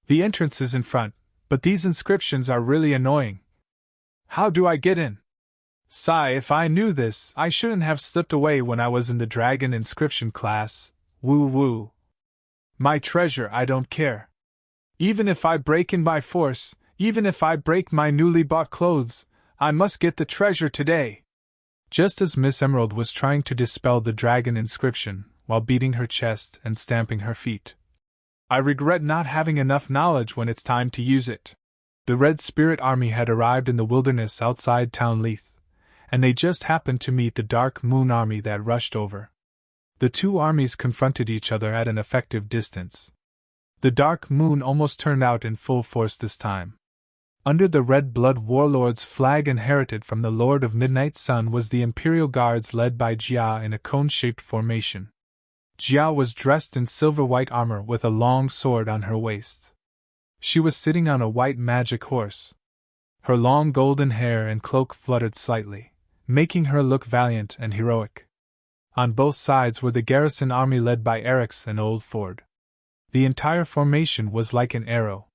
The entrance is in front, but these inscriptions are really annoying. How do I get in? Sigh, if I knew this, I shouldn't have slipped away when I was in the dragon inscription class. Woo woo. My treasure, I don't care. Even if I break in by force, even if I break my newly bought clothes, I must get the treasure today." Just as Miss Emerald was trying to dispel the dragon inscription, while beating her chest and stamping her feet. "I regret not having enough knowledge when it's time to use it." The Red Spirit Army had arrived in the wilderness outside town Leith, and they just happened to meet the Dark Moon Army that rushed over. The two armies confronted each other at an effective distance. The Dark Moon almost turned out in full force this time. Under the Red Blood Warlord's flag inherited from the Lord of Midnight Sun was the Imperial Guards led by Jia in a cone-shaped formation. Jia was dressed in silver-white armor with a long sword on her waist. She was sitting on a white magic horse. Her long golden hair and cloak fluttered slightly, making her look valiant and heroic. On both sides were the garrison army led by Erix and Old Ford. The entire formation was like an arrow.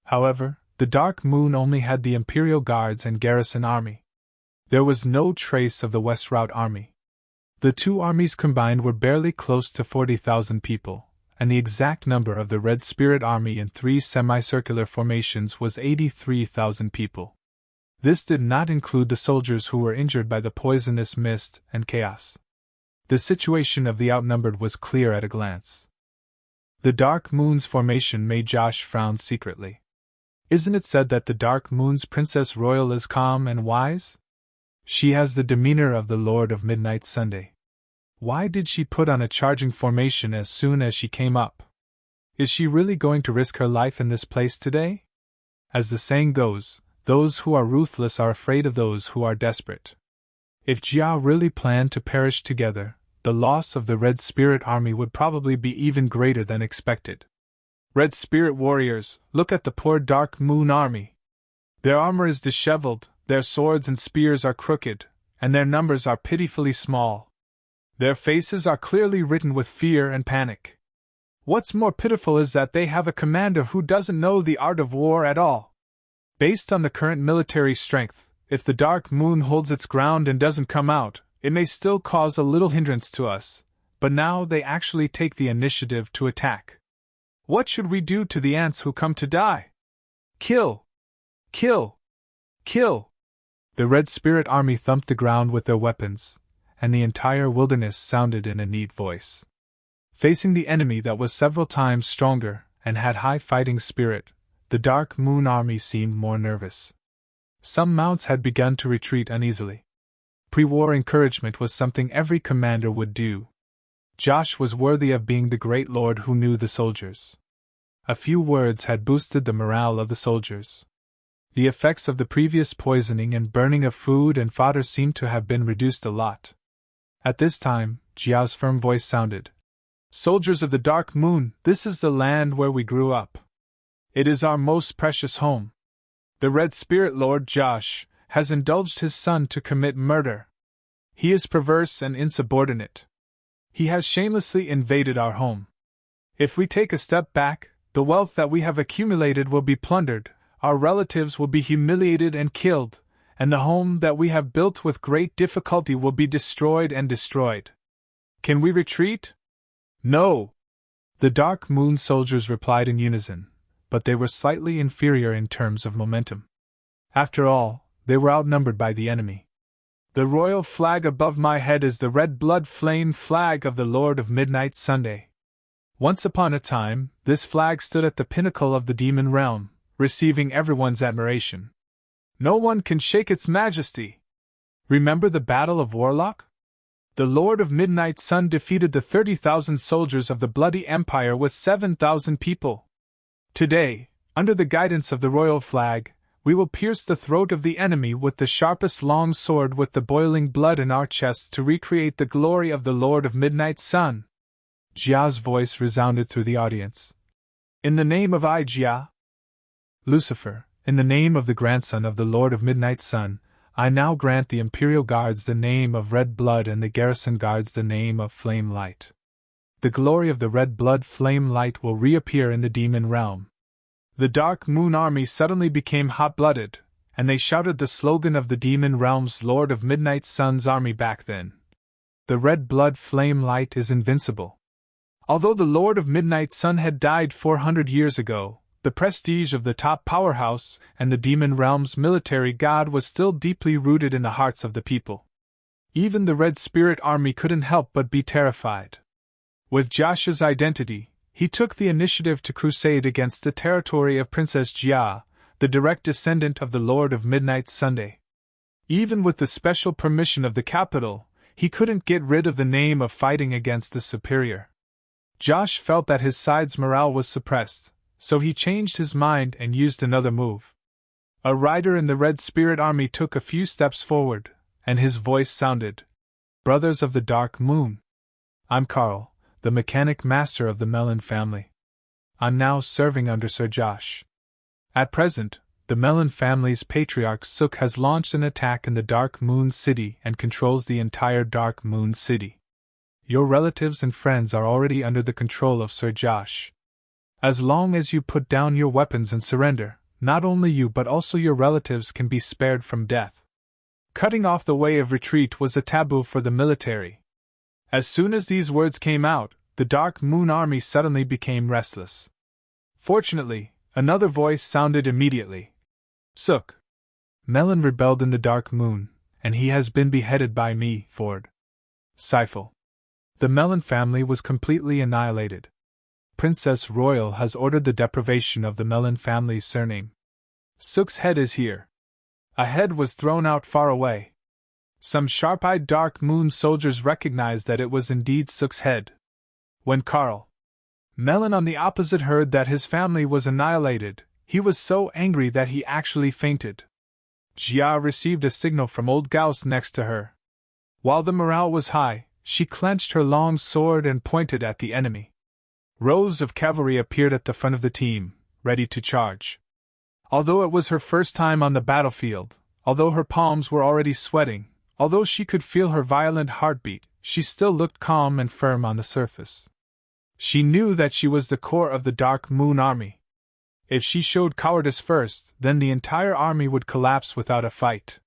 However, the Dark Moon only had the Imperial Guards and garrison army. There was no trace of the West Route army. The two armies combined were barely close to 40,000 people, and the exact number of the Red Spirit Army in 3 semicircular formations was 83,000 people. This did not include the soldiers who were injured by the poisonous mist and chaos. The situation of the outnumbered was clear at a glance. The Dark Moon's formation made Josh frown secretly. Isn't it said that the Dark Moon's Princess Royal is calm and wise? She has the demeanor of the Lord of Midnight Sunday. Why did she put on a charging formation as soon as she came up? Is she really going to risk her life in this place today? As the saying goes, those who are ruthless are afraid of those who are desperate. If Jia really planned to perish together, the loss of the Red Spirit Army would probably be even greater than expected. Red Spirit warriors, look at the poor Dark Moon Army. Their armor is disheveled, their swords and spears are crooked, and their numbers are pitifully small. Their faces are clearly written with fear and panic. What's more pitiful is that they have a commander who doesn't know the art of war at all. Based on the current military strength, if the Dark Moon holds its ground and doesn't come out, it may still cause a little hindrance to us, but now they actually take the initiative to attack. What should we do to the ants who come to die? Kill! Kill! Kill! The Red Spirit Army thumped the ground with their weapons, and the entire wilderness sounded in a neat voice. Facing the enemy that was several times stronger and had high fighting spirit, the Dark Moon Army seemed more nervous. Some mounts had begun to retreat uneasily. Pre-war encouragement was something every commander would do. Josh was worthy of being the great lord who knew the soldiers. A few words had boosted the morale of the soldiers. The effects of the previous poisoning and burning of food and fodder seemed to have been reduced a lot. At this time, Jiao's firm voice sounded. "Soldiers of the Dark Moon, this is the land where we grew up. It is our most precious home. The Red Spirit Lord Josh has indulged his son to commit murder. He is perverse and insubordinate. He has shamelessly invaded our home. If we take a step back, the wealth that we have accumulated will be plundered, our relatives will be humiliated and killed, and the home that we have built with great difficulty will be destroyed and destroyed. Can we retreat?" "No!" The Dark Moon soldiers replied in unison, but they were slightly inferior in terms of momentum. After all, they were outnumbered by the enemy. "The royal flag above my head is the red blood flame flag of the Lord of Midnight Sunday. Once upon a time, this flag stood at the pinnacle of the demon realm, receiving everyone's admiration. No one can shake its majesty. Remember the Battle of Warlock? The Lord of Midnight Sun defeated the 30,000 soldiers of the Bloody Empire with 7,000 people. Today, under the guidance of the royal flag, we will pierce the throat of the enemy with the sharpest long sword with the boiling blood in our chests to recreate the glory of the Lord of Midnight Sun." Jia's voice resounded through the audience. "In the name of Jia, Lucifer, in the name of the grandson of the Lord of Midnight Sun, I now grant the Imperial Guards the name of Red Blood and the Garrison Guards the name of Flame Light. The glory of the Red Blood Flame Light will reappear in the demon realm." The Dark Moon Army suddenly became hot-blooded, and they shouted the slogan of the demon realm's Lord of Midnight Sun's army back then. "The Red Blood Flame Light is invincible." Although the Lord of Midnight Sun had died 400 years ago, the prestige of the top powerhouse and the demon realm's military god was still deeply rooted in the hearts of the people. Even the Red Spirit Army couldn't help but be terrified. With Josh's identity, he took the initiative to crusade against the territory of Princess Jia, the direct descendant of the Lord of Midnight's Sunday. Even with the special permission of the capital, he couldn't get rid of the name of fighting against the superior. Josh felt that his side's morale was suppressed, so he changed his mind and used another move. A rider in the Red Spirit Army took a few steps forward, and his voice sounded, "Brothers of the Dark Moon. I'm Carl, the mechanic master of the Melon family. I'm now serving under Sir Josh. At present, the Melon family's patriarch Sook has launched an attack in the Dark Moon City and controls the entire Dark Moon City. Your relatives and friends are already under the control of Sir Josh. As long as you put down your weapons and surrender, not only you but also your relatives can be spared from death." Cutting off the way of retreat was a taboo for the military. As soon as these words came out, the Dark Moon Army suddenly became restless. Fortunately, another voice sounded immediately. "Sook. Melon rebelled in the Dark Moon, and he has been beheaded by me, Ford. Seifel. The Melon family was completely annihilated. Princess Royal has ordered the deprivation of the Melon family's surname. Sook's head is here." A head was thrown out far away. Some sharp-eyed Dark Moon soldiers recognized that it was indeed Sook's head. When Carl Melon on the opposite heard that his family was annihilated, he was so angry that he actually fainted. Jia received a signal from old Gauss next to her. While the morale was high, she clenched her long sword and pointed at the enemy. Rows of cavalry appeared at the front of the team, ready to charge. Although it was her first time on the battlefield, although her palms were already sweating, although she could feel her violent heartbeat, she still looked calm and firm on the surface. She knew that she was the core of the Dark Moon Army. If she showed cowardice first, then the entire army would collapse without a fight.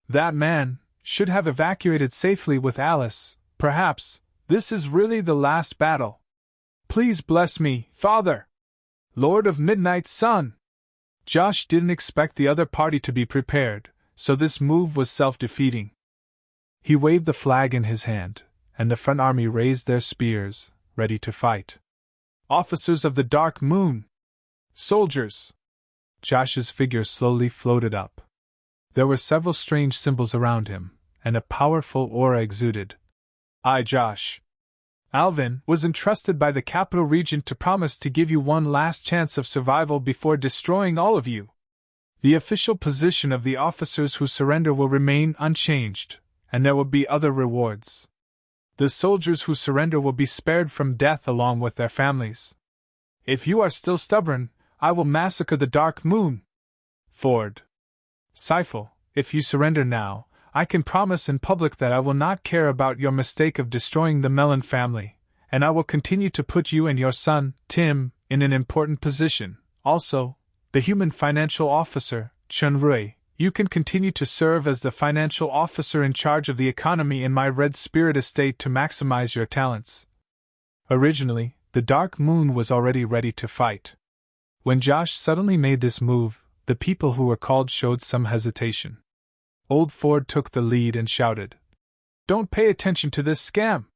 That man should have evacuated safely with Alice. Perhaps this is really the last battle. "Please bless me, Father! Lord of Midnight's Sun!" Josh didn't expect the other party to be prepared, so this move was self-defeating. He waved the flag in his hand, and the front army raised their spears, ready to fight. "Officers of the Dark Moon! Soldiers!" Josh's figure slowly floated up. There were several strange symbols around him, and a powerful aura exuded. "I, Josh Alvin, was entrusted by the capital regent to promise to give you one last chance of survival before destroying all of you. The official position of the officers who surrender will remain unchanged, and there will be other rewards. The soldiers who surrender will be spared from death along with their families. If you are still stubborn, I will massacre the Dark Moon. Ford. Seifel, if you surrender now, I can promise in public that I will not care about your mistake of destroying the Melon family, and I will continue to put you and your son, Tim, in an important position. Also, the human financial officer, Chun-Rui, you can continue to serve as the financial officer in charge of the economy in my Red Spirit estate to maximize your talents." Originally, the Dark Moon was already ready to fight. When Josh suddenly made this move, the people who were called showed some hesitation. Old Ford took the lead and shouted, "Don't pay attention to this scam!"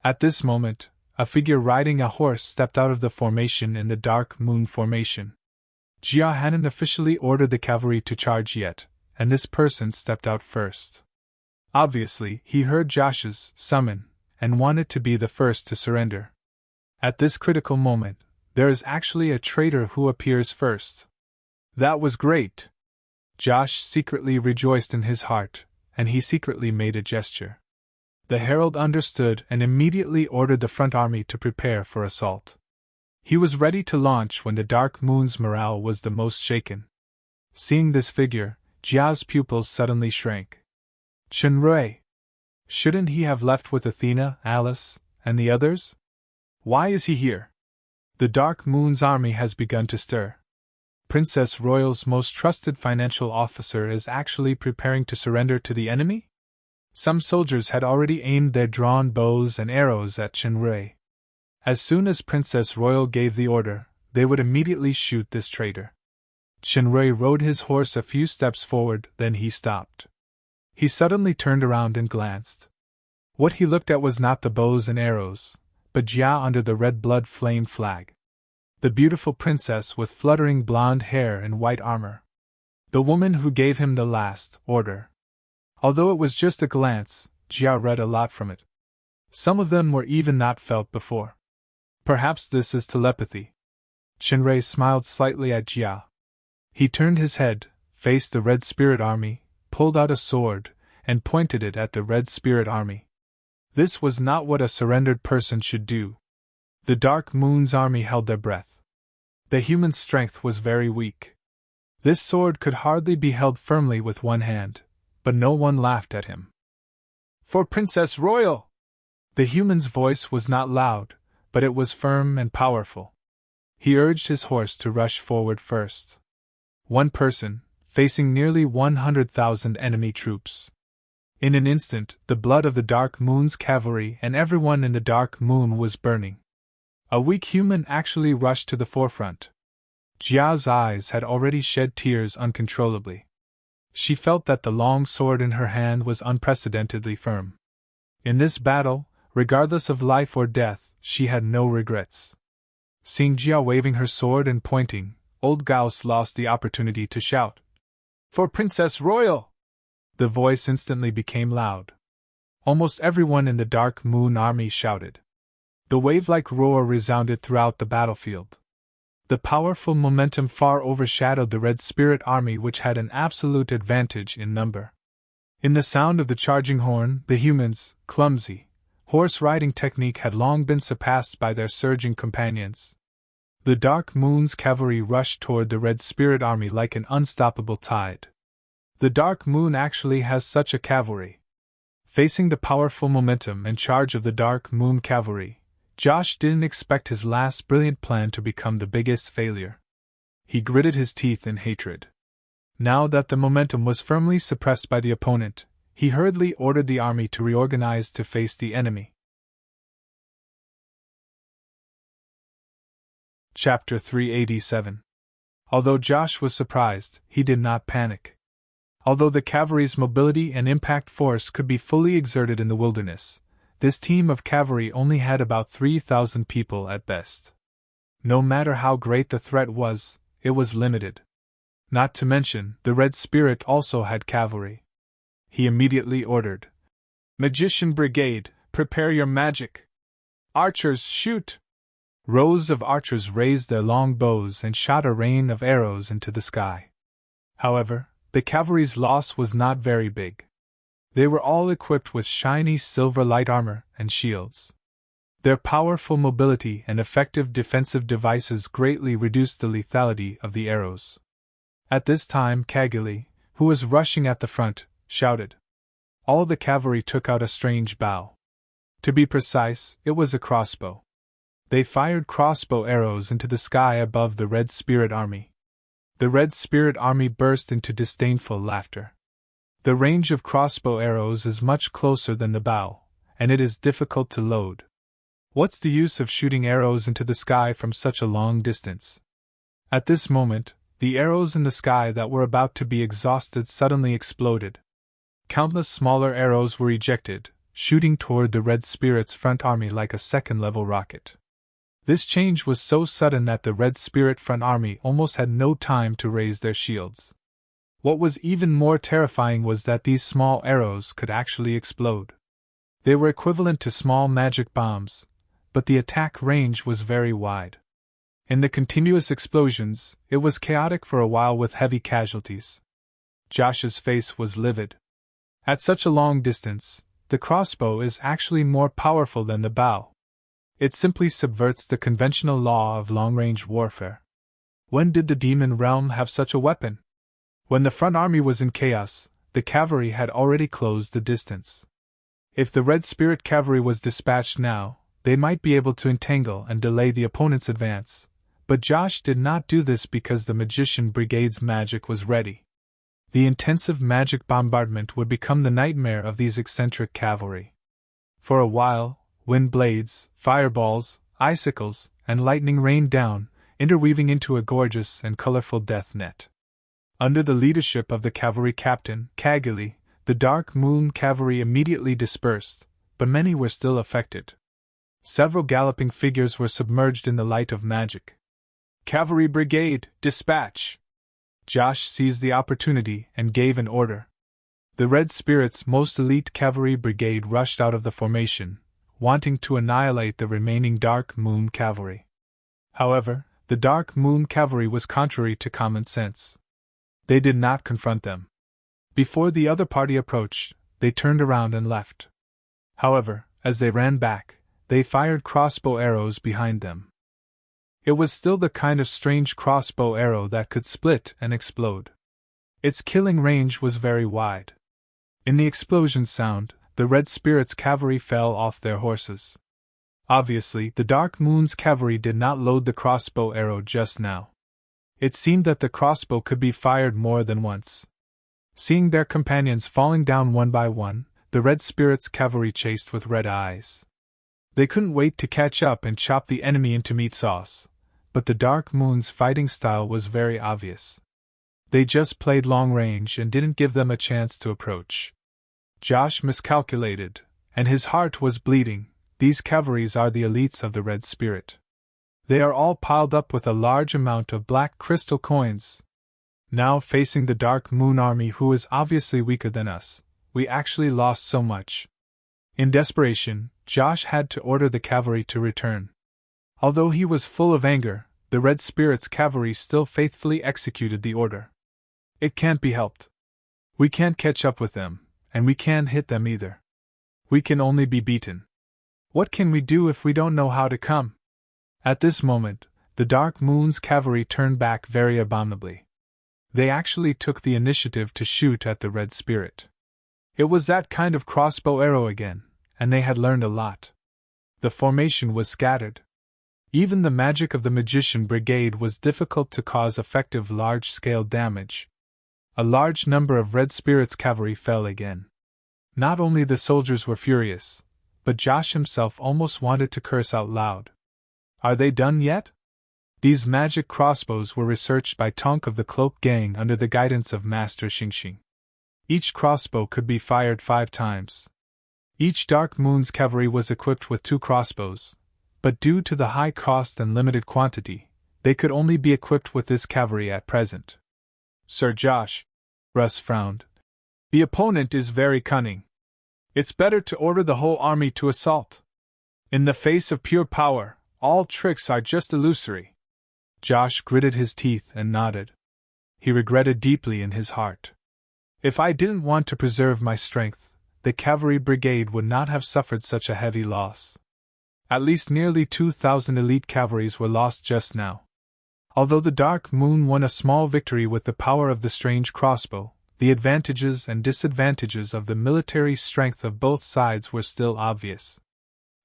At this moment, a figure riding a horse stepped out of the formation in the Dark Moon formation. Jia hadn't officially ordered the cavalry to charge yet, and this person stepped out first. Obviously, he heard Josh's summon, and wanted to be the first to surrender. At this critical moment, there is actually a traitor who appears first. That was great! Josh secretly rejoiced in his heart, and he secretly made a gesture. The herald understood and immediately ordered the front army to prepare for assault. He was ready to launch when the Dark Moon's morale was the most shaken. Seeing this figure, Jia's pupils suddenly shrank. Chun-Rui! Shouldn't he have left with Athena, Alice, and the others? Why is he here? The Dark Moon's army has begun to stir. Princess Royal's most trusted financial officer is actually preparing to surrender to the enemy? Some soldiers had already aimed their drawn bows and arrows at Chun-Rui. As soon as Princess Royal gave the order, they would immediately shoot this traitor. Shinrei rode his horse a few steps forward, then he stopped. He suddenly turned around and glanced. What he looked at was not the bows and arrows, but Jia under the red blood flame flag. The beautiful princess with fluttering blonde hair and white armor. The woman who gave him the last order. Although it was just a glance, Jia read a lot from it. Some of them were even not felt before. Perhaps this is telepathy. Shinrei smiled slightly at Jia. He turned his head, faced the Red Spirit Army, pulled out a sword, and pointed it at the Red Spirit Army. This was not what a surrendered person should do. The Dark Moon's army held their breath. The human's strength was very weak. This sword could hardly be held firmly with one hand, but no one laughed at him. For Princess Royal! The human's voice was not loud, but it was firm and powerful. He urged his horse to rush forward first. One person, facing nearly 100,000 enemy troops. In an instant, the blood of the Dark Moon's cavalry and everyone in the Dark Moon was burning. A weak human actually rushed to the forefront. Jia's eyes had already shed tears uncontrollably. She felt that the long sword in her hand was unprecedentedly firm. In this battle, regardless of life or death, she had no regrets. Seeing Jia waving her sword and pointing, old Gauss lost the opportunity to shout, "For Princess Royal!" The voice instantly became loud. Almost everyone in the Dark Moon army shouted. The wave-like roar resounded throughout the battlefield. The powerful momentum far overshadowed the Red Spirit Army, which had an absolute advantage in number. In the sound of the charging horn, the humans' clumsy horse-riding technique had long been surpassed by their surging companions. The Dark Moon's cavalry rushed toward the Red Spirit Army like an unstoppable tide. The Dark Moon actually has such a cavalry. Facing the powerful momentum and charge of the Dark Moon cavalry, Josh didn't expect his last brilliant plan to become the biggest failure. He gritted his teeth in hatred. Now that the momentum was firmly suppressed by the opponent, he hurriedly ordered the army to reorganize to face the enemy. Chapter 387. Although Josh was surprised, he did not panic. Although the cavalry's mobility and impact force could be fully exerted in the wilderness, this team of cavalry only had about 3,000 people at best. No matter how great the threat was, it was limited. Not to mention, the Red Spirit also had cavalry. He immediately ordered, "Magician Brigade, prepare your magic! Archers, shoot!" Rows of archers raised their long bows and shot a rain of arrows into the sky. However, the cavalry's loss was not very big. They were all equipped with shiny silver light armor and shields. Their powerful mobility and effective defensive devices greatly reduced the lethality of the arrows. At this time, Kaguli, who was rushing at the front, shouted. All the cavalry took out a strange bow. To be precise, it was a crossbow. They fired crossbow arrows into the sky above the Red Spirit Army. The Red Spirit Army burst into disdainful laughter. The range of crossbow arrows is much closer than the bow, and it is difficult to load. What's the use of shooting arrows into the sky from such a long distance? At this moment, the arrows in the sky that were about to be exhausted suddenly exploded. Countless smaller arrows were ejected, shooting toward the Red Spirit's front army like a second-level rocket. This change was so sudden that the Red Spirit front army almost had no time to raise their shields. What was even more terrifying was that these small arrows could actually explode. They were equivalent to small magic bombs, but the attack range was very wide. In the continuous explosions, it was chaotic for a while with heavy casualties. Josh's face was livid. At such a long distance, the crossbow is actually more powerful than the bow. It simply subverts the conventional law of long-range warfare. When did the demon realm have such a weapon? When the front army was in chaos, the cavalry had already closed the distance. If the Red Spirit cavalry was dispatched now, they might be able to entangle and delay the opponent's advance, but Josh did not do this because the Magician Brigade's magic was ready. The intensive magic bombardment would become the nightmare of these eccentric cavalry. For a while, wind blades, fireballs, icicles, and lightning rained down, interweaving into a gorgeous and colorful death net. Under the leadership of the cavalry captain, Kagili, the Dark Moon cavalry immediately dispersed, but many were still affected. Several galloping figures were submerged in the light of magic. "Cavalry brigade, dispatch!" Josh seized the opportunity and gave an order. The Red Spirit's most elite cavalry brigade rushed out of the formation, wanting to annihilate the remaining Dark Moon cavalry. However, the Dark Moon cavalry was contrary to common sense. They did not confront them. Before the other party approached, they turned around and left. However, as they ran back, they fired crossbow arrows behind them. It was still the kind of strange crossbow arrow that could split and explode. Its killing range was very wide. In the explosion sound, the Red Spirit's cavalry fell off their horses. Obviously, the Dark Moon's cavalry did not load the crossbow arrow just now. It seemed that the crossbow could be fired more than once. Seeing their companions falling down one by one, the Red Spirit's cavalry chased with red eyes. They couldn't wait to catch up and chop the enemy into meat sauce, but the Dark Moon's fighting style was very obvious. They just played long range and didn't give them a chance to approach. Josh miscalculated, and his heart was bleeding. These cavalries are the elites of the Red Spirit. They are all piled up with a large amount of black crystal coins. Now facing the Dark Moon army, who is obviously weaker than us, we actually lost so much. In desperation, Josh had to order the cavalry to return. Although he was full of anger, the Red Spirit's cavalry still faithfully executed the order. It can't be helped. We can't catch up with them, and we can't hit them either. We can only be beaten. What can we do if we don't know how to come? At this moment, the Dark Moon's cavalry turned back very abominably. They actually took the initiative to shoot at the Red Spirit. It was that kind of crossbow arrow again, and they had learned a lot. The formation was scattered. Even the magic of the Magician Brigade was difficult to cause effective large-scale damage. A large number of Red Spirit's cavalry fell again. Not only the soldiers were furious, but Josh himself almost wanted to curse out loud. Are they done yet? These magic crossbows were researched by Tonk of the Cloak Gang under the guidance of Master Xingxing. Each crossbow could be fired 5 times. Each Dark Moon's cavalry was equipped with 2 crossbows, but due to the high cost and limited quantity, they could only be equipped with this cavalry at present. Sir Josh, Russ frowned. The opponent is very cunning. It's better to order the whole army to assault. In the face of pure power, all tricks are just illusory. Josh gritted his teeth and nodded. He regretted deeply in his heart. If I didn't want to preserve my strength, the cavalry brigade would not have suffered such a heavy loss. At least nearly 2,000 elite cavalries were lost just now. Although the Dark Moon won a small victory with the power of the strange crossbow, the advantages and disadvantages of the military strength of both sides were still obvious.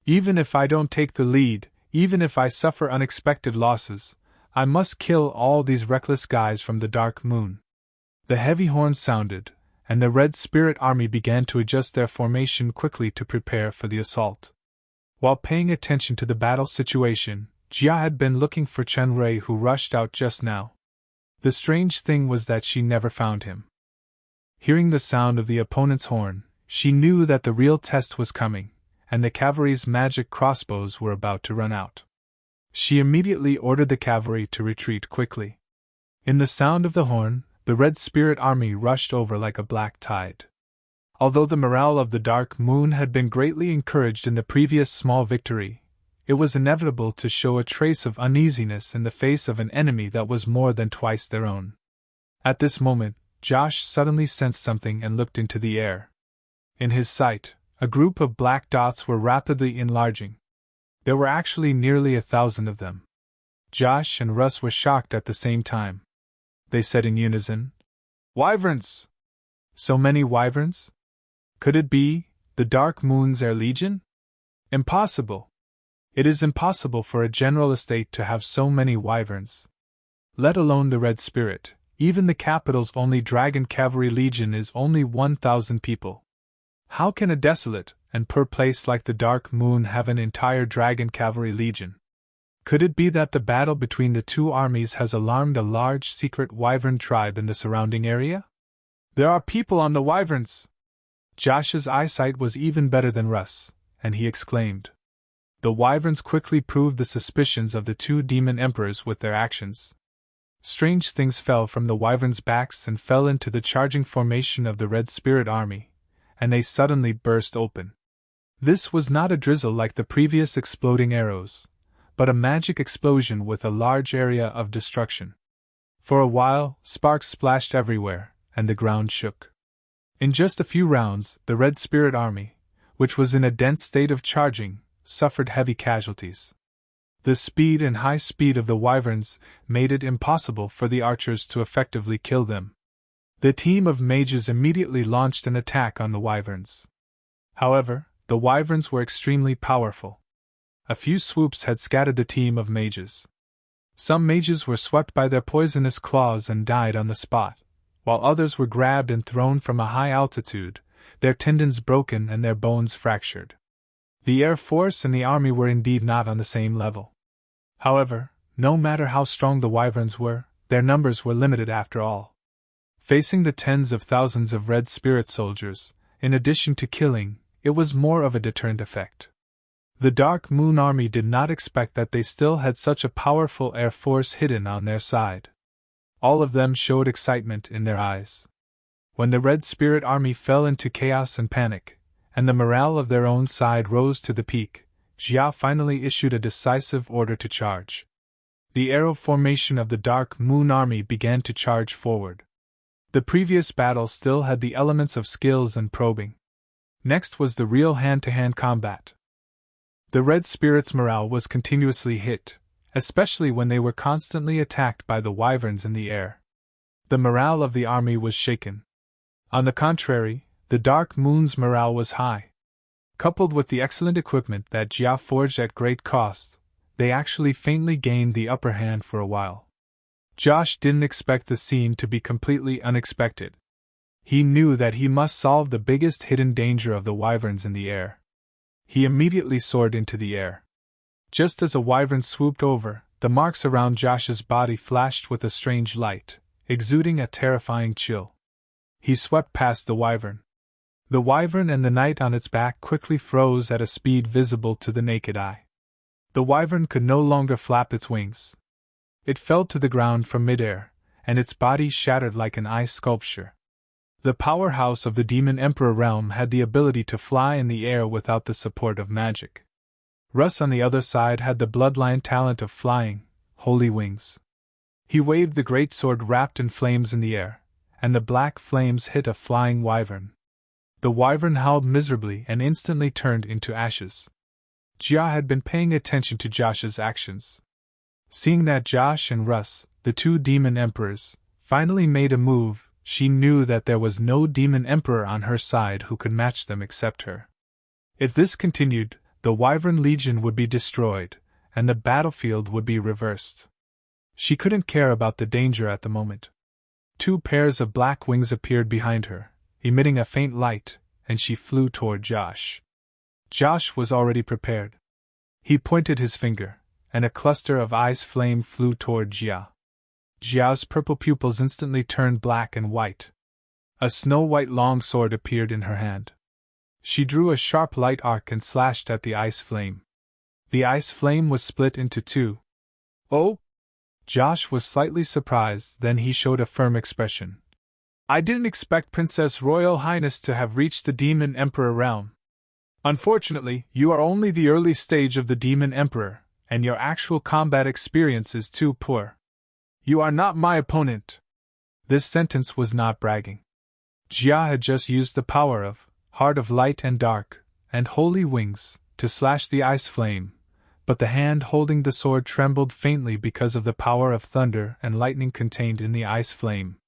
Even if I don't take the lead, even if I suffer unexpected losses, I must kill all these reckless guys from the Dark Moon. The heavy horn sounded, and the Red Spirit army began to adjust their formation quickly to prepare for the assault. While paying attention to the battle situation, Jia had been looking for Chen Rui, who rushed out just now. The strange thing was that she never found him. Hearing the sound of the opponent's horn, she knew that the real test was coming, and the cavalry's magic crossbows were about to run out. She immediately ordered the cavalry to retreat quickly. In the sound of the horn, the Red Spirit army rushed over like a black tide. Although the morale of the Dark Moon had been greatly encouraged in the previous small victory, it was inevitable to show a trace of uneasiness in the face of an enemy that was more than twice their own. At this moment, Josh suddenly sensed something and looked into the air. In his sight, a group of black dots were rapidly enlarging. There were actually nearly 1,000 of them. Josh and Russ were shocked at the same time. They said in unison, "Wyverns! So many wyverns? Could it be the Dark Moon's Air Legion? Impossible! It is impossible for a general estate to have so many wyverns. Let alone the Red Spirit, even the capital's only Dragon Cavalry Legion is only 1,000 people. How can a desolate and poor place like the Dark Moon have an entire Dragon Cavalry Legion?" Could it be that the battle between the two armies has alarmed a large secret wyvern tribe in the surrounding area? There are people on the wyverns! Josh's eyesight was even better than Russ, and he exclaimed. The wyverns quickly proved the suspicions of the two demon emperors with their actions. Strange things fell from the wyverns' backs and fell into the charging formation of the Red Spirit army, and they suddenly burst open. This was not a drizzle like the previous exploding arrows, but a magic explosion with a large area of destruction. For a while, sparks splashed everywhere, and the ground shook. In just a few rounds, the Red Spirit army, which was in a dense state of charging, suffered heavy casualties. The speed and high speed of the wyverns made it impossible for the archers to effectively kill them. The team of mages immediately launched an attack on the wyverns. However, the wyverns were extremely powerful. A few swoops had scattered the team of mages. Some mages were swept by their poisonous claws and died on the spot, while others were grabbed and thrown from a high altitude, their tendons broken and their bones fractured. The Air Force and the Army were indeed not on the same level. However, no matter how strong the wyverns were, their numbers were limited after all. Facing the tens of thousands of Red Spirit soldiers, in addition to killing, it was more of a deterrent effect. The Dark Moon Army did not expect that they still had such a powerful Air Force hidden on their side. All of them showed excitement in their eyes. When the Red Spirit Army fell into chaos and panic, and the morale of their own side rose to the peak, Jia finally issued a decisive order to charge. The arrow formation of the Dark Moon Army began to charge forward. The previous battle still had the elements of skills and probing. Next was the real hand-to-hand combat. The Red Spirit's morale was continuously hit, especially when they were constantly attacked by the wyverns in the air. The morale of the army was shaken. On the contrary, the Dark Moon's morale was high. Coupled with the excellent equipment that Jia forged at great cost, they actually faintly gained the upper hand for a while. Josh didn't expect the scene to be completely unexpected. He knew that he must solve the biggest hidden danger of the wyverns in the air. He immediately soared into the air. Just as a wyvern swooped over, the marks around Josh's body flashed with a strange light, exuding a terrifying chill. He swept past the wyvern. The wyvern and the knight on its back quickly froze at a speed visible to the naked eye. The wyvern could no longer flap its wings. It fell to the ground from midair, and its body shattered like an ice sculpture. The powerhouse of the Demon Emperor realm had the ability to fly in the air without the support of magic. Russ on the other side had the bloodline talent of flying, holy wings. He waved the great sword wrapped in flames in the air, and the black flames hit a flying wyvern. The wyvern howled miserably and instantly turned into ashes. Jia had been paying attention to Josh's actions. Seeing that Josh and Russ, the two demon emperors, finally made a move, she knew that there was no demon emperor on her side who could match them except her. If this continued, the Wyvern Legion would be destroyed, and the battlefield would be reversed. She couldn't care about the danger at the moment. Two pairs of black wings appeared behind her, emitting a faint light, and she flew toward Josh. Josh was already prepared. He pointed his finger, and a cluster of ice flame flew toward Jia. Jia's purple pupils instantly turned black and white. A snow-white long sword appeared in her hand. She drew a sharp light arc and slashed at the ice flame. The ice flame was split into two. "Oh!" Josh was slightly surprised, then he showed a firm expression. "I didn't expect Princess Royal Highness to have reached the Demon Emperor realm. Unfortunately, you are only the early stage of the Demon Emperor, and your actual combat experience is too poor. You are not my opponent." This sentence was not bragging. Jia had just used the power of Heart of Light and Dark, and Holy Wings, to slash the ice flame, but the hand holding the sword trembled faintly because of the power of thunder and lightning contained in the ice flame.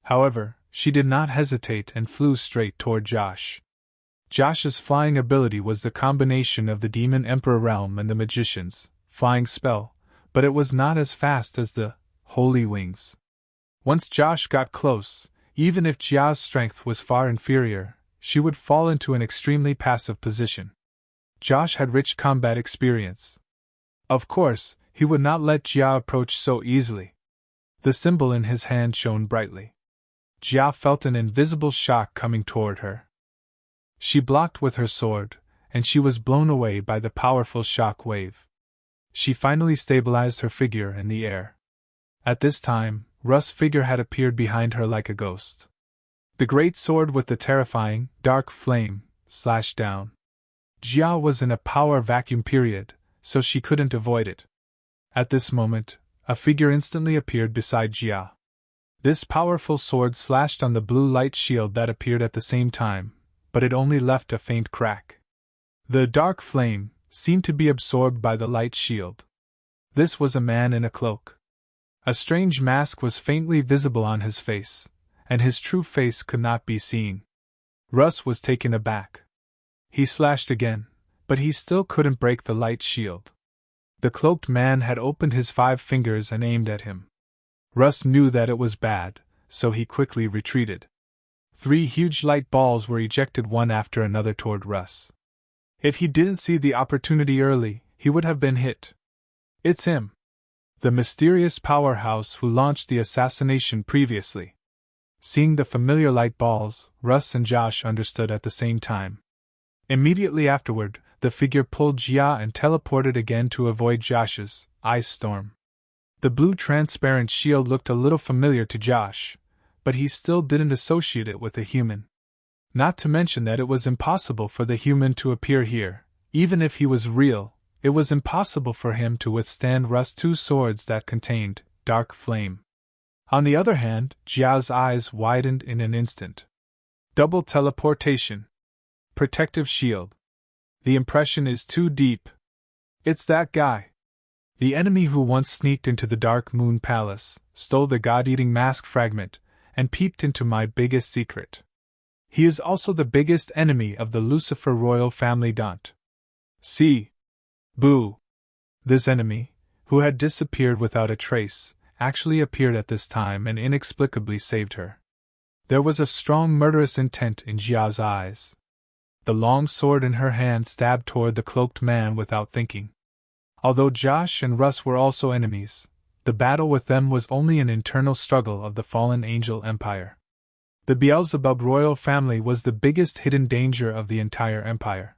However, she did not hesitate and flew straight toward Josh. Josh's flying ability was the combination of the Demon Emperor realm and the Magician's flying spell, but it was not as fast as the Holy Wings. Once Josh got close, even if Jia's strength was far inferior, she would fall into an extremely passive position. Josh had rich combat experience. Of course, he would not let Jia approach so easily. The symbol in his hand shone brightly. Jia felt an invisible shock coming toward her. She blocked with her sword, and she was blown away by the powerful shock wave. She finally stabilized her figure in the air. At this time, Russ's figure had appeared behind her like a ghost. The great sword with the terrifying, dark flame slashed down. Jia was in a power vacuum period, so she couldn't avoid it. At this moment, a figure instantly appeared beside Jia. This powerful sword slashed on the blue light shield that appeared at the same time, but it only left a faint crack. The dark flame seemed to be absorbed by the light shield. This was a man in a cloak. A strange mask was faintly visible on his face, and his true face could not be seen. Russ was taken aback. He slashed again, but he still couldn't break the light shield. The cloaked man had opened his 5 fingers and aimed at him. Russ knew that it was bad, so he quickly retreated. 3 huge light balls were ejected one after another toward Russ. If he didn't see the opportunity early, he would have been hit. It's him. The mysterious powerhouse who launched the assassination previously. Seeing the familiar light balls, Russ and Josh understood at the same time. Immediately afterward, the figure pulled Jia and teleported again to avoid Josh's ice storm. The blue transparent shield looked a little familiar to Josh, but he still didn't associate it with a human. Not to mention that it was impossible for the human to appear here. Even if he was real, it was impossible for him to withstand Russ's 2 swords that contained dark flame. On the other hand, Jia's eyes widened in an instant. Double teleportation. Protective shield. The impression is too deep. It's that guy. The enemy who once sneaked into the Dark Moon Palace, stole the God-eating mask fragment, and peeped into my biggest secret. He is also the biggest enemy of the Lucifer royal family. See? Boo! This enemy, who had disappeared without a trace, actually appeared at this time and inexplicably saved her. There was a strong murderous intent in Jia's eyes. The long sword in her hand stabbed toward the cloaked man without thinking. Although Josh and Russ were also enemies, the battle with them was only an internal struggle of the fallen angel empire. The Beelzebub royal family was the biggest hidden danger of the entire empire.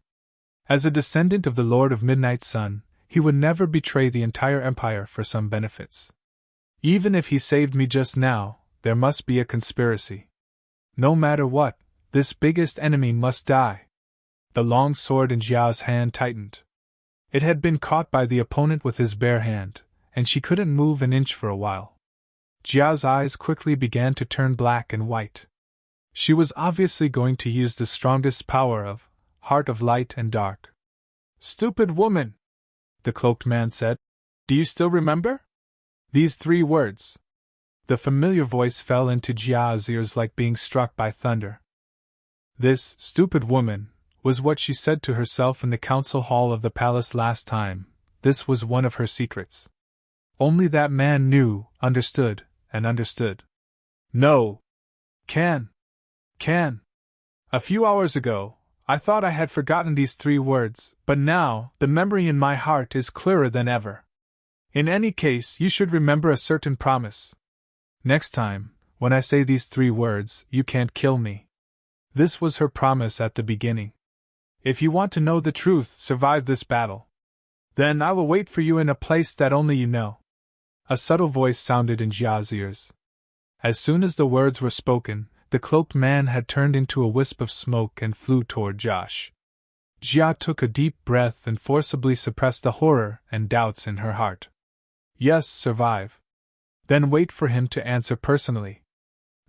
As a descendant of the Lord of Midnight Sun, he would never betray the entire empire for some benefits. Even if he saved me just now, there must be a conspiracy. No matter what, this biggest enemy must die. The long sword in Jia's hand tightened. It had been caught by the opponent with his bare hand, and she couldn't move an inch for a while. Jia's eyes quickly began to turn black and white. She was obviously going to use the strongest power of Heart of Light and Dark. "Stupid woman," the cloaked man said. "Do you still remember?" These 3 words. The familiar voice fell into Jia's ears like being struck by thunder. This stupid woman was what she said to herself in the council hall of the palace last time. This was one of her secrets. Only that man knew, understood, and understood. No. Can. A few hours ago, I thought I had forgotten these 3 words, but now, the memory in my heart is clearer than ever. In any case, you should remember a certain promise. Next time, when I say these 3 words, you can't kill me. This was her promise at the beginning. If you want to know the truth, survive this battle. Then I will wait for you in a place that only you know. A subtle voice sounded in Jia's ears. As soon as the words were spoken, the cloaked man had turned into a wisp of smoke and flew toward Josh. Jia took a deep breath and forcibly suppressed the horror and doubts in her heart. Yes, survive. Then wait for him to answer personally.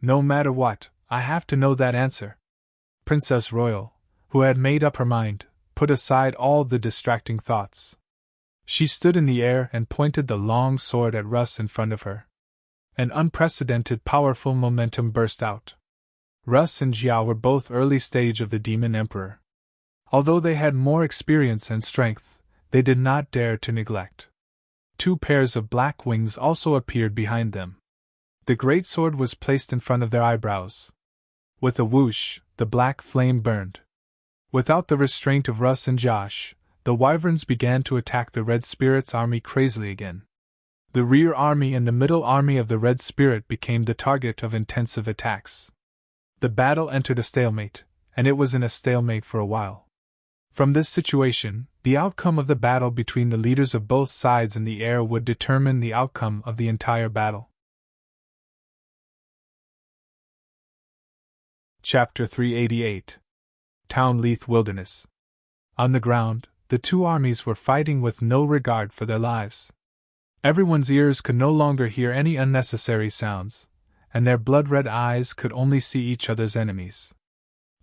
No matter what, I have to know that answer. Princess Royal, who had made up her mind, put aside all the distracting thoughts. She stood in the air and pointed the long sword at Russ in front of her. An unprecedented powerful momentum burst out. Russ and Jia were both early stage of the Demon Emperor. Although they had more experience and strength, they did not dare to neglect. 2 pairs of black wings also appeared behind them. The great sword was placed in front of their eyebrows. With a whoosh, the black flame burned. Without the restraint of Russ and Josh, the wyverns began to attack the Red Spirit's army crazily again. The rear army and the middle army of the Red Spirit became the target of intensive attacks. The battle entered a stalemate, and it was in a stalemate for a while. From this situation, the outcome of the battle between the leaders of both sides in the air would determine the outcome of the entire battle. Chapter 388. Town-Leith Wilderness. On the ground, the two armies were fighting with no regard for their lives. Everyone's ears could no longer hear any unnecessary sounds, and their blood-red eyes could only see each other's enemies.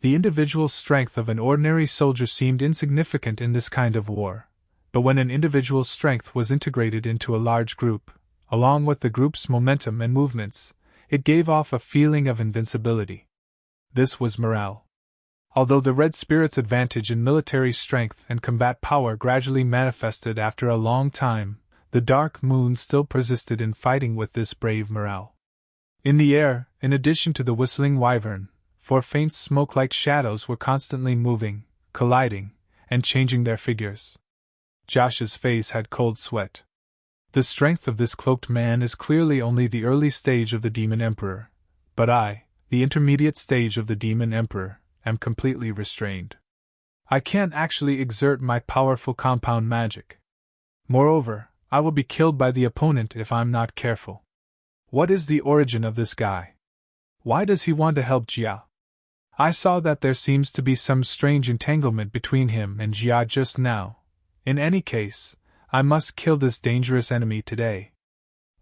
The individual strength of an ordinary soldier seemed insignificant in this kind of war, but when an individual's strength was integrated into a large group, along with the group's momentum and movements, it gave off a feeling of invincibility. This was morale. Although the Red Spirit's advantage in military strength and combat power gradually manifested after a long time, the Dark Moon still persisted in fighting with this brave morale. In the air, in addition to the whistling wyvern, 4 faint smoke-like shadows were constantly moving, colliding, and changing their figures. Josh's face had cold sweat. The strength of this cloaked man is clearly only the early stage of the Demon Emperor, but I, the intermediate stage of the Demon Emperor, am completely restrained. I can't actually exert my powerful compound magic. Moreover, I will be killed by the opponent if I'm not careful. What is the origin of this guy? Why does he want to help Jia? I saw that there seems to be some strange entanglement between him and Jia just now. In any case, I must kill this dangerous enemy today.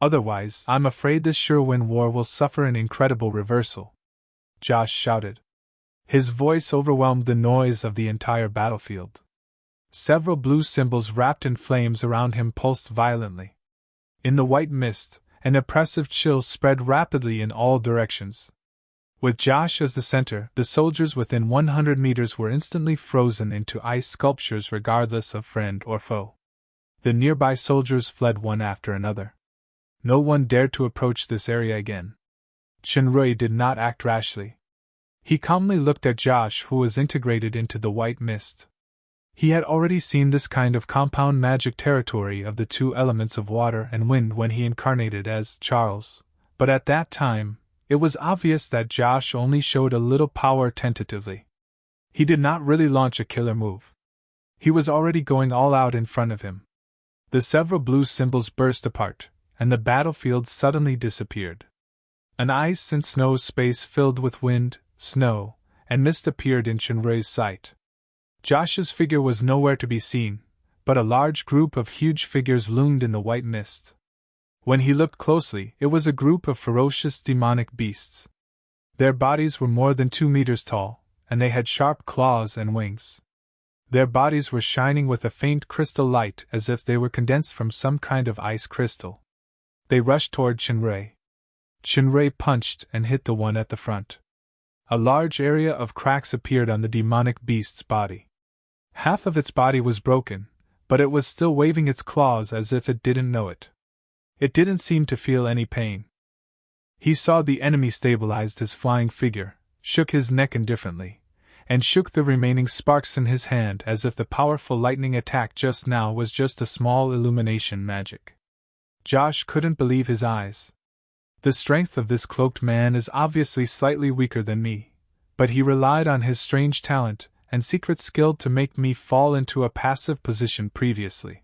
Otherwise, I'm afraid this Sherwin war will suffer an incredible reversal. Josh shouted. His voice overwhelmed the noise of the entire battlefield. Several blue symbols wrapped in flames around him pulsed violently. In the white mist, an oppressive chill spread rapidly in all directions. With Josh as the center, the soldiers within 100 meters were instantly frozen into ice sculptures regardless of friend or foe. The nearby soldiers fled one after another. No one dared to approach this area again. Shinrui did not act rashly. He calmly looked at Josh, who was integrated into the white mist. He had already seen this kind of compound magic territory of the two elements of water and wind when he incarnated as Charles, but at that time, it was obvious that Josh only showed a little power tentatively. He did not really launch a killer move. He was already going all out in front of him. The several blue symbols burst apart, and the battlefield suddenly disappeared. An ice and snow space filled with wind, snow, and mist appeared in Shinrui's sight. Josh's figure was nowhere to be seen, but a large group of huge figures loomed in the white mist. When he looked closely, it was a group of ferocious demonic beasts. Their bodies were more than 2 meters tall, and they had sharp claws and wings. Their bodies were shining with a faint crystal light as if they were condensed from some kind of ice crystal. They rushed toward Shinrui. Shinrui punched and hit the one at the front. A large area of cracks appeared on the demonic beast's body. Half of its body was broken, but it was still waving its claws as if it didn't know it. It didn't seem to feel any pain. He saw the enemy stabilized his flying figure, shook his neck indifferently, and shook the remaining sparks in his hand as if the powerful lightning attack just now was just a small illumination magic. Josh couldn't believe his eyes. The strength of this cloaked man is obviously slightly weaker than me, but he relied on his strange talent and secret skill to make me fall into a passive position previously.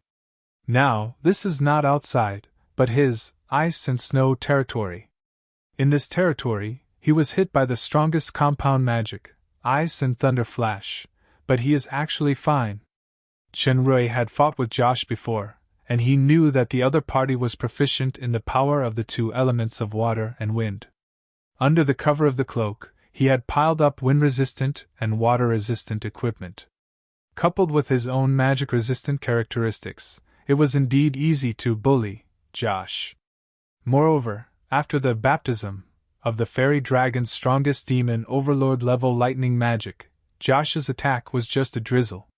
Now, this is not outside, but his ice and snow territory. In this territory, he was hit by the strongest compound magic, ice and thunder flash, but he is actually fine. Shinrui had fought with Josh before, and he knew that the other party was proficient in the power of the two elements of water and wind. Under the cover of the cloak, he had piled up wind-resistant and water-resistant equipment. Coupled with his own magic-resistant characteristics, it was indeed easy to bully Josh. Moreover, after the baptism of the fairy dragon's strongest demon overlord-level lightning magic, Josh's attack was just a drizzle.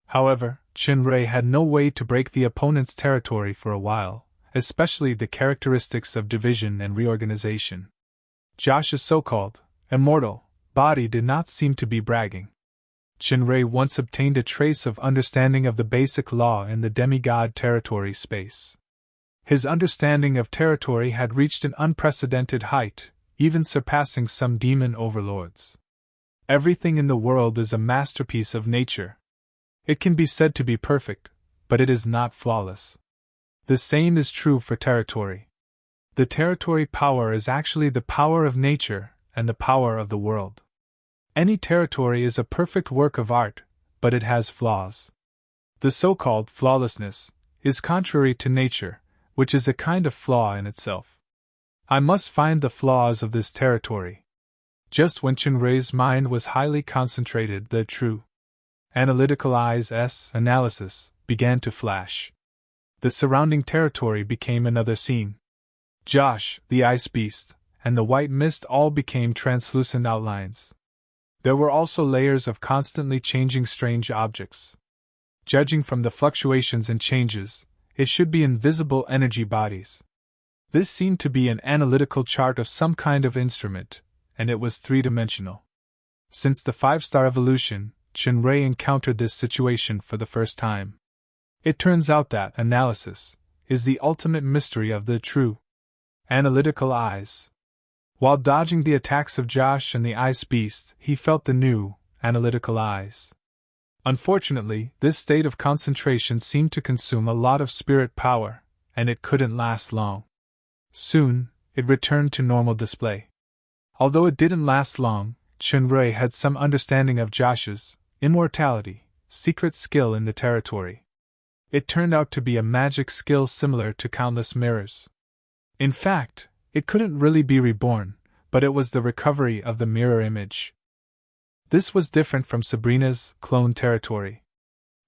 However, Shinrui had no way to break the opponent's territory for a while, especially the characteristics of division and reorganization. Josh's so-called immortal body did not seem to be bragging. Shinrei once obtained a trace of understanding of the basic law in the demigod territory space. His understanding of territory had reached an unprecedented height, even surpassing some demon overlords. Everything in the world is a masterpiece of nature. It can be said to be perfect, but it is not flawless. The same is true for territory. The territory power is actually the power of nature and the power of the world. Any territory is a perfect work of art, but it has flaws. The so-called flawlessness is contrary to nature, which is a kind of flaw in itself. I must find the flaws of this territory. Just when Shinrei's mind was highly concentrated, the true analytical eye's analysis began to flash. The surrounding territory became another scene. Josh, the ice beast, and the white mist all became translucent outlines. There were also layers of constantly changing strange objects. Judging from the fluctuations and changes, it should be invisible energy bodies. This seemed to be an analytical chart of some kind of instrument, and it was three-dimensional. Since the 5-star evolution, Shinrei encountered this situation for the first time. It turns out that analysis is the ultimate mystery of the true analytical eyes. While dodging the attacks of Josh and the ice beast, he felt the new analytical eyes. Unfortunately, this state of concentration seemed to consume a lot of spirit power, and it couldn't last long. Soon, it returned to normal display. Although it didn't last long, Shinrei had some understanding of Josh's immortality, secret skill in the territory. It turned out to be a magic skill similar to countless mirrors. In fact, it couldn't really be reborn, but it was the recovery of the mirror image. This was different from Sabrina's clone territory.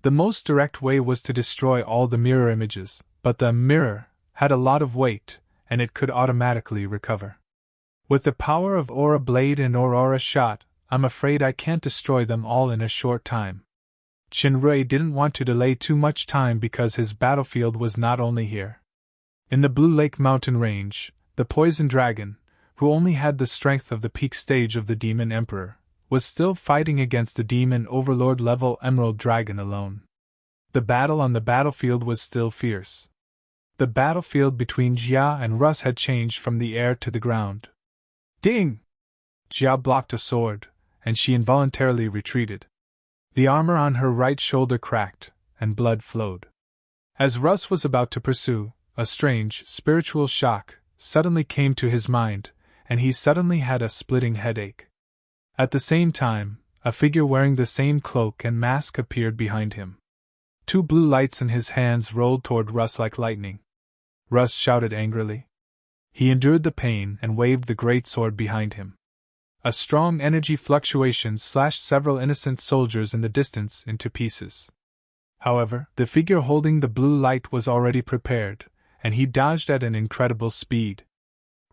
The most direct way was to destroy all the mirror images, but the mirror had a lot of weight, and it could automatically recover. With the power of Aura Blade and Aurora Shot, I'm afraid I can't destroy them all in a short time. Shinrei didn't want to delay too much time because his battlefield was not only here. In the Blue Lake Mountain Range, the Poison Dragon, who only had the strength of the peak stage of the Demon Emperor, was still fighting against the Demon Overlord level Emerald Dragon alone. The battle on the battlefield was still fierce. The battlefield between Jia and Russ had changed from the air to the ground. Ding! Jia blocked a sword, and she involuntarily retreated. The armor on her right shoulder cracked, and blood flowed. As Russ was about to pursue, a strange, spiritual shock suddenly came to his mind, and he suddenly had a splitting headache. At the same time, a figure wearing the same cloak and mask appeared behind him. 2 blue lights in his hands rolled toward Russ like lightning. Russ shouted angrily. He endured the pain and waved the great sword behind him. A strong energy fluctuation slashed several innocent soldiers in the distance into pieces. However, the figure holding the blue light was already prepared, and he dodged at an incredible speed.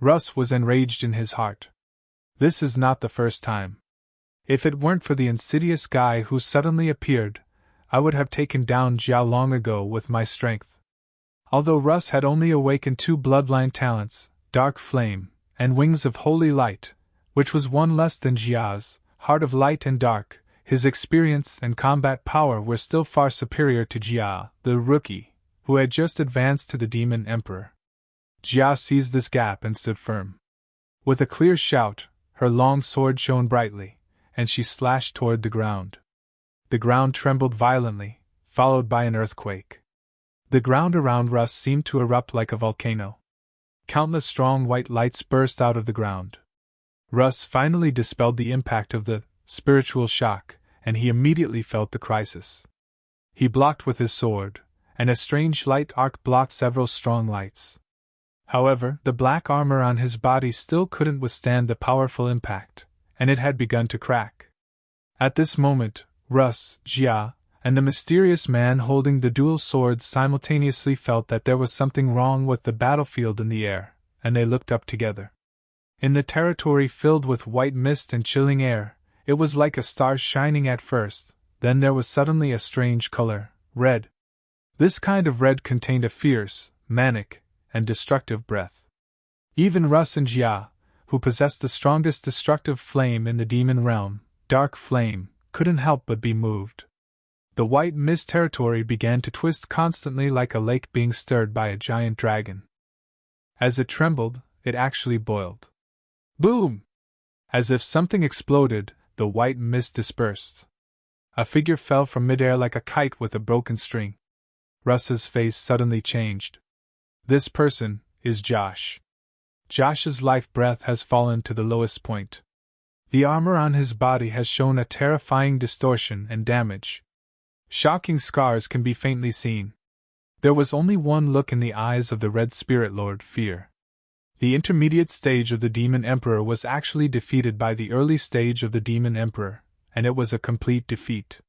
Russ was enraged in his heart. This is not the first time. If it weren't for the insidious guy who suddenly appeared, I would have taken down Jia long ago with my strength. Although Russ had only awakened 2 bloodline talents, Dark Flame and Wings of Holy Light, which was one less than Jia's, Heart of Light and Dark, his experience and combat power were still far superior to Jia, the rookie, who had just advanced to the Demon Emperor. Jia seized this gap and stood firm. With a clear shout, her long sword shone brightly, and she slashed toward the ground. The ground trembled violently, followed by an earthquake. The ground around Russ seemed to erupt like a volcano. Countless strong white lights burst out of the ground. Russ finally dispelled the impact of the spiritual shock, and he immediately felt the crisis. He blocked with his sword, and a strange light arc blocked several strong lights. However, the black armor on his body still couldn't withstand the powerful impact, and it had begun to crack. At this moment, Russ, Jia, and the mysterious man holding the dual swords simultaneously felt that there was something wrong with the battlefield in the air, and they looked up together. In the territory filled with white mist and chilling air, it was like a star shining at first, then there was suddenly a strange color, red. This kind of red contained a fierce, manic, and destructive breath. Even Russ and Jia, who possessed the strongest destructive flame in the demon realm, Dark Flame, couldn't help but be moved. The white mist territory began to twist constantly like a lake being stirred by a giant dragon. As it trembled, it actually boiled. Boom! As if something exploded, the white mist dispersed. A figure fell from midair like a kite with a broken string. Russ's face suddenly changed. This person is Josh. Josh's life breath has fallen to the lowest point. The armor on his body has shown a terrifying distortion and damage. Shocking scars can be faintly seen. There was only one look in the eyes of the Red Spirit Lord: fear. The intermediate stage of the Demon Emperor was actually defeated by the early stage of the Demon Emperor, and it was a complete defeat.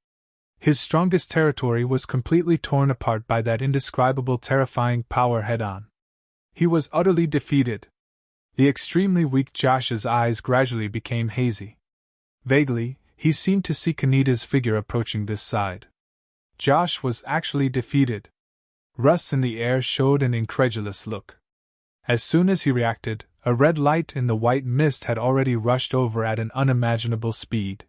His strongest territory was completely torn apart by that indescribable terrifying power head-on. He was utterly defeated. The extremely weak Josh's eyes gradually became hazy. Vaguely, he seemed to see Kanita's figure approaching this side. Josh was actually defeated. Russ in the air showed an incredulous look. As soon as he reacted, a red light in the white mist had already rushed over at an unimaginable speed.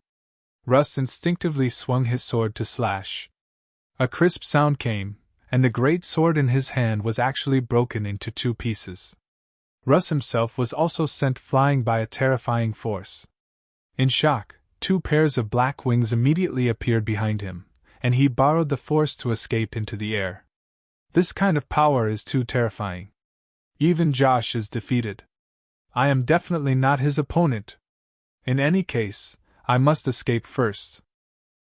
Russ instinctively swung his sword to slash. A crisp sound came, and the great sword in his hand was actually broken into 2 pieces. Russ himself was also sent flying by a terrifying force. In shock, 2 pairs of black wings immediately appeared behind him, and he borrowed the force to escape into the air. This kind of power is too terrifying. Even Josh is defeated. I am definitely not his opponent. In any case, I must escape first.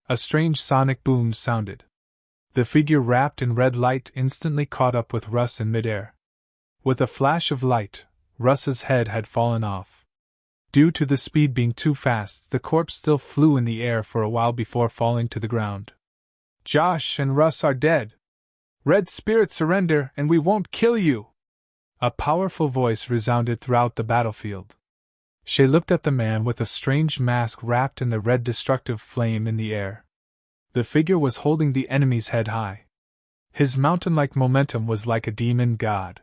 A strange sonic boom sounded. The figure wrapped in red light instantly caught up with Russ in midair. With a flash of light, Russ's head had fallen off. Due to the speed being too fast, the corpse still flew in the air for a while before falling to the ground. Josh and Russ are dead. Red Spirit, surrender and we won't kill you! A powerful voice resounded throughout the battlefield. She looked at the man with a strange mask wrapped in the red destructive flame in the air. The figure was holding the enemy's head high. His mountain-like momentum was like a demon god.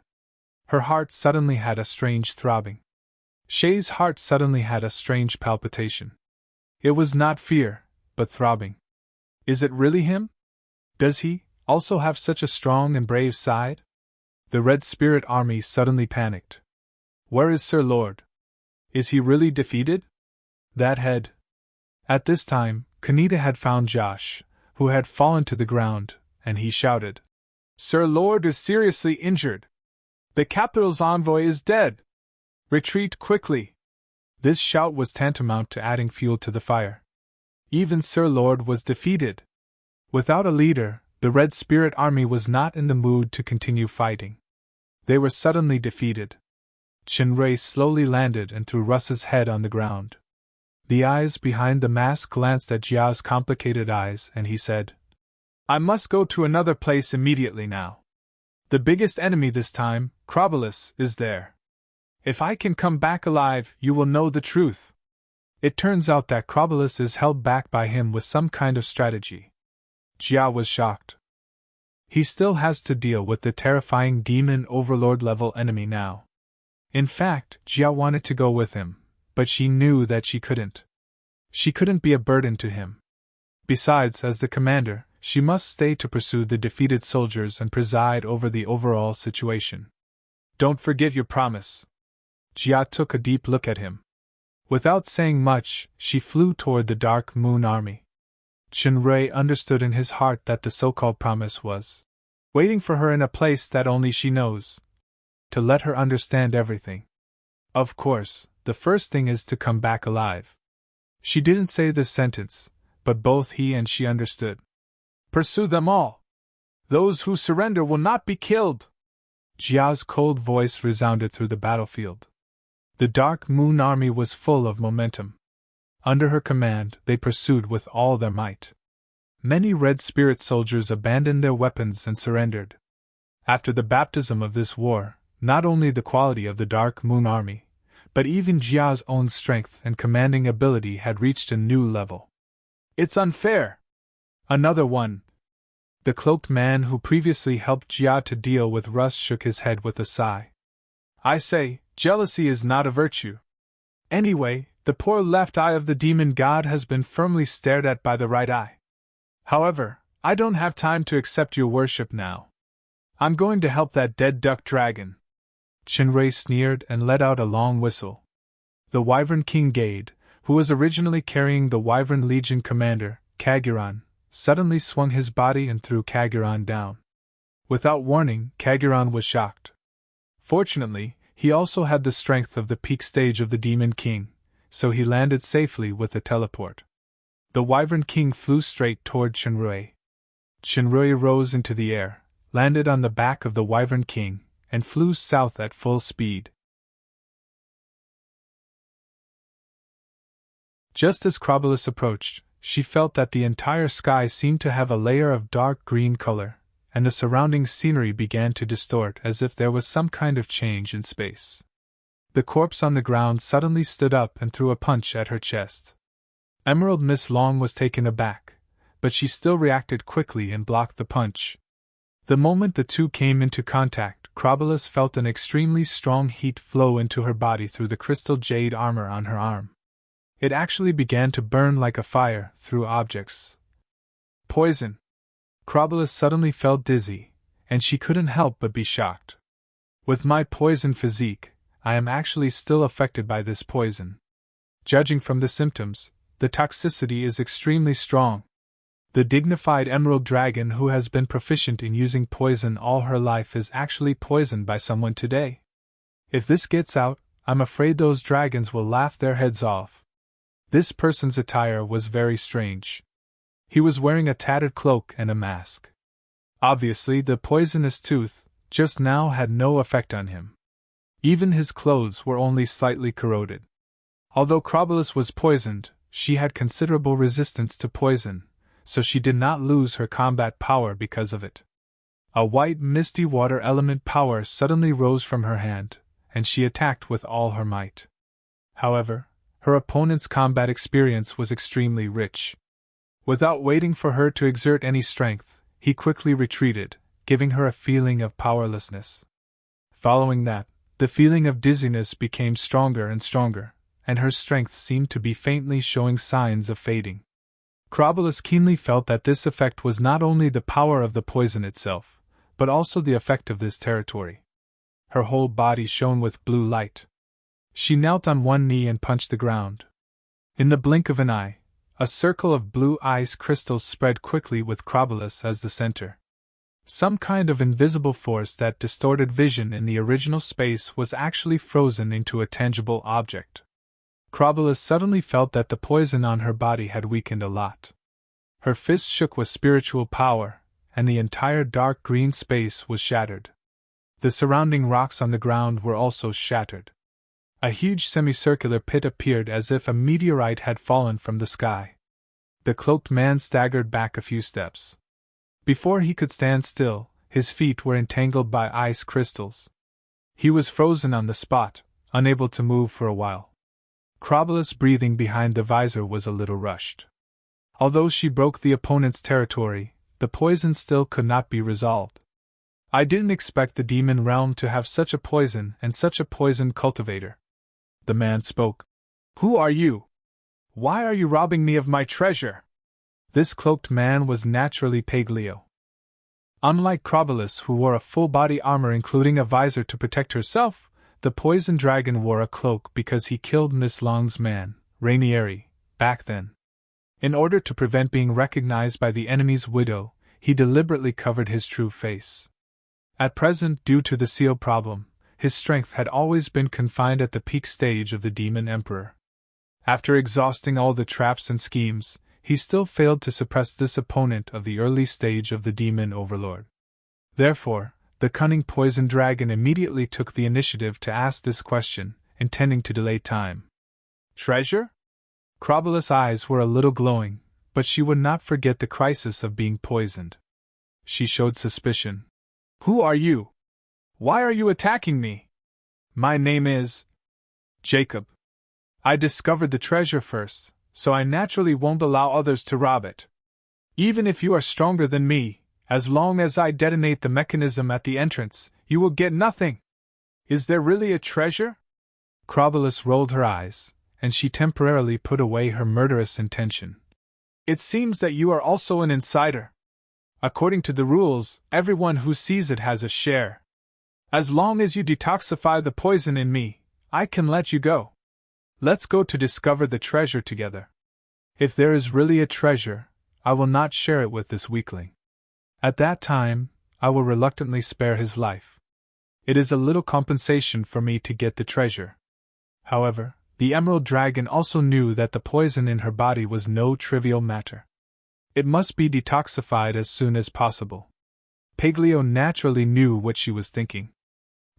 Her heart suddenly had a strange throbbing. Shay's heart suddenly had a strange palpitation. It was not fear, but throbbing. Is it really him? Does he also have such a strong and brave side? The Red Spirit army suddenly panicked. Where is Sir Lord? Is he really defeated? That head. At this time, Kanita had found Josh, who had fallen to the ground, and he shouted, Sir Lord is seriously injured. The capital's envoy is dead. Retreat quickly. This shout was tantamount to adding fuel to the fire. Even Sir Lord was defeated. Without a leader, the Red Spirit army was not in the mood to continue fighting. They were suddenly defeated. Shinrei slowly landed and threw Russ's head on the ground. The eyes behind the mask glanced at Jia's complicated eyes, and he said, I must go to another place immediately now. The biggest enemy this time, Crobolus, is there. If I can come back alive, you will know the truth. It turns out that Crobolus is held back by him with some kind of strategy. Jia was shocked. He still has to deal with the terrifying demon overlord level enemy now. In fact, Jia wanted to go with him, but she knew that she couldn't. She couldn't be a burden to him. Besides, as the commander, she must stay to pursue the defeated soldiers and preside over the overall situation. Don't forget your promise. Jia took a deep look at him. Without saying much, she flew toward the Dark Moon army. Shinrei understood in his heart that the so-called promise was waiting for her in a place that only she knows, to let her understand everything. Of course, the first thing is to come back alive. She didn't say this sentence, but both he and she understood. Pursue them all. Those who surrender will not be killed. Jia's cold voice resounded through the battlefield. The Dark Moon army was full of momentum. Under her command, they pursued with all their might. Many Red Spirit soldiers abandoned their weapons and surrendered. After the baptism of this war, not only the quality of the Dark Moon army, but even Jia's own strength and commanding ability had reached a new level. It's unfair! Another one. The cloaked man who previously helped Jia to deal with Russ shook his head with a sigh. I say, jealousy is not a virtue. Anyway, The poor left eye of the demon god has been firmly stared at by the right eye. However, I don't have time to accept your worship now. I'm going to help that dead duck dragon. Shinrei sneered and let out a long whistle. The Wyvern King Gade, who was originally carrying the Wyvern Legion commander, Kaguran, suddenly swung his body and threw Kaguran down. Without warning, Kaguran was shocked. Fortunately, he also had the strength of the peak stage of the Demon King, so he landed safely with a teleport. The Wyvern King flew straight toward Shinrei. Shinrei rose into the air, landed on the back of the Wyvern King, and flew south at full speed. Just as Crabalus approached, she felt that the entire sky seemed to have a layer of dark green color, and the surrounding scenery began to distort as if there was some kind of change in space. The corpse on the ground suddenly stood up and threw a punch at her chest. Emerald Miss Long was taken aback, but she still reacted quickly and blocked the punch. The moment the two came into contact, Crabalus felt an extremely strong heat flow into her body through the crystal jade armor on her arm. It actually began to burn like a fire through objects. Poison! Crabalus suddenly felt dizzy, and she couldn't help but be shocked. With my poison physique, I am actually still affected by this poison. Judging from the symptoms, the toxicity is extremely strong. The dignified Emerald Dragon who has been proficient in using poison all her life is actually poisoned by someone today. If this gets out, I'm afraid those dragons will laugh their heads off. This person's attire was very strange. He was wearing a tattered cloak and a mask. Obviously, the poisonous tooth, just now, had no effect on him. Even his clothes were only slightly corroded. Although Crabalus was poisoned, she had considerable resistance to poison, so she did not lose her combat power because of it. A white misty water element power suddenly rose from her hand, and she attacked with all her might. However, her opponent's combat experience was extremely rich. Without waiting for her to exert any strength, he quickly retreated, giving her a feeling of powerlessness. Following that, the feeling of dizziness became stronger and stronger, and her strength seemed to be faintly showing signs of fading. Crabalus keenly felt that this effect was not only the power of the poison itself, but also the effect of this territory. Her whole body shone with blue light. She knelt on one knee and punched the ground. In the blink of an eye, a circle of blue ice crystals spread quickly with Crabalus as the center. Some kind of invisible force that distorted vision in the original space was actually frozen into a tangible object. Crabalus suddenly felt that the poison on her body had weakened a lot. Her fist shook with spiritual power, and the entire dark green space was shattered. The surrounding rocks on the ground were also shattered. A huge semicircular pit appeared as if a meteorite had fallen from the sky. The cloaked man staggered back a few steps. Before he could stand still, his feet were entangled by ice crystals. He was frozen on the spot, unable to move for a while. Crabalus' breathing behind the visor was a little rushed. Although she broke the opponent's territory, the poison still could not be resolved. I didn't expect the demon realm to have such a poison and such a poison cultivator. The man spoke. Who are you? Why are you robbing me of my treasure? This cloaked man was naturally Paglio. Unlike Crabalus, who wore a full body armor including a visor to protect herself, the poison dragon wore a cloak because he killed Miss Long's man, Rainieri, back then. In order to prevent being recognized by the enemy's widow, he deliberately covered his true face. At present, due to the seal problem, his strength had always been confined at the peak stage of the Demon Emperor. After exhausting all the traps and schemes, he still failed to suppress this opponent of the early stage of the Demon Overlord. Therefore, the cunning poison dragon immediately took the initiative to ask this question, intending to delay time. Treasure? Crabalus' eyes were a little glowing, but she would not forget the crisis of being poisoned. She showed suspicion. Who are you? Why are you attacking me? My name is Jacob. I discovered the treasure first, so I naturally won't allow others to rob it. Even if you are stronger than me, as long as I detonate the mechanism at the entrance, you will get nothing. Is there really a treasure? Crabalus rolled her eyes, and she temporarily put away her murderous intention. "It seems that you are also an insider. According to the rules, everyone who sees it has a share. As long as you detoxify the poison in me, I can let you go. Let's go to discover the treasure together. If there is really a treasure, I will not share it with this weakling. At that time, I will reluctantly spare his life. It is a little compensation for me to get the treasure." However, the Emerald Dragon also knew that the poison in her body was no trivial matter. It must be detoxified as soon as possible. Piglio naturally knew what she was thinking.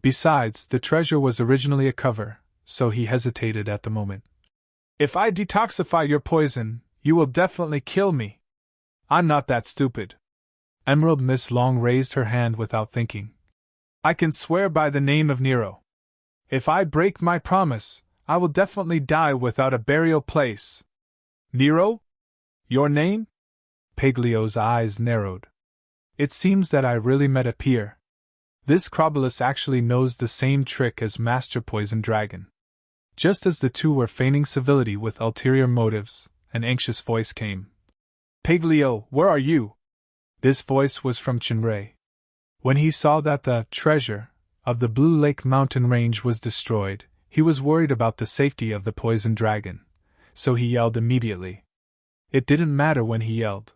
Besides, the treasure was originally a cover, so he hesitated at the moment. "If I detoxify your poison, you will definitely kill me. I'm not that stupid." Emerald Miss Long raised her hand without thinking. "I can swear by the name of Nero. If I break my promise, I will definitely die without a burial place." "Nero? Your name?" Piglio's eyes narrowed. "It seems that I really met a peer. This Crobulus actually knows the same trick as Master Poison Dragon." Just as the two were feigning civility with ulterior motives, an anxious voice came. "Piglio, where are you?" This voice was from Chinray. When he saw that the treasure of the Blue Lake mountain range was destroyed, he was worried about the safety of the poison dragon, so he yelled immediately. It didn't matter when he yelled.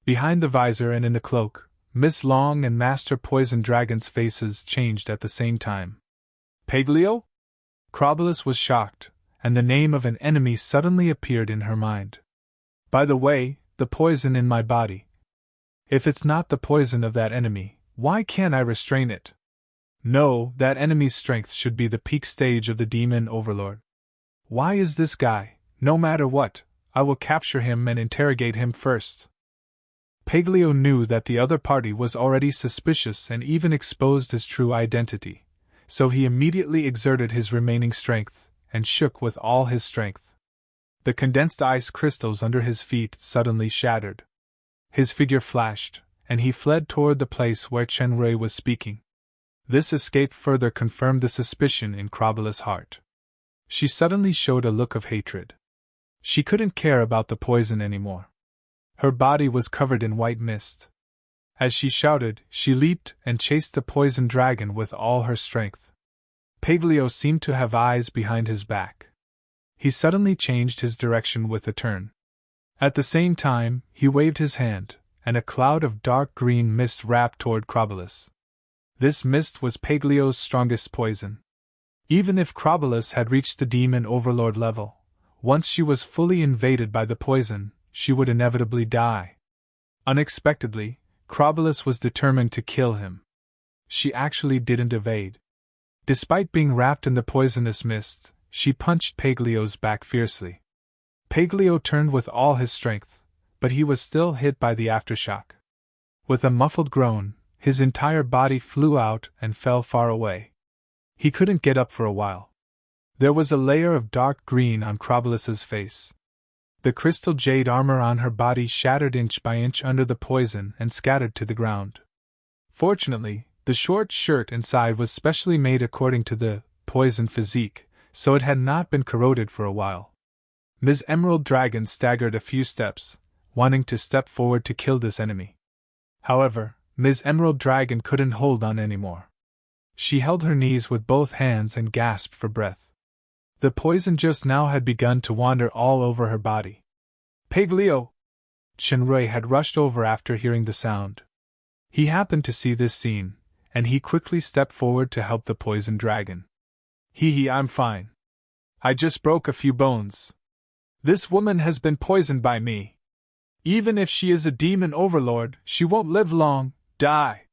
Behind the visor and in the cloak, Miss Long and Master Poison Dragon's faces changed at the same time. "Piglio?" Crobulus was shocked, and the name of an enemy suddenly appeared in her mind. "By the way, the poison in my body. If it's not the poison of that enemy, why can't I restrain it? No, that enemy's strength should be the peak stage of the demon overlord. Why is this guy, no matter what, I will capture him and interrogate him first." Piglio knew that the other party was already suspicious and even exposed his true identity, so he immediately exerted his remaining strength, and shook with all his strength. The condensed ice crystals under his feet suddenly shattered. His figure flashed, and he fled toward the place where Chen Rui was speaking. This escape further confirmed the suspicion in Crobulus' heart. She suddenly showed a look of hatred. She couldn't care about the poison anymore. Her body was covered in white mist. As she shouted, she leaped and chased the poison dragon with all her strength. Piglio seemed to have eyes behind his back. He suddenly changed his direction with a turn. At the same time, he waved his hand, and a cloud of dark green mist wrapped toward Crobulus. This mist was Piglio's strongest poison. Even if Crobulus had reached the demon overlord level, once she was fully invaded by the poison, she would inevitably die. Unexpectedly, Crobulus was determined to kill him. She actually didn't evade. Despite being wrapped in the poisonous mist, she punched Piglio's back fiercely. Piglio turned with all his strength, but he was still hit by the aftershock. With a muffled groan, his entire body flew out and fell far away. He couldn't get up for a while. There was a layer of dark green on Crobulus's face. The crystal jade armor on her body shattered inch by inch under the poison and scattered to the ground. Fortunately, the short shirt inside was specially made according to the poison physique, so it had not been corroded for a while. Ms. Emerald Dragon staggered a few steps, wanting to step forward to kill this enemy. However, Ms. Emerald Dragon couldn't hold on anymore. She held her knees with both hands and gasped for breath. The poison just now had begun to wander all over her body. "Piglio!" Shinrei had rushed over after hearing the sound. He happened to see this scene, and he quickly stepped forward to help the poison dragon. I'm fine. I just broke a few bones. This woman has been poisoned by me. Even if she is a demon overlord, she won't live long. Die!"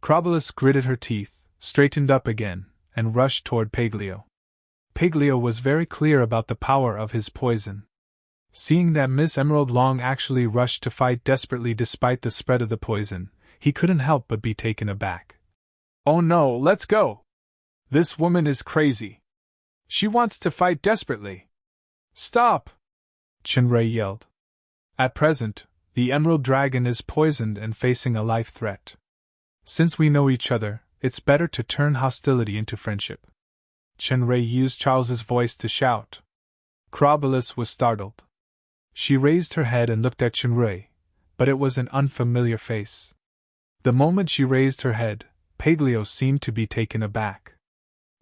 Crobulus gritted her teeth, straightened up again, and rushed toward Piglio. Piglio was very clear about the power of his poison. Seeing that Miss Emerald Long actually rushed to fight desperately despite the spread of the poison, he couldn't help but be taken aback. "Oh no, let's go! This woman is crazy. She wants to fight desperately. Stop!" Chinrei yelled. "At present, the Emerald Dragon is poisoned and facing a life threat. Since we know each other, it's better to turn hostility into friendship." Chinrei used Charles's voice to shout. Crabalus was startled. She raised her head and looked at Chinray, but it was an unfamiliar face. The moment she raised her head, Paglio seemed to be taken aback.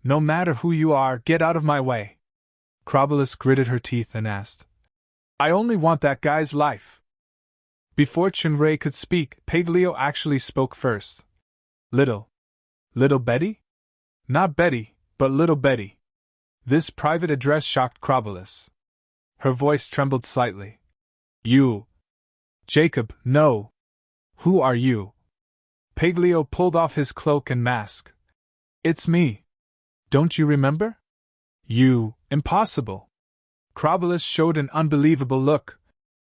No matter who you are, get out of my way. Crabalus gritted her teeth and asked, I only want that guy's life. Before Chinray could speak, Paglio actually spoke first. Little Betty? Not Betty, but Little Betty. This private address shocked Crabalus. Her voice trembled slightly. You. Jacob, no. Who are you? Paglio pulled off his cloak and mask. It's me. Don't you remember? You. Impossible. Crabalus showed an unbelievable look.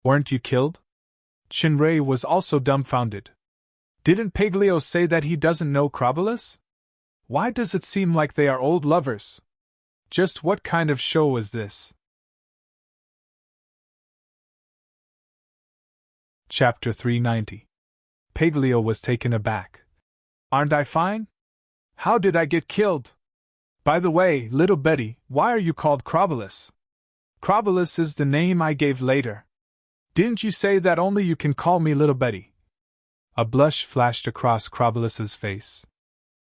Weren't you killed? Chinray was also dumbfounded. Didn't Paglio say that he doesn't know Crabalus? Why does it seem like they are old lovers? Just what kind of show was this? Chapter 390. Paglio was taken aback. Aren't I fine? How did I get killed? By the way, Little Betty, why are you called Crabalus? Crabalus is the name I gave later. Didn't you say that only you can call me Little Betty? A blush flashed across Crabalus's face.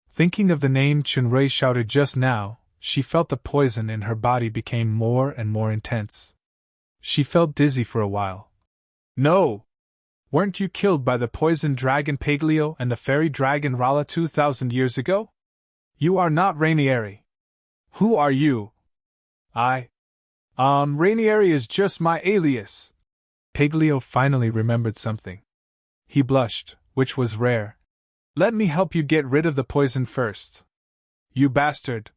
Thinking of the name Chinray shouted just now, she felt the poison in her body became more and more intense. She felt dizzy for a while. No! Weren't you killed by the poisoned dragon Paglio and the fairy dragon Rala 2,000 years ago? You are not Rainieri. Who are you? Rainieri is just my alias. Paglio finally remembered something. He blushed, which was rare. Let me help you get rid of the poison first. You bastard.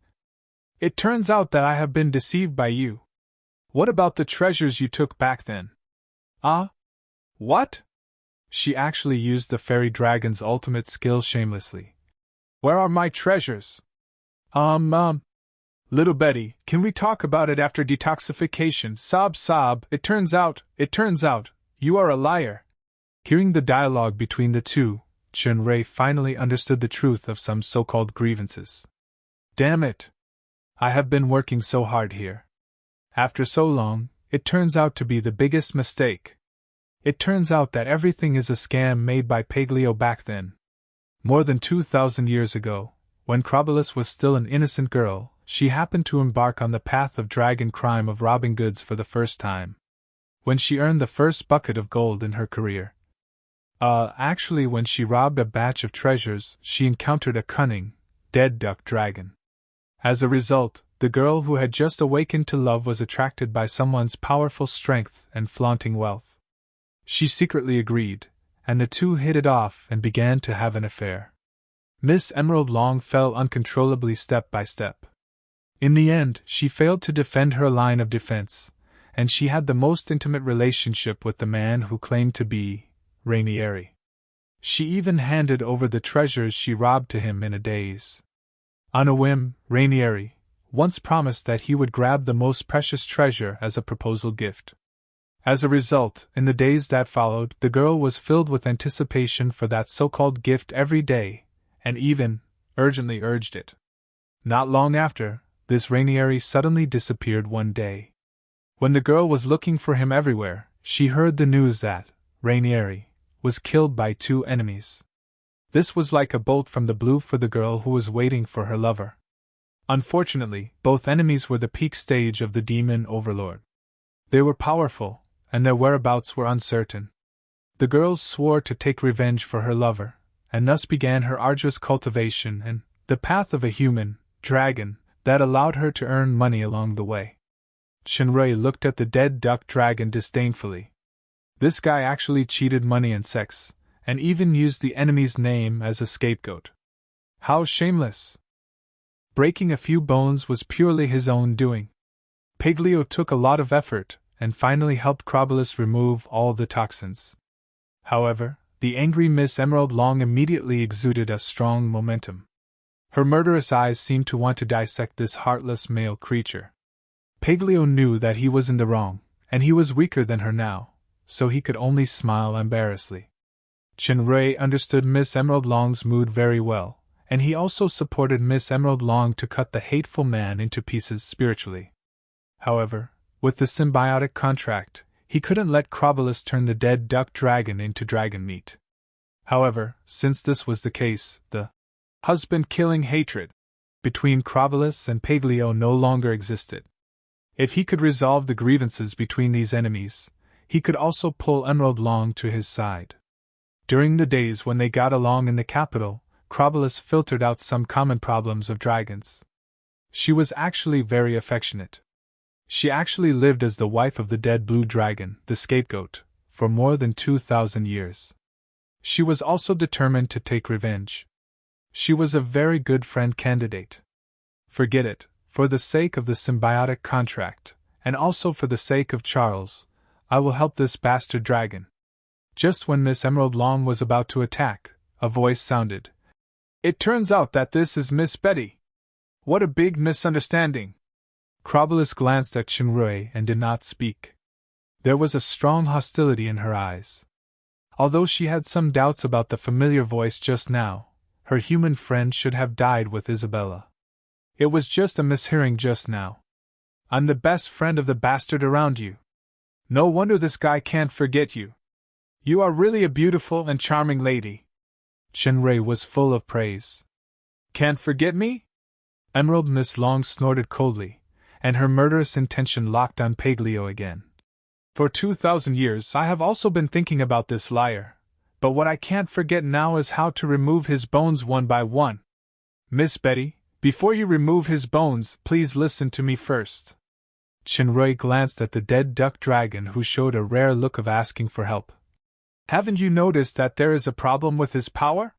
It turns out that I have been deceived by you. What about the treasures you took back then? What? She actually used the fairy dragon's ultimate skill shamelessly. Where are my treasures? Little Betty, can we talk about it after detoxification? Sob. It turns out, you are a liar. Hearing the dialogue between the two, Chinray finally understood the truth of some so-called grievances. Damn it! I have been working so hard here. After so long, it turns out to be the biggest mistake. It turns out that everything is a scam made by Paglio back then. More than 2,000 years ago, when Crabalus was still an innocent girl, she happened to embark on the path of dragon crime of robbing goods for the first time. When she earned the first bucket of gold in her career. Actually when she robbed a batch of treasures, she encountered a cunning, dead duck dragon. As a result, the girl who had just awakened to love was attracted by someone's powerful strength and flaunting wealth. She secretly agreed, and the two hit it off and began to have an affair. Miss Emerald Long fell uncontrollably step by step. In the end, she failed to defend her line of defense, and she had the most intimate relationship with the man who claimed to be Rainieri. She even handed over the treasures she robbed to him in a daze. On a whim, Rainieri once promised that he would grab the most precious treasure as a proposal gift. As a result, in the days that followed, the girl was filled with anticipation for that so-called gift every day, and even urgently urged it. Not long after, this Rainieri suddenly disappeared one day. When the girl was looking for him everywhere, she heard the news that Rainieri was killed by two enemies. This was like a bolt from the blue for the girl who was waiting for her lover. Unfortunately, both enemies were the peak stage of the demon overlord. They were powerful, and their whereabouts were uncertain. The girl swore to take revenge for her lover, and thus began her arduous cultivation and the path of a human dragon that allowed her to earn money along the way. Chinray looked at the dead duck dragon disdainfully. This guy actually cheated money and sex, and even used the enemy's name as a scapegoat. How shameless! Breaking a few bones was purely his own doing. Paglio took a lot of effort, and finally helped Crabalus remove all the toxins. However, the angry Miss Emerald Long immediately exuded a strong momentum. Her murderous eyes seemed to want to dissect this heartless male creature. Paglio knew that he was in the wrong, and he was weaker than her now, so he could only smile embarrassedly. Chinray understood Miss Emerald Long's mood very well, and he also supported Miss Emerald Long to cut the hateful man into pieces spiritually. However, with the symbiotic contract, he couldn't let Chrobulus turn the dead duck dragon into dragon meat. However, since this was the case, the husband-killing hatred between Chrobulus and Paglio no longer existed. If he could resolve the grievances between these enemies, he could also pull Emerald Long to his side. During the days when they got along in the capital, Chrobulus filtered out some common problems of dragons. She was actually very affectionate. She actually lived as the wife of the dead blue dragon, the scapegoat, for more than 2,000 years. She was also determined to take revenge. She was a very good friend candidate. Forget it, for the sake of the symbiotic contract, and also for the sake of Charles, I will help this bastard dragon. Just when Miss Emerald Long was about to attack, a voice sounded. It turns out that this is Miss Betty. What a big misunderstanding. Chrobulus glanced at Shinrui and did not speak. There was a strong hostility in her eyes. Although she had some doubts about the familiar voice just now, her human friend should have died with Isabella. It was just a mishearing just now. I'm the best friend of the bastard around you. No wonder this guy can't forget you. You are really a beautiful and charming lady. Shinrui was full of praise. Can't forget me? Emerald Miss Long snorted coldly, and her murderous intention locked on Paglio again. For 2,000 years I have also been thinking about this liar, but what I can't forget now is how to remove his bones one by one. Miss Betty, before you remove his bones, please listen to me first. Shinrui glanced at the dead duck dragon, who showed a rare look of asking for help. Haven't you noticed that there is a problem with his power?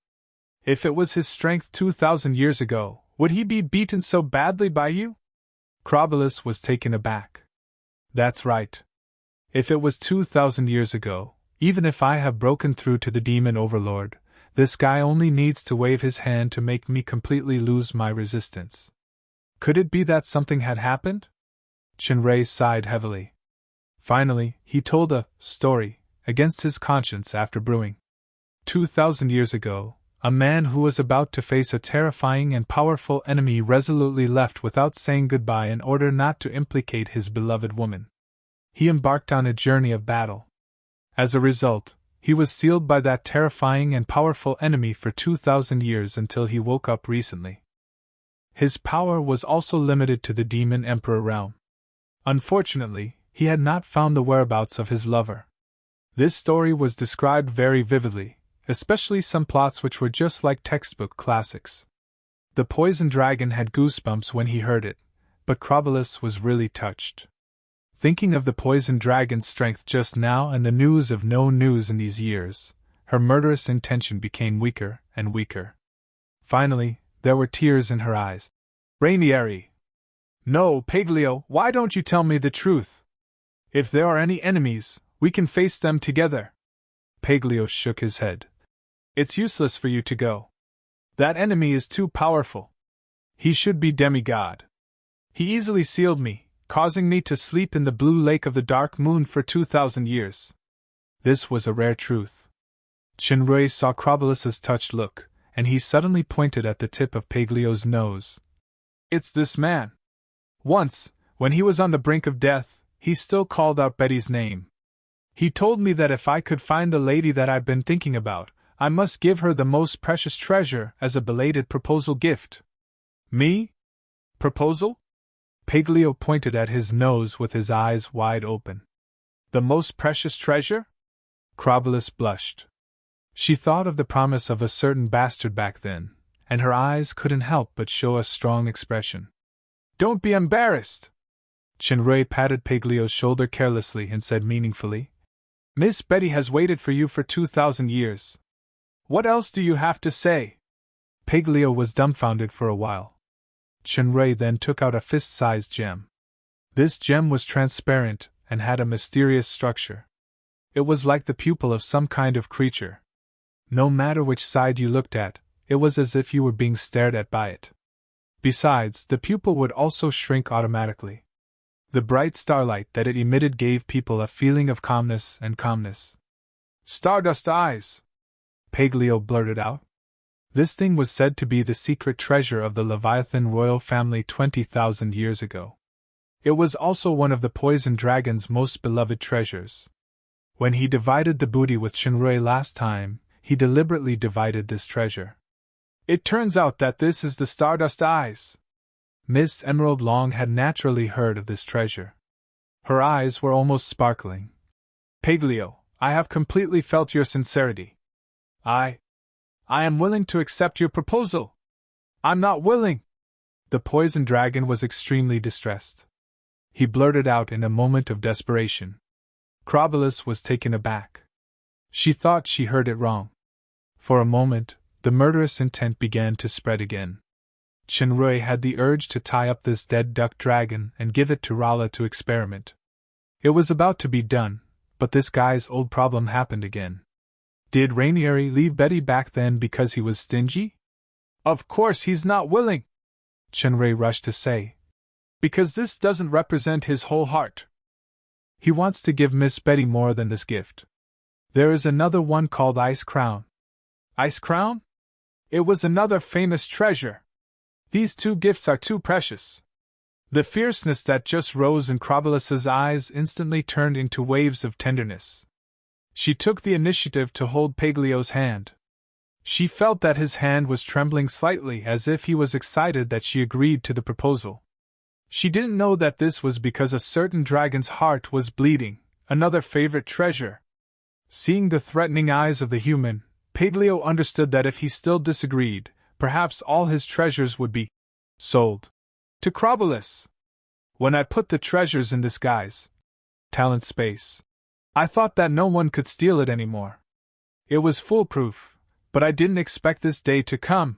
If it was his strength 2,000 years ago, would he be beaten so badly by you? Chrobulus was taken aback. That's right. If it was 2,000 years ago, even if I have broken through to the demon overlord, this guy only needs to wave his hand to make me completely lose my resistance. Could it be that something had happened? Shinrui sighed heavily. Finally, he told a story against his conscience after brewing. 2,000 years ago, a man who was about to face a terrifying and powerful enemy resolutely left without saying goodbye in order not to implicate his beloved woman. He embarked on a journey of battle. As a result, he was sealed by that terrifying and powerful enemy for 2,000 years until he woke up recently. His power was also limited to the Demon Emperor realm. Unfortunately, he had not found the whereabouts of his lover. This story was described very vividly, especially some plots which were just like textbook classics. The poison dragon had goosebumps when he heard it, but Chrobulus was really touched. Thinking of the poison dragon's strength just now and the news of no news in these years, her murderous intention became weaker and weaker. Finally, there were tears in her eyes. Rainieri! No, Paglio, why don't you tell me the truth? If there are any enemies, we can face them together. Paglio shook his head. It's useless for you to go. That enemy is too powerful. He should be demigod. He easily sealed me, causing me to sleep in the blue lake of the dark moon for 2,000 years. This was a rare truth. Shinrui saw Chrobulus's touched look, and he suddenly pointed at the tip of Paglio's nose. It's this man. Once, when he was on the brink of death, he still called out Betty's name. He told me that if I could find the lady that I'd been thinking about, I must give her the most precious treasure as a belated proposal gift. Me? Proposal? Paglio pointed at his nose with his eyes wide open. The most precious treasure? Chrobulus blushed. She thought of the promise of a certain bastard back then, and her eyes couldn't help but show a strong expression. Don't be embarrassed! Shinrui patted Paglio's shoulder carelessly and said meaningfully, Miss Betty has waited for you for 2,000 years. What else do you have to say? Paglio was dumbfounded for a while. Shinrui then took out a fist-sized gem. This gem was transparent and had a mysterious structure. It was like the pupil of some kind of creature. No matter which side you looked at, it was as if you were being stared at by it. Besides, the pupil would also shrink automatically. The bright starlight that it emitted gave people a feeling of calmness and calmness. Stardust eyes! Paglio blurted out. This thing was said to be the secret treasure of the Leviathan royal family 20,000 years ago. It was also one of the poison dragon's most beloved treasures. When he divided the booty with Shinrui last time, he deliberately divided this treasure. It turns out that this is the Stardust Eyes. Miss Emerald Long had naturally heard of this treasure. Her eyes were almost sparkling. Paglio, I have completely felt your sincerity. I am willing to accept your proposal. I'm not willing. The poison dragon was extremely distressed. He blurted out in a moment of desperation. Crobolus was taken aback. She thought she heard it wrong. For a moment, the murderous intent began to spread again. Shinrui had the urge to tie up this dead duck dragon and give it to Rala to experiment. It was about to be done, but this guy's old problem happened again. Did Rainieri leave Betty back then because he was stingy? Of course he's not willing, Shinrui rushed to say, because this doesn't represent his whole heart. He wants to give Miss Betty more than this gift. There is another one called Ice Crown. Ice Crown? It was another famous treasure. These two gifts are too precious. The fierceness that just rose in Crobolus's eyes instantly turned into waves of tenderness. She took the initiative to hold Paglio's hand. She felt that his hand was trembling slightly as if he was excited that she agreed to the proposal. She didn't know that this was because a certain dragon's heart was bleeding, another favorite treasure. Seeing the threatening eyes of the human, Paglio understood that if he still disagreed, perhaps all his treasures would be sold to Crobolus. When I put the treasures in this guy's talent space, I thought that no one could steal it anymore. It was foolproof, but I didn't expect this day to come.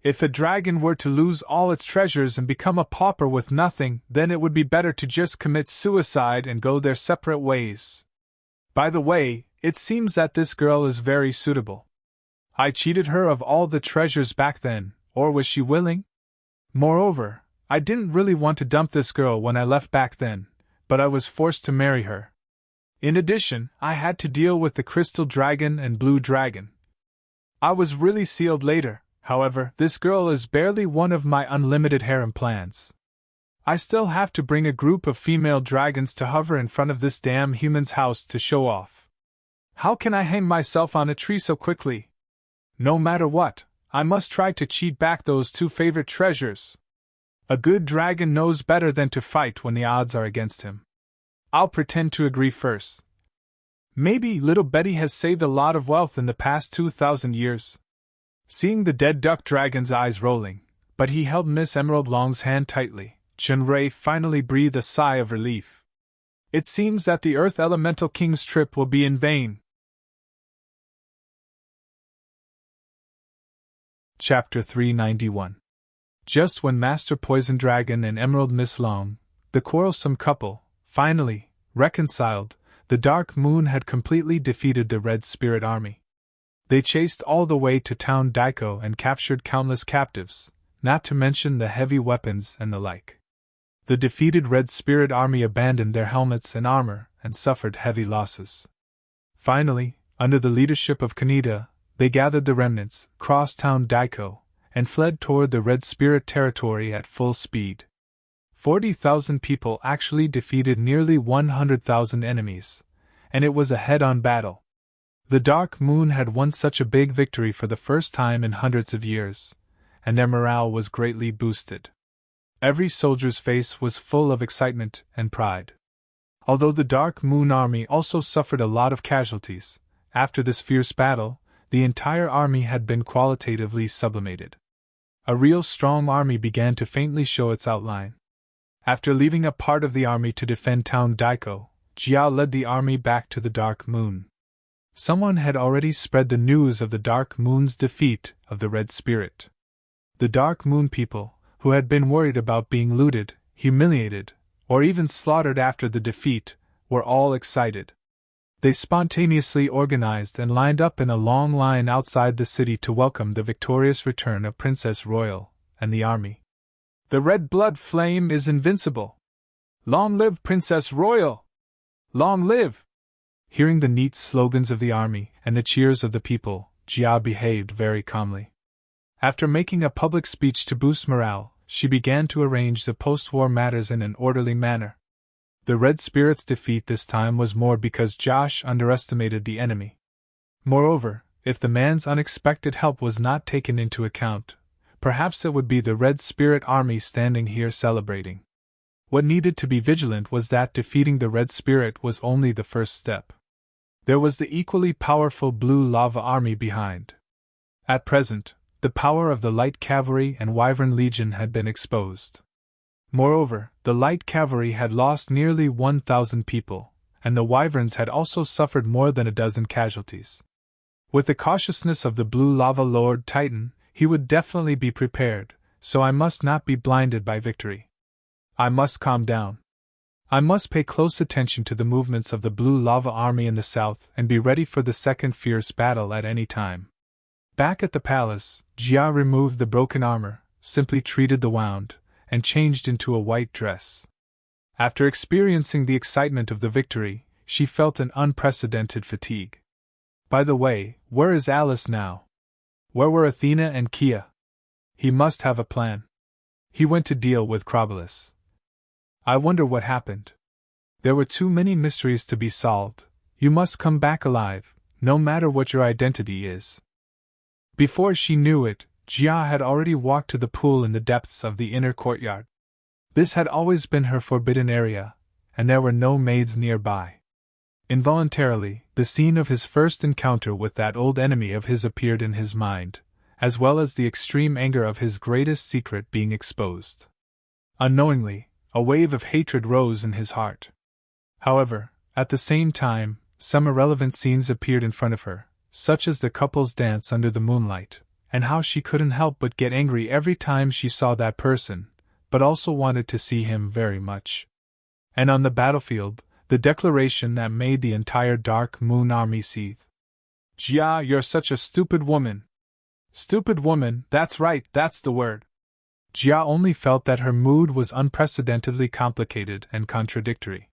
If a dragon were to lose all its treasures and become a pauper with nothing, then it would be better to just commit suicide and go their separate ways. By the way, it seems that this girl is very suitable. I cheated her of all the treasures back then, or was she willing? Moreover, I didn't really want to dump this girl when I left back then, but I was forced to marry her. In addition, I had to deal with the Crystal Dragon and Blue Dragon. I was really sealed later. However, this girl is barely one of my unlimited harem plans. I still have to bring a group of female dragons to hover in front of this damn human's house to show off. How can I hang myself on a tree so quickly? No matter what, I must try to cheat back those two favorite treasures. A good dragon knows better than to fight when the odds are against him. I'll pretend to agree first. Maybe little Betty has saved a lot of wealth in the past 2,000 years. Seeing the dead duck dragon's eyes rolling, but he held Miss Emerald Long's hand tightly, Shinrui finally breathed a sigh of relief. It seems that the Earth Elemental King's trip will be in vain. Chapter 391. Just when Master Poison Dragon and Emerald Miss Long, the quarrelsome couple, finally reconciled, the Dark Moon had completely defeated the Red Spirit Army. They chased all the way to Town Daiko and captured countless captives, not to mention the heavy weapons and the like. The defeated Red Spirit Army abandoned their helmets and armor and suffered heavy losses. Finally, under the leadership of Kaneda, they gathered the remnants, crossed Town Daiko, and fled toward the Red Spirit territory at full speed. 40,000 people actually defeated nearly 100,000 enemies, and it was a head-on battle. The Dark Moon had won such a big victory for the first time in hundreds of years, and their morale was greatly boosted. Every soldier's face was full of excitement and pride. Although the Dark Moon army also suffered a lot of casualties, after this fierce battle, the entire army had been qualitatively sublimated. A real strong army began to faintly show its outline. After leaving a part of the army to defend Town Daiko, Jia led the army back to the Dark Moon. Someone had already spread the news of the Dark Moon's defeat of the Red Spirit. The Dark Moon people, who had been worried about being looted, humiliated, or even slaughtered after the defeat, were all excited. They spontaneously organized and lined up in a long line outside the city to welcome the victorious return of Princess Royal and the army. The red blood flame is invincible! Long live Princess Royal! Long live! Hearing the neat slogans of the army and the cheers of the people, Jia behaved very calmly. After making a public speech to boost morale, she began to arrange the post-war matters in an orderly manner. The Red Spirit's defeat this time was more because Josh underestimated the enemy. Moreover, if the man's unexpected help was not taken into account, perhaps it would be the Red Spirit army standing here celebrating. What needed to be vigilant was that defeating the Red Spirit was only the first step. There was the equally powerful Blue Lava army behind. At present, the power of the Light Cavalry and Wyvern Legion had been exposed. Moreover, the Light Cavalry had lost nearly 1,000 people, and the Wyverns had also suffered more than a dozen casualties. With the cautiousness of the Blue Lava Lord Titan, he would definitely be prepared, so I must not be blinded by victory. I must calm down. I must pay close attention to the movements of the Blue Lava army in the south and be ready for the second fierce battle at any time. Back at the palace, Jia removed the broken armor, simply treated the wound, and changed into a white dress. After experiencing the excitement of the victory, she felt an unprecedented fatigue. By the way, where is Alice now? Where were Athena and Kia? He must have a plan. He went to deal with Crobolus. I wonder what happened. There were too many mysteries to be solved. You must come back alive, no matter what your identity is. Before she knew it, Jia had already walked to the pool in the depths of the inner courtyard. This had always been her forbidden area, and there were no maids nearby. Involuntarily, the scene of his first encounter with that old enemy of his appeared in his mind, as well as the extreme anger of his greatest secret being exposed. Unknowingly, a wave of hatred rose in his heart. However, at the same time, some irrelevant scenes appeared in front of her, such as the couple's dance under the moonlight, and how she couldn't help but get angry every time she saw that person, but also wanted to see him very much. And on the battlefield, the declaration that made the entire Dark Moon army seethe. Jia, you're such a stupid woman. Stupid woman, that's right, that's the word. Jia only felt that her mood was unprecedentedly complicated and contradictory.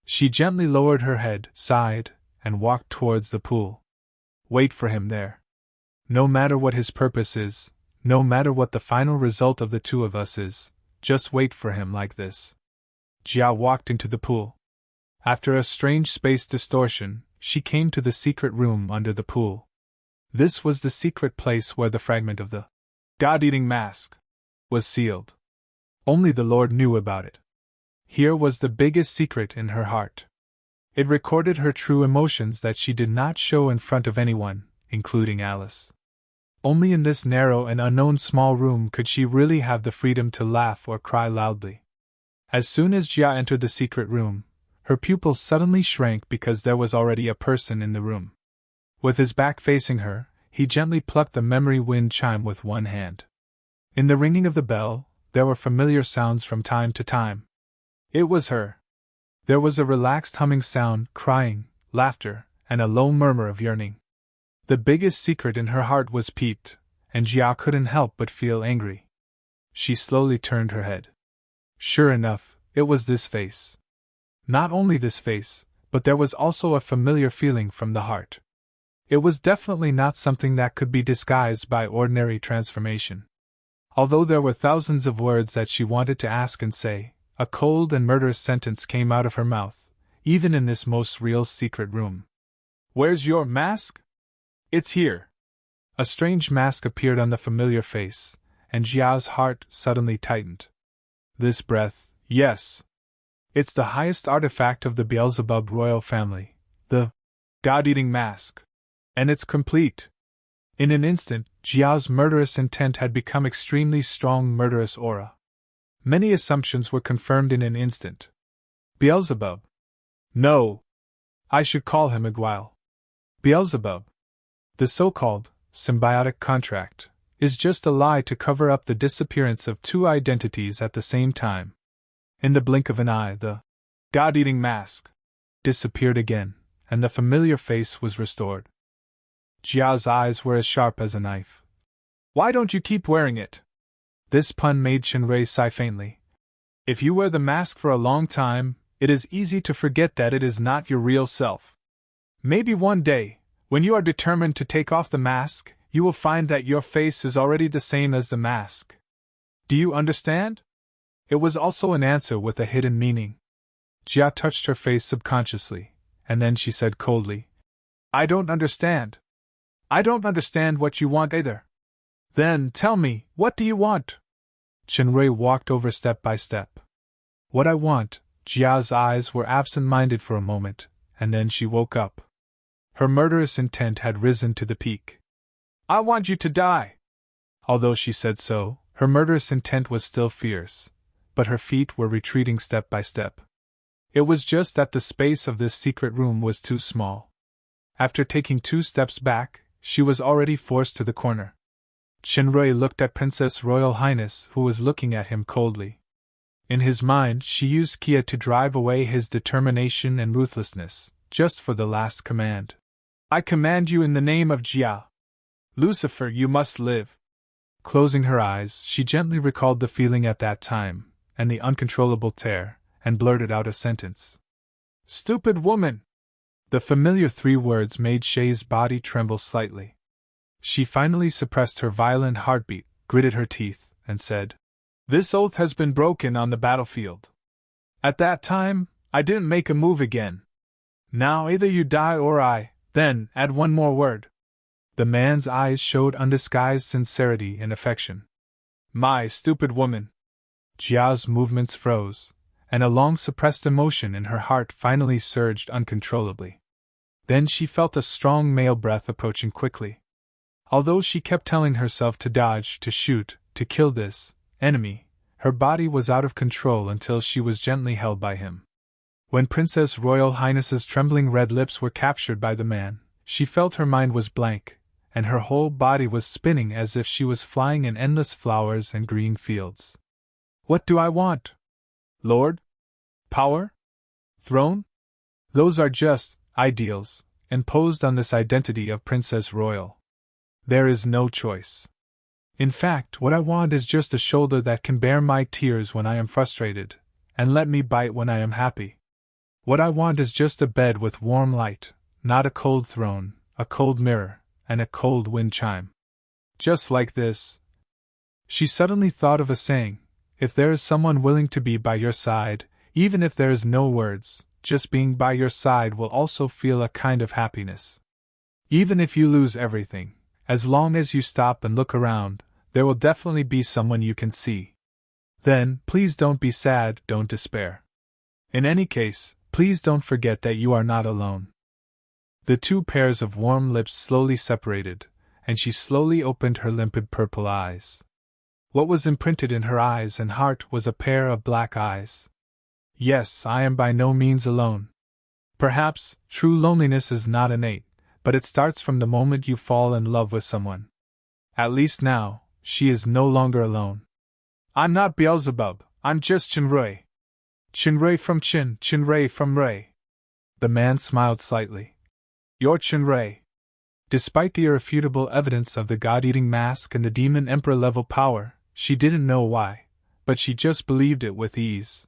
She gently lowered her head, sighed, and walked towards the pool. Wait for him there. No matter what his purpose is, no matter what the final result of the two of us is, just wait for him like this. Jia walked into the pool. After a strange space distortion, she came to the secret room under the pool. This was the secret place where the fragment of the God-eating mask was sealed. Only the Lord knew about it. Here was the biggest secret in her heart. It recorded her true emotions that she did not show in front of anyone, including Alice. Only in this narrow and unknown small room could she really have the freedom to laugh or cry loudly. As soon as Jia entered the secret room, her pupils suddenly shrank because there was already a person in the room. With his back facing her, he gently plucked the memory wind chime with one hand. In the ringing of the bell, there were familiar sounds from time to time. It was her. There was a relaxed humming sound, crying, laughter, and a low murmur of yearning. The biggest secret in her heart was peeped, and Jia couldn't help but feel angry. She slowly turned her head. Sure enough, it was this face. Not only this face, but there was also a familiar feeling from the heart. It was definitely not something that could be disguised by ordinary transformation. Although there were thousands of words that she wanted to ask and say, a cold and murderous sentence came out of her mouth, even in this most real secret room. Where's your mask? It's here. A strange mask appeared on the familiar face, and Jia's heart suddenly tightened. This breath, yes. It's the highest artifact of the Beelzebub royal family, the God-eating mask. And it's complete. In an instant, Jia's murderous intent had become extremely strong murderous aura. Many assumptions were confirmed in an instant. Beelzebub. No. I should call him Aguile. Beelzebub. The so-called symbiotic contract is just a lie to cover up the disappearance of two identities at the same time. In the blink of an eye, the God-eating mask disappeared again, and the familiar face was restored. Jia's eyes were as sharp as a knife. Why don't you keep wearing it? This pun made Shinrei sigh faintly. If you wear the mask for a long time, it is easy to forget that it is not your real self. Maybe one day, when you are determined to take off the mask, you will find that your face is already the same as the mask. Do you understand? It was also an answer with a hidden meaning. Jia touched her face subconsciously, and then she said coldly, I don't understand. I don't understand what you want either. Then, tell me, what do you want? Chenrui walked over step by step. What I want. Jia's eyes were absent-minded for a moment, and then she woke up. Her murderous intent had risen to the peak. I want you to die. Although she said so, her murderous intent was still fierce, but her feet were retreating step by step. It was just that the space of this secret room was too small. After taking 2 steps back, she was already forced to the corner. Chenrui looked at Princess Royal Highness, who was looking at him coldly. In his mind, she used Kia to drive away his determination and ruthlessness, just for the last command. I command you in the name of Jia. Lucifer, you must live. Closing her eyes, she gently recalled the feeling at that time, and the uncontrollable terror, and blurted out a sentence. Stupid woman! The familiar 3 words made Shay's body tremble slightly. She finally suppressed her violent heartbeat, gritted her teeth, and said, This oath has been broken on the battlefield. At that time, I didn't make a move again. Now either you die or I, then, add one more word. The man's eyes showed undisguised sincerity and affection. My stupid woman! Jia's movements froze, and a long-suppressed emotion in her heart finally surged uncontrollably. Then she felt a strong male breath approaching quickly. Although she kept telling herself to dodge, to shoot, to kill this enemy, her body was out of control until she was gently held by him. When Princess Royal Highness's trembling red lips were captured by the man, she felt her mind was blank, and her whole body was spinning as if she was flying in endless flowers and green fields. What do I want? Lord? Power? Throne? Those are just ideals, imposed on this identity of Princess Royal. There is no choice. In fact, what I want is just a shoulder that can bear my tears when I am frustrated, and let me bite when I am happy. What I want is just a bed with warm light, not a cold throne, a cold mirror, and a cold wind chime. Just like this. She suddenly thought of a saying, if there is someone willing to be by your side, even if there is no words, just being by your side will also feel a kind of happiness. Even if you lose everything, as long as you stop and look around, there will definitely be someone you can see. Then, please don't be sad, don't despair. In any case, please don't forget that you are not alone. The 2 pairs of warm lips slowly separated, and she slowly opened her limpid purple eyes. What was imprinted in her eyes and heart was a pair of black eyes. Yes, I am by no means alone. Perhaps, true loneliness is not innate, but it starts from the moment you fall in love with someone. At least now, she is no longer alone. I'm not Beelzebub, I'm just Chenrui. Chenrui from Chin, Chenrui from Rui. The man smiled slightly. You're Chenrui. Despite the irrefutable evidence of the god-eating mask and the demon emperor-level power, she didn't know why, but she just believed it with ease.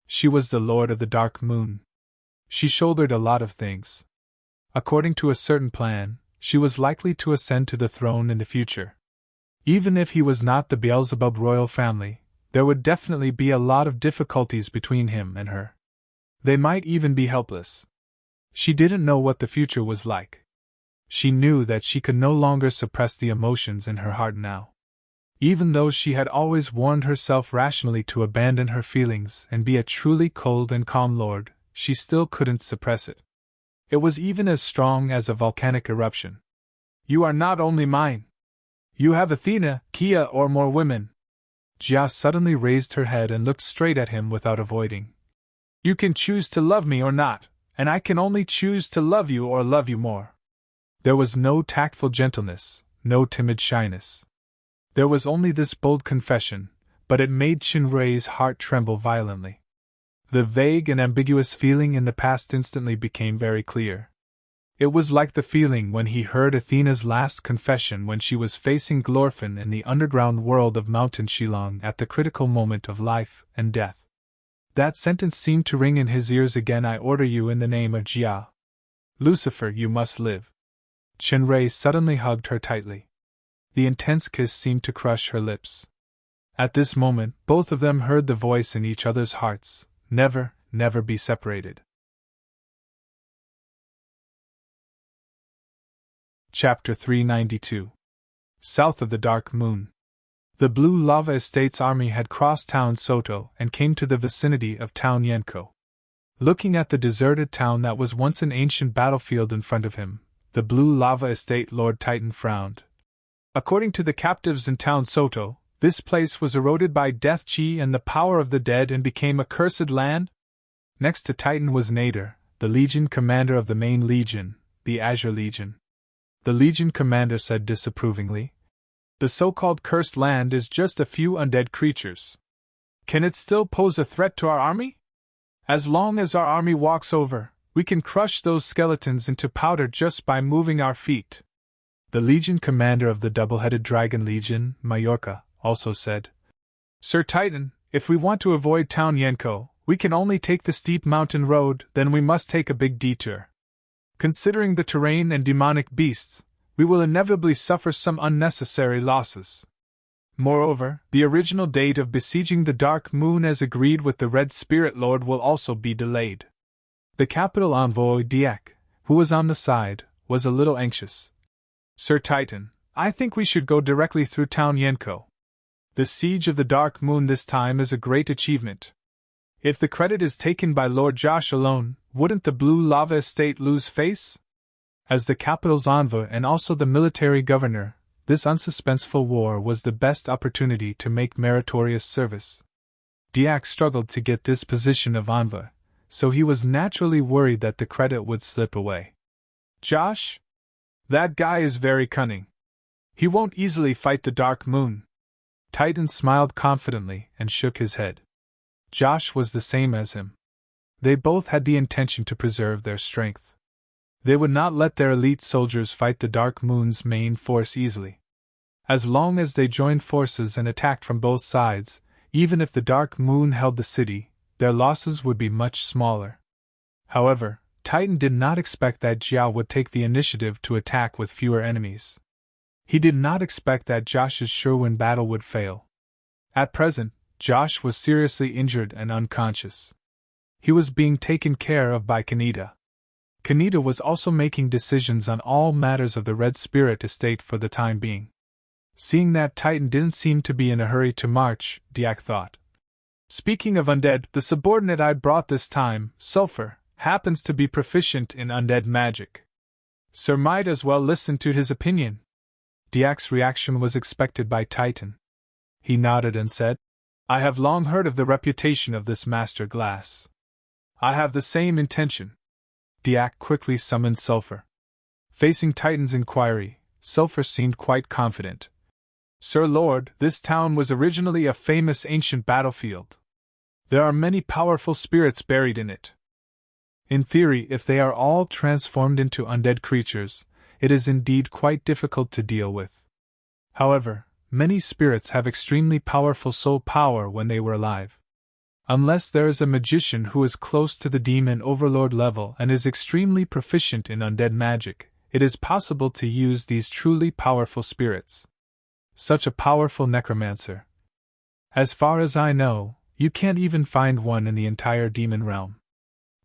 She was the Lord of the Dark Moon. She shouldered a lot of things. According to a certain plan, she was likely to ascend to the throne in the future. Even if he was not the Beelzebub royal family, there would definitely be a lot of difficulties between him and her. They might even be helpless. She didn't know what the future was like. She knew that she could no longer suppress the emotions in her heart now. Even though she had always warned herself rationally to abandon her feelings and be a truly cold and calm lord, she still couldn't suppress it. It was even as strong as a volcanic eruption. You are not only mine. You have Athena, Kia, or more women. Jia suddenly raised her head and looked straight at him without avoiding. You can choose to love me or not, and I can only choose to love you or love you more. There was no tactful gentleness, no timid shyness. There was only this bold confession, but it made Chenrui's heart tremble violently. The vague and ambiguous feeling in the past instantly became very clear. It was like the feeling when he heard Athena's last confession when she was facing Glorfin in the underground world of Mountain Shillong at the critical moment of life and death. That sentence seemed to ring in his ears again. I order you in the name of Jia. Lucifer, you must live. Chenrui suddenly hugged her tightly. The intense kiss seemed to crush her lips. At this moment, both of them heard the voice in each other's hearts, never, never be separated. Chapter 392. South of the Dark Moon. The Blue Lava Estate's army had crossed town Soto and came to the vicinity of town Yenko. Looking at the deserted town that was once an ancient battlefield in front of him, the Blue Lava Estate Lord Titan frowned. According to the captives in town Soto, this place was eroded by death chi and the power of the dead and became a cursed land? Next to Titan was Nader, the Legion commander of the main Legion, the Azure Legion. The Legion commander said disapprovingly, "The so-called cursed land is just a few undead creatures. Can it still pose a threat to our army? As long as our army walks over, we can crush those skeletons into powder just by moving our feet." The Legion commander of the double-headed Dragon Legion, Majorca, also said, "Sir Titan, if we want to avoid town Yenko, we can only take the steep mountain road, then we must take a big detour. Considering the terrain and demonic beasts, we will inevitably suffer some unnecessary losses. Moreover, the original date of besieging the Dark Moon as agreed with the Red Spirit Lord will also be delayed." The capital envoy Diak, who was on the side, was a little anxious. "Sir Titan, I think we should go directly through town Yenko. The siege of the Dark Moon this time is a great achievement. If the credit is taken by Lord Josh alone, wouldn't the Blue Lava Estate lose face? As the capital's envoy and also the military governor, this unsuspenseful war was the best opportunity to make meritorious service. Diak struggled to get this position of envoy, so he was naturally worried that the credit would slip away. "Josh? That guy is very cunning. He won't easily fight the Dark Moon." Titan smiled confidently and shook his head. Josh was the same as him. They both had the intention to preserve their strength. They would not let their elite soldiers fight the Dark Moon's main force easily. As long as they joined forces and attacked from both sides, even if the Dark Moon held the city, their losses would be much smaller. However, Titan did not expect that Jiao would take the initiative to attack with fewer enemies. He did not expect that Josh's sure-win battle would fail. At present, Josh was seriously injured and unconscious. He was being taken care of by Kaneda. Kaneda was also making decisions on all matters of the Red Spirit Estate for the time being. Seeing that Titan didn't seem to be in a hurry to march, Diak thought. "Speaking of undead, the subordinate I brought this time, Sulfur, happens to be proficient in undead magic. Sir might as well listen to his opinion." Diak's reaction was expected by Titan. He nodded and said, "I have long heard of the reputation of this Master Glass. I have the same intention." Diak quickly summoned Sulfur. Facing Titan's inquiry, Sulfur seemed quite confident. "Sir Lord, this town was originally a famous ancient battlefield. There are many powerful spirits buried in it. In theory, if they are all transformed into undead creatures, it is indeed quite difficult to deal with. However, many spirits have extremely powerful soul power when they were alive. Unless there is a magician who is close to the demon overlord level and is extremely proficient in undead magic, it is possible to use these truly powerful spirits. Such a powerful necromancer. As far as I know, you can't even find one in the entire demon realm.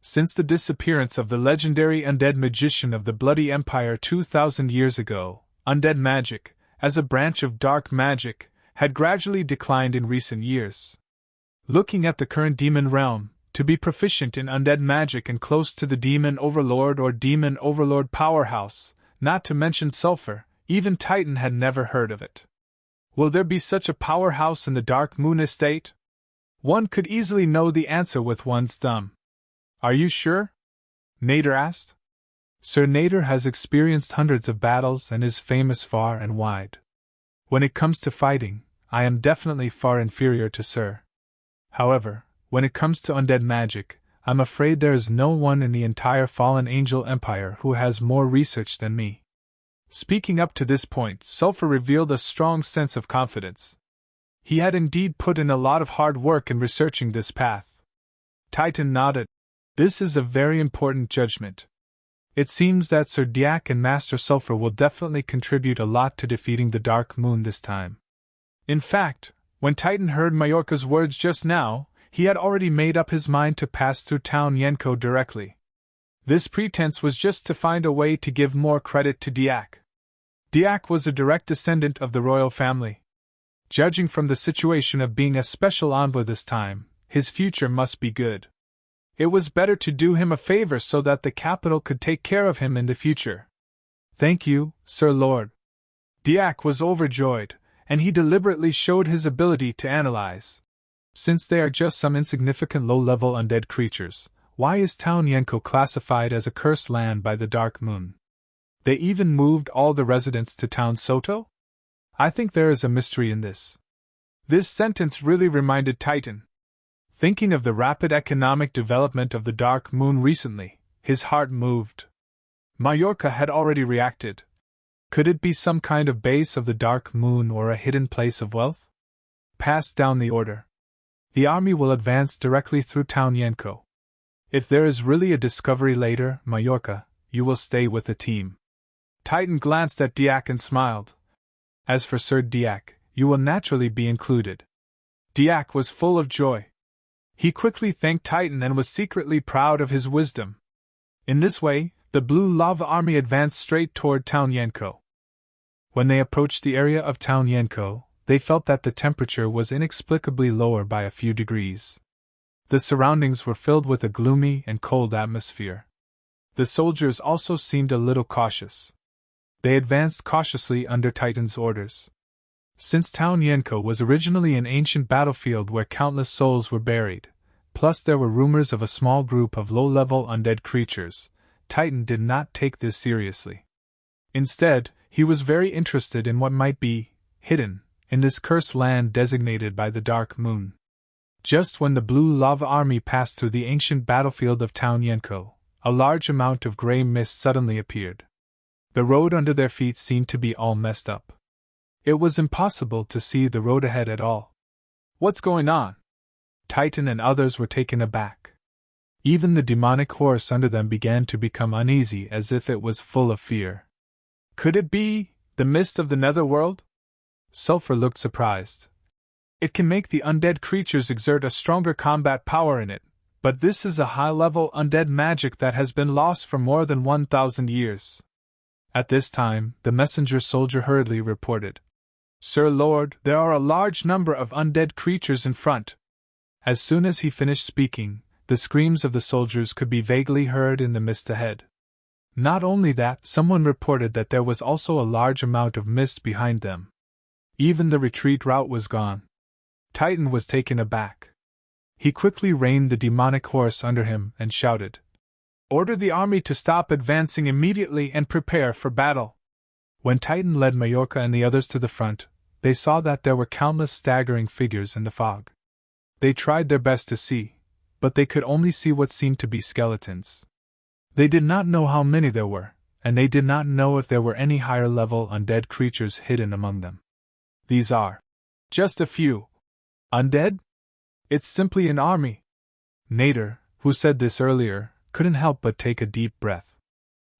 Since the disappearance of the legendary undead magician of the Bloody Empire 2,000 years ago, undead magic, as a branch of dark magic, had gradually declined in recent years. Looking at the current demon realm, to be proficient in undead magic and close to the demon overlord or demon overlord powerhouse, not to mention Sulfur, even Titan had never heard of it. Will there be such a powerhouse in the Dark Moon Estate? One could easily know the answer with one's thumb. Are you sure? Nader asked. Sir Nader has experienced hundreds of battles and is famous far and wide. When it comes to fighting, I am definitely far inferior to Sir. However, when it comes to undead magic, I'm afraid there is no one in the entire Fallen Angel Empire who has more research than me. Speaking up to this point, Sulfur revealed a strong sense of confidence. He had indeed put in a lot of hard work in researching this path. Titan nodded. This is a very important judgment. It seems that Sir Diak and Master Sulfur will definitely contribute a lot to defeating the Dark Moon this time. In fact, When Titan heard Majorca's words just now, he had already made up his mind to pass through town Yenko directly. This pretense was just to find a way to give more credit to Diak. Diak was a direct descendant of the royal family. Judging from the situation of being a special envoy this time, his future must be good. It was better to do him a favor so that the capital could take care of him in the future. Thank you, Sir Lord. Diak was overjoyed, and he deliberately showed his ability to analyze. Since they are just some insignificant low-level undead creatures, why is Town Yenko classified as a cursed land by the Dark Moon? They even moved all the residents to Town Soto? I think there is a mystery in this. This sentence really reminded Titan. Thinking of the rapid economic development of the Dark Moon recently, his heart moved. Majorca had already reacted. Could it be some kind of base of the Dark Moon or a hidden place of wealth? Pass down the order. The army will advance directly through Town Yenko. If there is really a discovery later, Majorca, you will stay with the team. Titan glanced at Diak and smiled. As for Sir Diak, you will naturally be included. Diak was full of joy. He quickly thanked Titan and was secretly proud of his wisdom. In this way, the Blue Lava Army advanced straight toward Town Yenko. When they approached the area of Town Yenko, they felt that the temperature was inexplicably lower by a few degrees. The surroundings were filled with a gloomy and cold atmosphere. The soldiers also seemed a little cautious. They advanced cautiously under Titan's orders. Since Town Yenko was originally an ancient battlefield where countless souls were buried, plus there were rumors of a small group of low-level undead creatures, Titan did not take this seriously. Instead, he was very interested in what might be hidden in this cursed land designated by the Dark Moon. Just when the Blue Lava Army passed through the ancient battlefield of Town Yenko, a large amount of gray mist suddenly appeared. The road under their feet seemed to be all messed up. It was impossible to see the road ahead at all. What's going on? Titan and others were taken aback. Even the demonic horse under them began to become uneasy as if it was full of fear. Could it be the mist of the netherworld? Sulphur looked surprised. It can make the undead creatures exert a stronger combat power in it, but this is a high-level undead magic that has been lost for more than 1,000 years. At this time, the messenger soldier hurriedly reported, Sir Lord, there are a large number of undead creatures in front. As soon as he finished speaking, the screams of the soldiers could be vaguely heard in the mist ahead. Not only that, someone reported that there was also a large amount of mist behind them. Even the retreat route was gone. Titan was taken aback. He quickly reined the demonic horse under him and shouted, Order the army to stop advancing immediately and prepare for battle. When Titan led Majorca and the others to the front, they saw that there were countless staggering figures in the fog. They tried their best to see, but they could only see what seemed to be skeletons. They did not know how many there were, and they did not know if there were any higher-level undead creatures hidden among them. These are just a few. Undead? It's simply an army. Nader, who said this earlier, couldn't help but take a deep breath.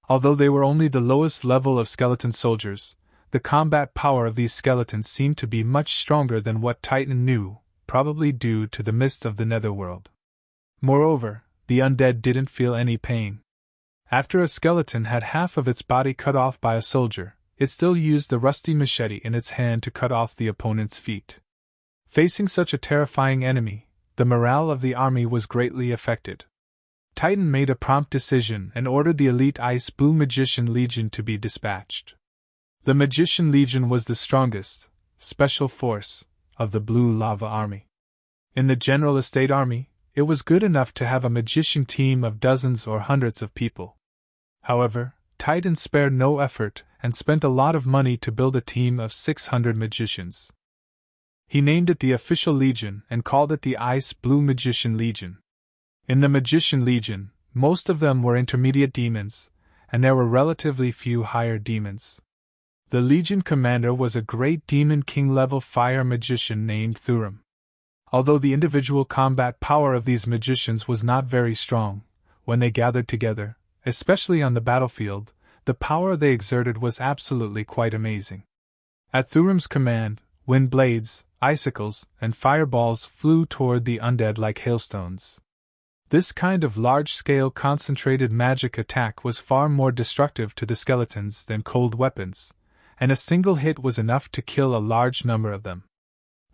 Although they were only the lowest level of skeleton soldiers, the combat power of these skeletons seemed to be much stronger than what Titan knew, probably due to the mist of the netherworld. Moreover, the undead didn't feel any pain. After a skeleton had half of its body cut off by a soldier, it still used the rusty machete in its hand to cut off the opponent's feet. Facing such a terrifying enemy, the morale of the army was greatly affected. Titan made a prompt decision and ordered the elite Ice Blue Magician Legion to be dispatched. The Magician Legion was the strongest, special force, of the Blue Lava Army. In the General Estate Army, it was good enough to have a magician team of dozens or hundreds of people. However, Titan spared no effort and spent a lot of money to build a team of 600 magicians. He named it the Official Legion and called it the Ice Blue Magician Legion. In the Magician Legion, most of them were intermediate demons, and there were relatively few higher demons. The Legion commander was a great Demon King-level fire magician named Thurum. Although the individual combat power of these magicians was not very strong, when they gathered together, especially on the battlefield, the power they exerted was absolutely quite amazing. At Thurum's command, wind blades, icicles, and fireballs flew toward the undead like hailstones. This kind of large-scale concentrated magic attack was far more destructive to the skeletons than cold weapons, and a single hit was enough to kill a large number of them.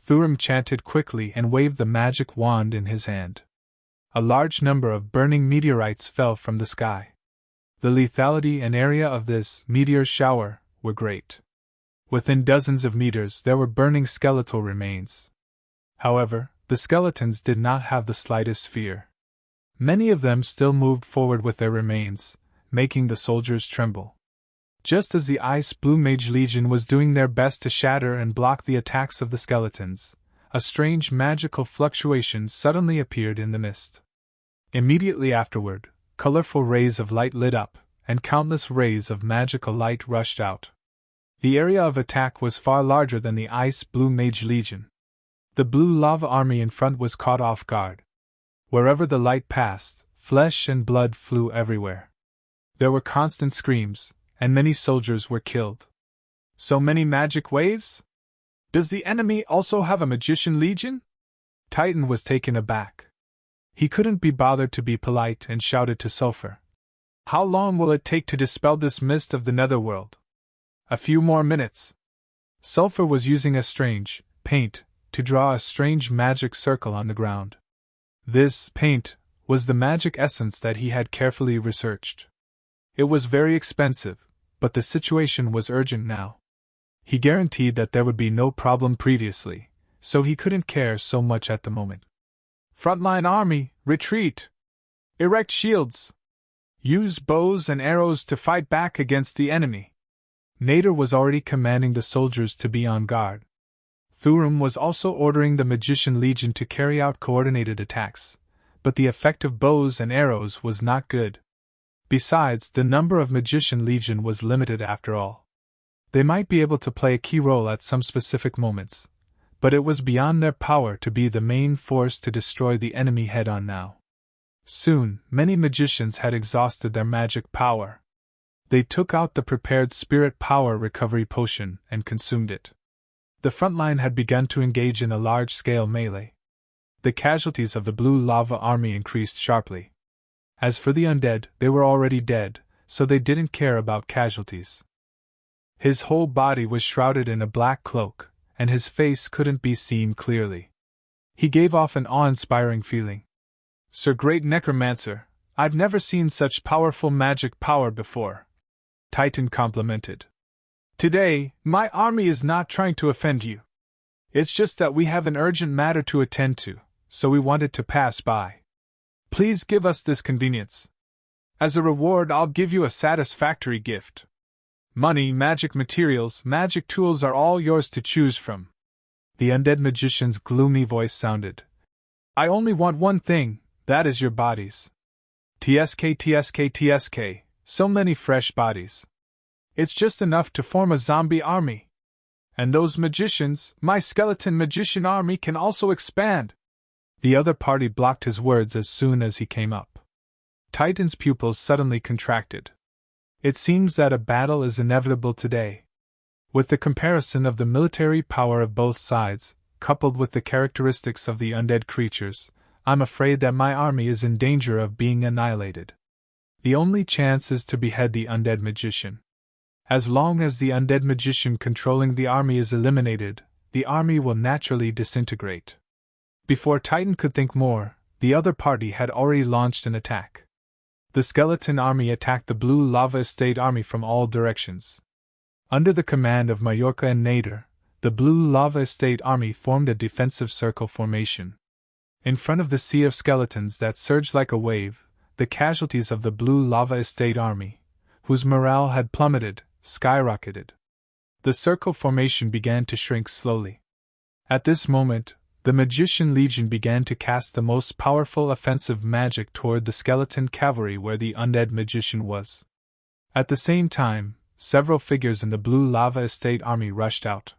Thurum chanted quickly and waved the magic wand in his hand. A large number of burning meteorites fell from the sky. The lethality and area of this meteor shower were great. Within dozens of meters there were burning skeletal remains. However, the skeletons did not have the slightest fear. Many of them still moved forward with their remains, making the soldiers tremble. Just as the Ice Blue Mage Legion was doing their best to shatter and block the attacks of the skeletons, a strange magical fluctuation suddenly appeared in the mist. Immediately afterward, colorful rays of light lit up, and countless rays of magical light rushed out. The area of attack was far larger than the Ice Blue Mage Legion. The blue lava army in front was caught off guard. Wherever the light passed, flesh and blood flew everywhere. There were constant screams, and many soldiers were killed. So many magic waves? Does the enemy also have a magician legion? Titan was taken aback. He couldn't be bothered to be polite and shouted to Sulfur. How long will it take to dispel this mist of the netherworld? A few more minutes. Sulfur was using a strange paint to draw a strange magic circle on the ground. This paint was the magic essence that he had carefully researched. It was very expensive, but the situation was urgent now. He guaranteed that there would be no problem previously, so he couldn't care so much at the moment. Frontline army, retreat! Erect shields! Use bows and arrows to fight back against the enemy. Nader was already commanding the soldiers to be on guard. Thurum was also ordering the Magician Legion to carry out coordinated attacks, but the effect of bows and arrows was not good. Besides, the number of Magician Legion was limited after all. They might be able to play a key role at some specific moments, but it was beyond their power to be the main force to destroy the enemy head-on now. Soon, many magicians had exhausted their magic power. They took out the prepared spirit power recovery potion and consumed it. The front line had begun to engage in a large-scale melee. The casualties of the blue lava army increased sharply. As for the undead, they were already dead, so they didn't care about casualties. His whole body was shrouded in a black cloak, and his face couldn't be seen clearly. He gave off an awe-inspiring feeling. Sir Great Necromancer, I've never seen such powerful magic power before. Titan complimented. Today, my army is not trying to offend you. It's just that we have an urgent matter to attend to, so we wanted to pass by. Please give us this convenience. As a reward, I'll give you a satisfactory gift. Money, magic materials, magic tools are all yours to choose from. The undead magician's gloomy voice sounded. I only want one thing, that is your bodies. TSK, TSK, TSK, so many fresh bodies. It's just enough to form a zombie army. And those magicians, my skeleton magician army can also expand. The other party blocked his words as soon as he came up. Titan's pupils suddenly contracted. It seems that a battle is inevitable today. With the comparison of the military power of both sides, coupled with the characteristics of the undead creatures, I'm afraid that my army is in danger of being annihilated. The only chance is to behead the undead magician. As long as the undead magician controlling the army is eliminated, the army will naturally disintegrate. Before Titan could think more, the other party had already launched an attack. The skeleton army attacked the blue lava estate army from all directions. Under the command of Majorca and Nader, the blue lava estate army formed a defensive circle formation. In front of the sea of skeletons that surged like a wave, the casualties of the blue lava estate army, whose morale had plummeted, skyrocketed. The circle formation began to shrink slowly. At this moment, the Magician Legion began to cast the most powerful offensive magic toward the skeleton cavalry where the undead magician was. At the same time, several figures in the blue lava estate army rushed out.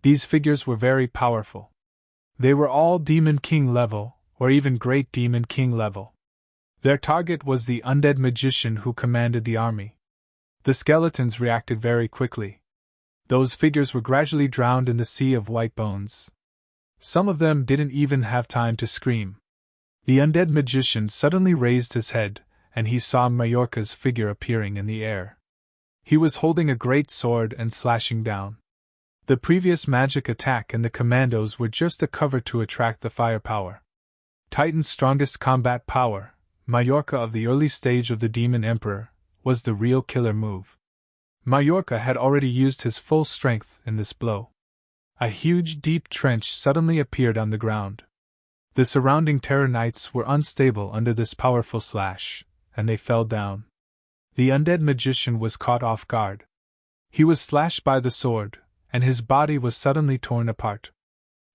These figures were very powerful. They were all Demon King level, or even Great Demon King level. Their target was the undead magician who commanded the army. The skeletons reacted very quickly. Those figures were gradually drowned in the sea of white bones. Some of them didn't even have time to scream. The undead magician suddenly raised his head, and he saw Majorca's figure appearing in the air. He was holding a great sword and slashing down. The previous magic attack and the commandos were just a cover to attract the firepower. Titan's strongest combat power, Majorca of the early stage of the Demon Emperor, was the real killer move. Majorca had already used his full strength in this blow. A huge deep trench suddenly appeared on the ground. The surrounding Terror Knights were unstable under this powerful slash, and they fell down. The undead magician was caught off guard. He was slashed by the sword, and his body was suddenly torn apart.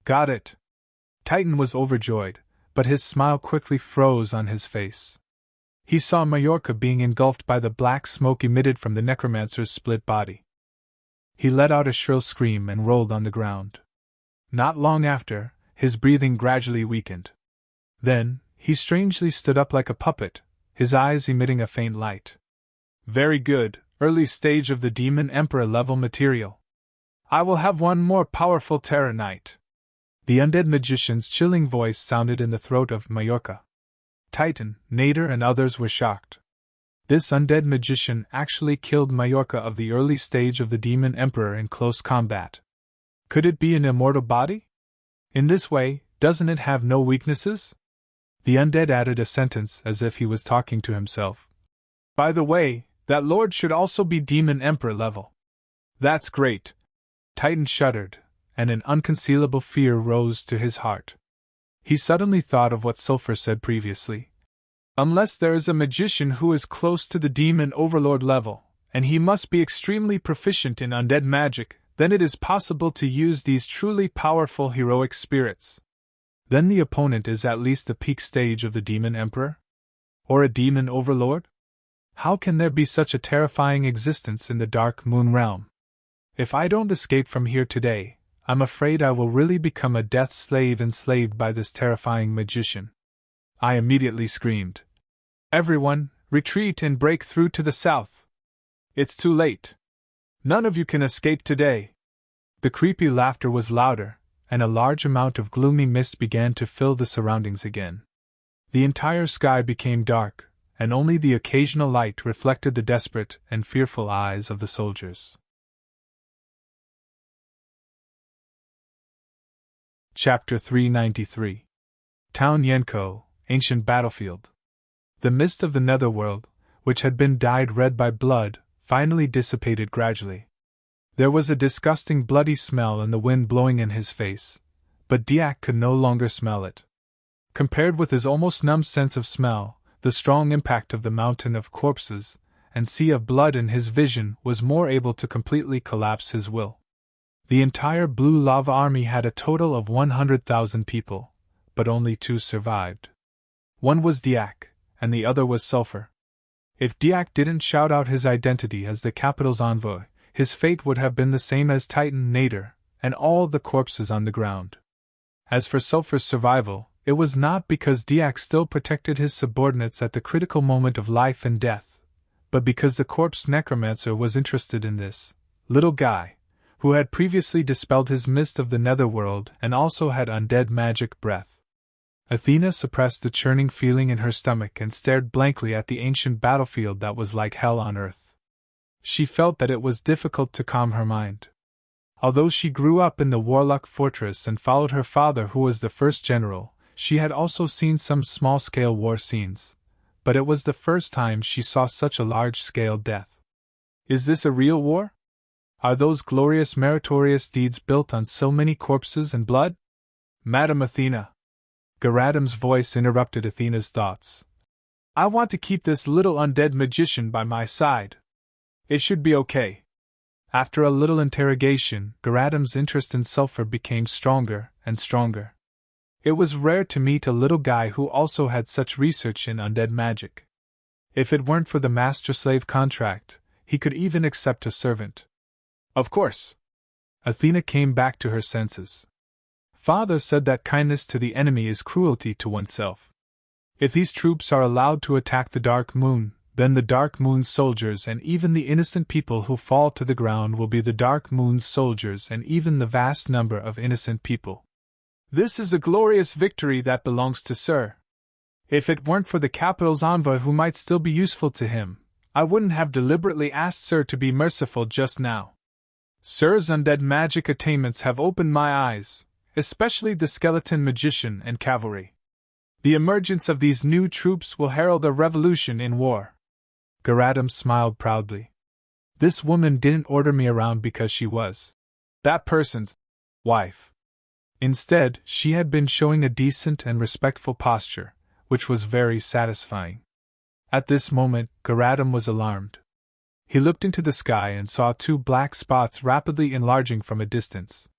Got it! Titan was overjoyed, but his smile quickly froze on his face. He saw Majorca being engulfed by the black smoke emitted from the necromancer's split body. He let out a shrill scream and rolled on the ground. Not long after, his breathing gradually weakened. Then, he strangely stood up like a puppet, his eyes emitting a faint light. Very good, early stage of the Demon Emperor level material. I will have one more powerful Terror Knight. The undead magician's chilling voice sounded in the throat of Majorca. Titan, Nader, and others were shocked. This undead magician actually killed Majorca of the early stage of the Demon Emperor in close combat. Could it be an immortal body? In this way, doesn't it have no weaknesses? The undead added a sentence as if he was talking to himself. By the way, that lord should also be Demon Emperor level. That's great. Titan shuddered, and an unconcealable fear rose to his heart. He suddenly thought of what Sulphur said previously. Unless there is a magician who is close to the Demon Overlord level, and he must be extremely proficient in undead magic, then it is possible to use these truly powerful heroic spirits. Then the opponent is at least the peak stage of the Demon Emperor? Or a Demon Overlord? How can there be such a terrifying existence in the Dark Moon realm? If I don't escape from here today, I'm afraid I will really become a death slave enslaved by this terrifying magician. I immediately screamed. Everyone, retreat and break through to the south. It's too late. None of you can escape today. The creepy laughter was louder, and a large amount of gloomy mist began to fill the surroundings again. The entire sky became dark, and only the occasional light reflected the desperate and fearful eyes of the soldiers. Chapter 393. Town Yenko, Ancient Battlefield. The mist of the netherworld, which had been dyed red by blood, finally dissipated gradually. There was a disgusting bloody smell and the wind blowing in his face, but Diak could no longer smell it. Compared with his almost numb sense of smell, the strong impact of the mountain of corpses and sea of blood in his vision was more able to completely collapse his will. The entire Blue Lava Army had a total of 100,000 people, but only 2 survived. One was Diak, and the other was Sulphur. If Diak didn't shout out his identity as the capital's envoy, his fate would have been the same as Titan Nader, and all the corpses on the ground. As for Sulphur's survival, it was not because Diak still protected his subordinates at the critical moment of life and death, but because the corpse necromancer was interested in this little guy, who had previously dispelled his mist of the netherworld and also had undead magic breath. Athena suppressed the churning feeling in her stomach and stared blankly at the ancient battlefield that was like hell on earth. She felt that it was difficult to calm her mind. Although she grew up in the Warlock Fortress and followed her father, who was the first general, she had also seen some small-scale war scenes, but it was the first time she saw such a large-scale death. Is this a real war? Are those glorious meritorious deeds built on so many corpses and blood? Madam Athena. Garadam's voice interrupted Athena's thoughts. I want to keep this little undead magician by my side. It should be okay. After a little interrogation, Garadam's interest in Sulphur became stronger and stronger. It was rare to meet a little guy who also had such research in undead magic. If it weren't for the master-slave contract, he could even accept a servant. Of course. Athena came back to her senses. Father said that kindness to the enemy is cruelty to oneself. If these troops are allowed to attack the Dark Moon, then the Dark Moon's soldiers and even the innocent people who fall to the ground will be the Dark Moon's soldiers and even the vast number of innocent people. This is a glorious victory that belongs to Sir. If it weren't for the capital's envoy who might still be useful to him, I wouldn't have deliberately asked Sir to be merciful just now. Sir's undead magic attainments have opened my eyes, especially the skeleton magician and cavalry. The emergence of these new troops will herald a revolution in war. Garadam smiled proudly. This woman didn't order me around because she was that person's wife. Instead, she had been showing a decent and respectful posture, which was very satisfying. At this moment, Garadam was alarmed. He looked into the sky and saw two black spots rapidly enlarging from a distance.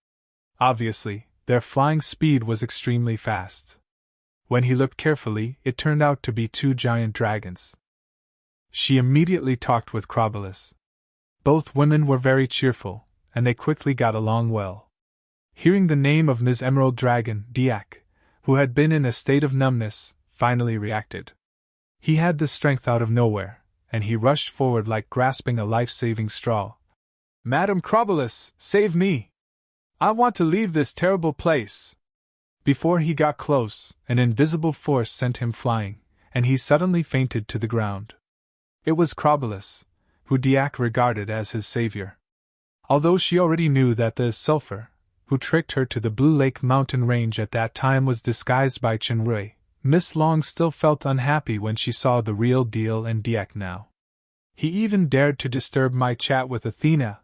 Obviously, their flying speed was extremely fast. When he looked carefully, it turned out to be two giant dragons. She immediately talked with Crobolus. Both women were very cheerful, and they quickly got along well. Hearing the name of Ms. Emerald Dragon, Diak, who had been in a state of numbness, finally reacted. He had the strength out of nowhere, and he rushed forward like grasping a life-saving straw. Madam Crobolus, save me! I want to leave this terrible place! Before he got close, an invisible force sent him flying, and he suddenly fainted to the ground. It was Crobolus, who Diak regarded as his savior. Although she already knew that the sulfur, who tricked her to the Blue Lake mountain range at that time, was disguised by Chenrui, Miss Long still felt unhappy when she saw the real deal and Diak now. He even dared to disturb my chat with Athena.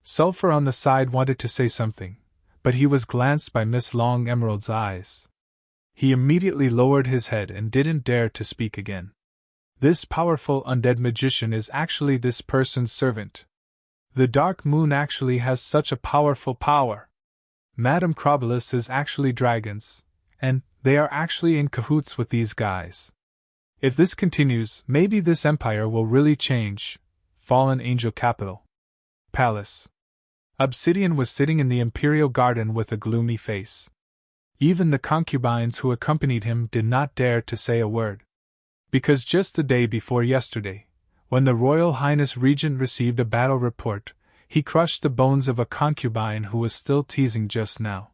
Sulfur on the side wanted to say something, but he was glanced by Miss Long Emerald's eyes. He immediately lowered his head and didn't dare to speak again. This powerful undead magician is actually this person's servant. The Dark Moon actually has such a powerful power. Madame Crobolus is actually dragons, and they are actually in cahoots with these guys. If this continues, maybe this empire will really change. Fallen Angel Capital. Palace. Obsidian was sitting in the Imperial Garden with a gloomy face. Even the concubines who accompanied him did not dare to say a word. Because just the day before yesterday, when the Royal Highness Regent received a battle report, he crushed the bones of a concubine who was still teasing just now.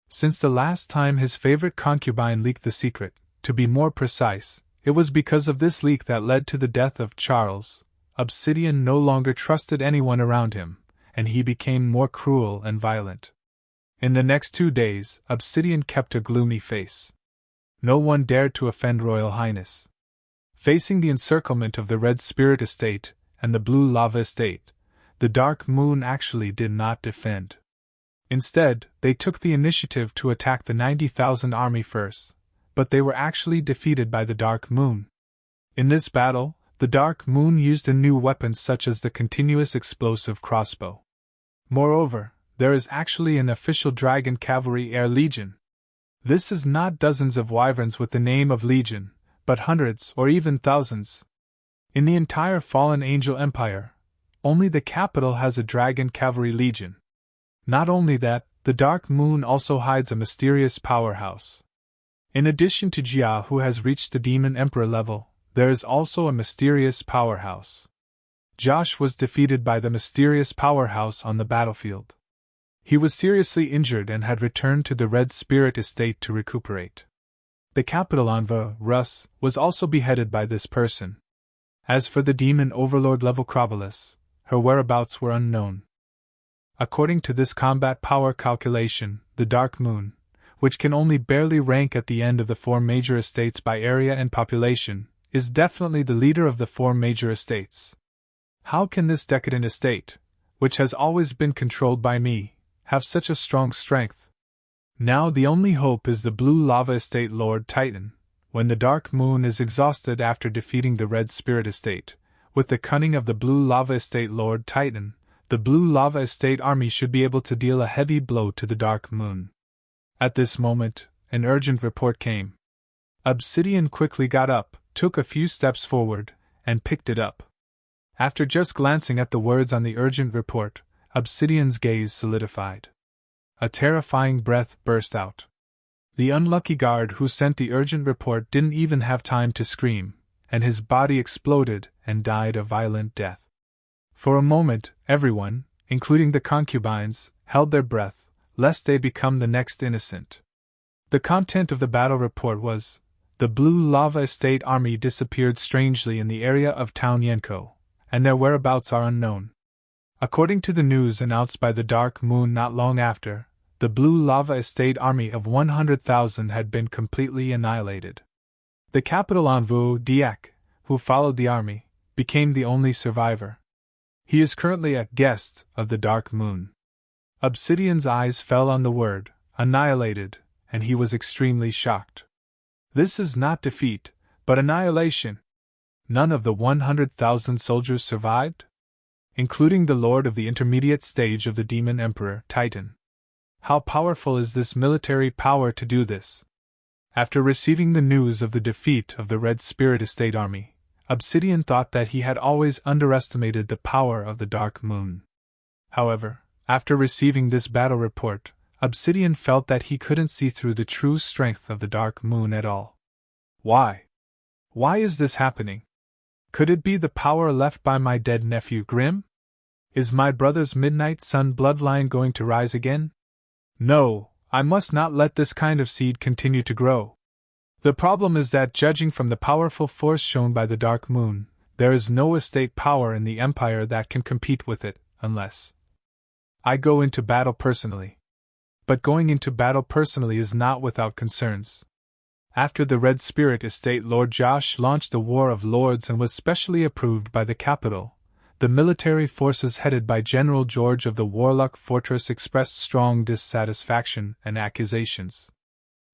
Since the last time his favorite concubine leaked the secret, to be more precise, it was because of this leak that led to the death of Charles. Obsidian no longer trusted anyone around him, and he became more cruel and violent. In the next 2 days, Obsidian kept a gloomy face. No one dared to offend Royal Highness. Facing the encirclement of the Red Spirit Estate and the Blue Lava Estate, the Dark Moon actually did not defend. Instead, they took the initiative to attack the 90,000 army first, but they were actually defeated by the Dark Moon. In this battle, the Dark Moon used a new weapon such as the continuous explosive crossbow. Moreover, there is actually an official Dragon Cavalry Air Legion. This is not dozens of wyverns with the name of Legion, but hundreds or even thousands. In the entire Fallen Angel Empire, only the capital has a Dragon Cavalry Legion. Not only that, the Dark Moon also hides a mysterious powerhouse. In addition to Jia, who has reached the Demon Emperor level, there is also a mysterious powerhouse. Josh was defeated by the mysterious powerhouse on the battlefield. He was seriously injured and had returned to the Red Spirit Estate to recuperate. The capital envoy, Russ, was also beheaded by this person. As for the demon overlord level Crobolus, her whereabouts were unknown. According to this combat power calculation, the Dark Moon, which can only barely rank at the end of the 4 major estates by area and population, is definitely the leader of the 4 major estates. How can this decadent estate, which has always been controlled by me, have such a strong strength? Now the only hope is the Blue Lava Estate Lord Titan, when the Dark Moon is exhausted after defeating the Red Spirit Estate. With the cunning of the Blue Lava Estate Lord Titan, the Blue Lava Estate army should be able to deal a heavy blow to the Dark Moon. At this moment, an urgent report came. Obsidian quickly got up, took a few steps forward, and picked it up. After just glancing at the words on the urgent report, Obsidian's gaze solidified. A terrifying breath burst out. The unlucky guard who sent the urgent report didn't even have time to scream, and his body exploded and died a violent death. For a moment, everyone, including the concubines, held their breath, lest they become the next innocent. The content of the battle report was, the Blue Lava Estate army disappeared strangely in the area of Town Yenko, and their whereabouts are unknown. According to the news announced by the Dark Moon not long after, the Blue Lava Estate army of 100,000 had been completely annihilated. The capital envoy, Diak, who followed the army, became the only survivor. He is currently a guest of the Dark Moon. Obsidian's eyes fell on the word, annihilated, and he was extremely shocked. This is not defeat, but annihilation. None of the 100,000 soldiers survived? Including the lord of the intermediate stage of the Demon Emperor, Titan. How powerful is this military power to do this? After receiving the news of the defeat of the Red Spirit Estate army, Obsidian thought that he had always underestimated the power of the Dark Moon. However, after receiving this battle report, Obsidian felt that he couldn't see through the true strength of the Dark Moon at all. Why? Why is this happening? Could it be the power left by my dead nephew Grim? Is my brother's Midnight Sun bloodline going to rise again? No, I must not let this kind of seed continue to grow. The problem is that, judging from the powerful force shown by the Dark Moon, there is no estate power in the Empire that can compete with it, unless I go into battle personally. But going into battle personally is not without concerns. After the Red Spirit Estate Lord Josh launched the War of Lords and was specially approved by the capital, the military forces headed by General George of the Warlock Fortress expressed strong dissatisfaction and accusations.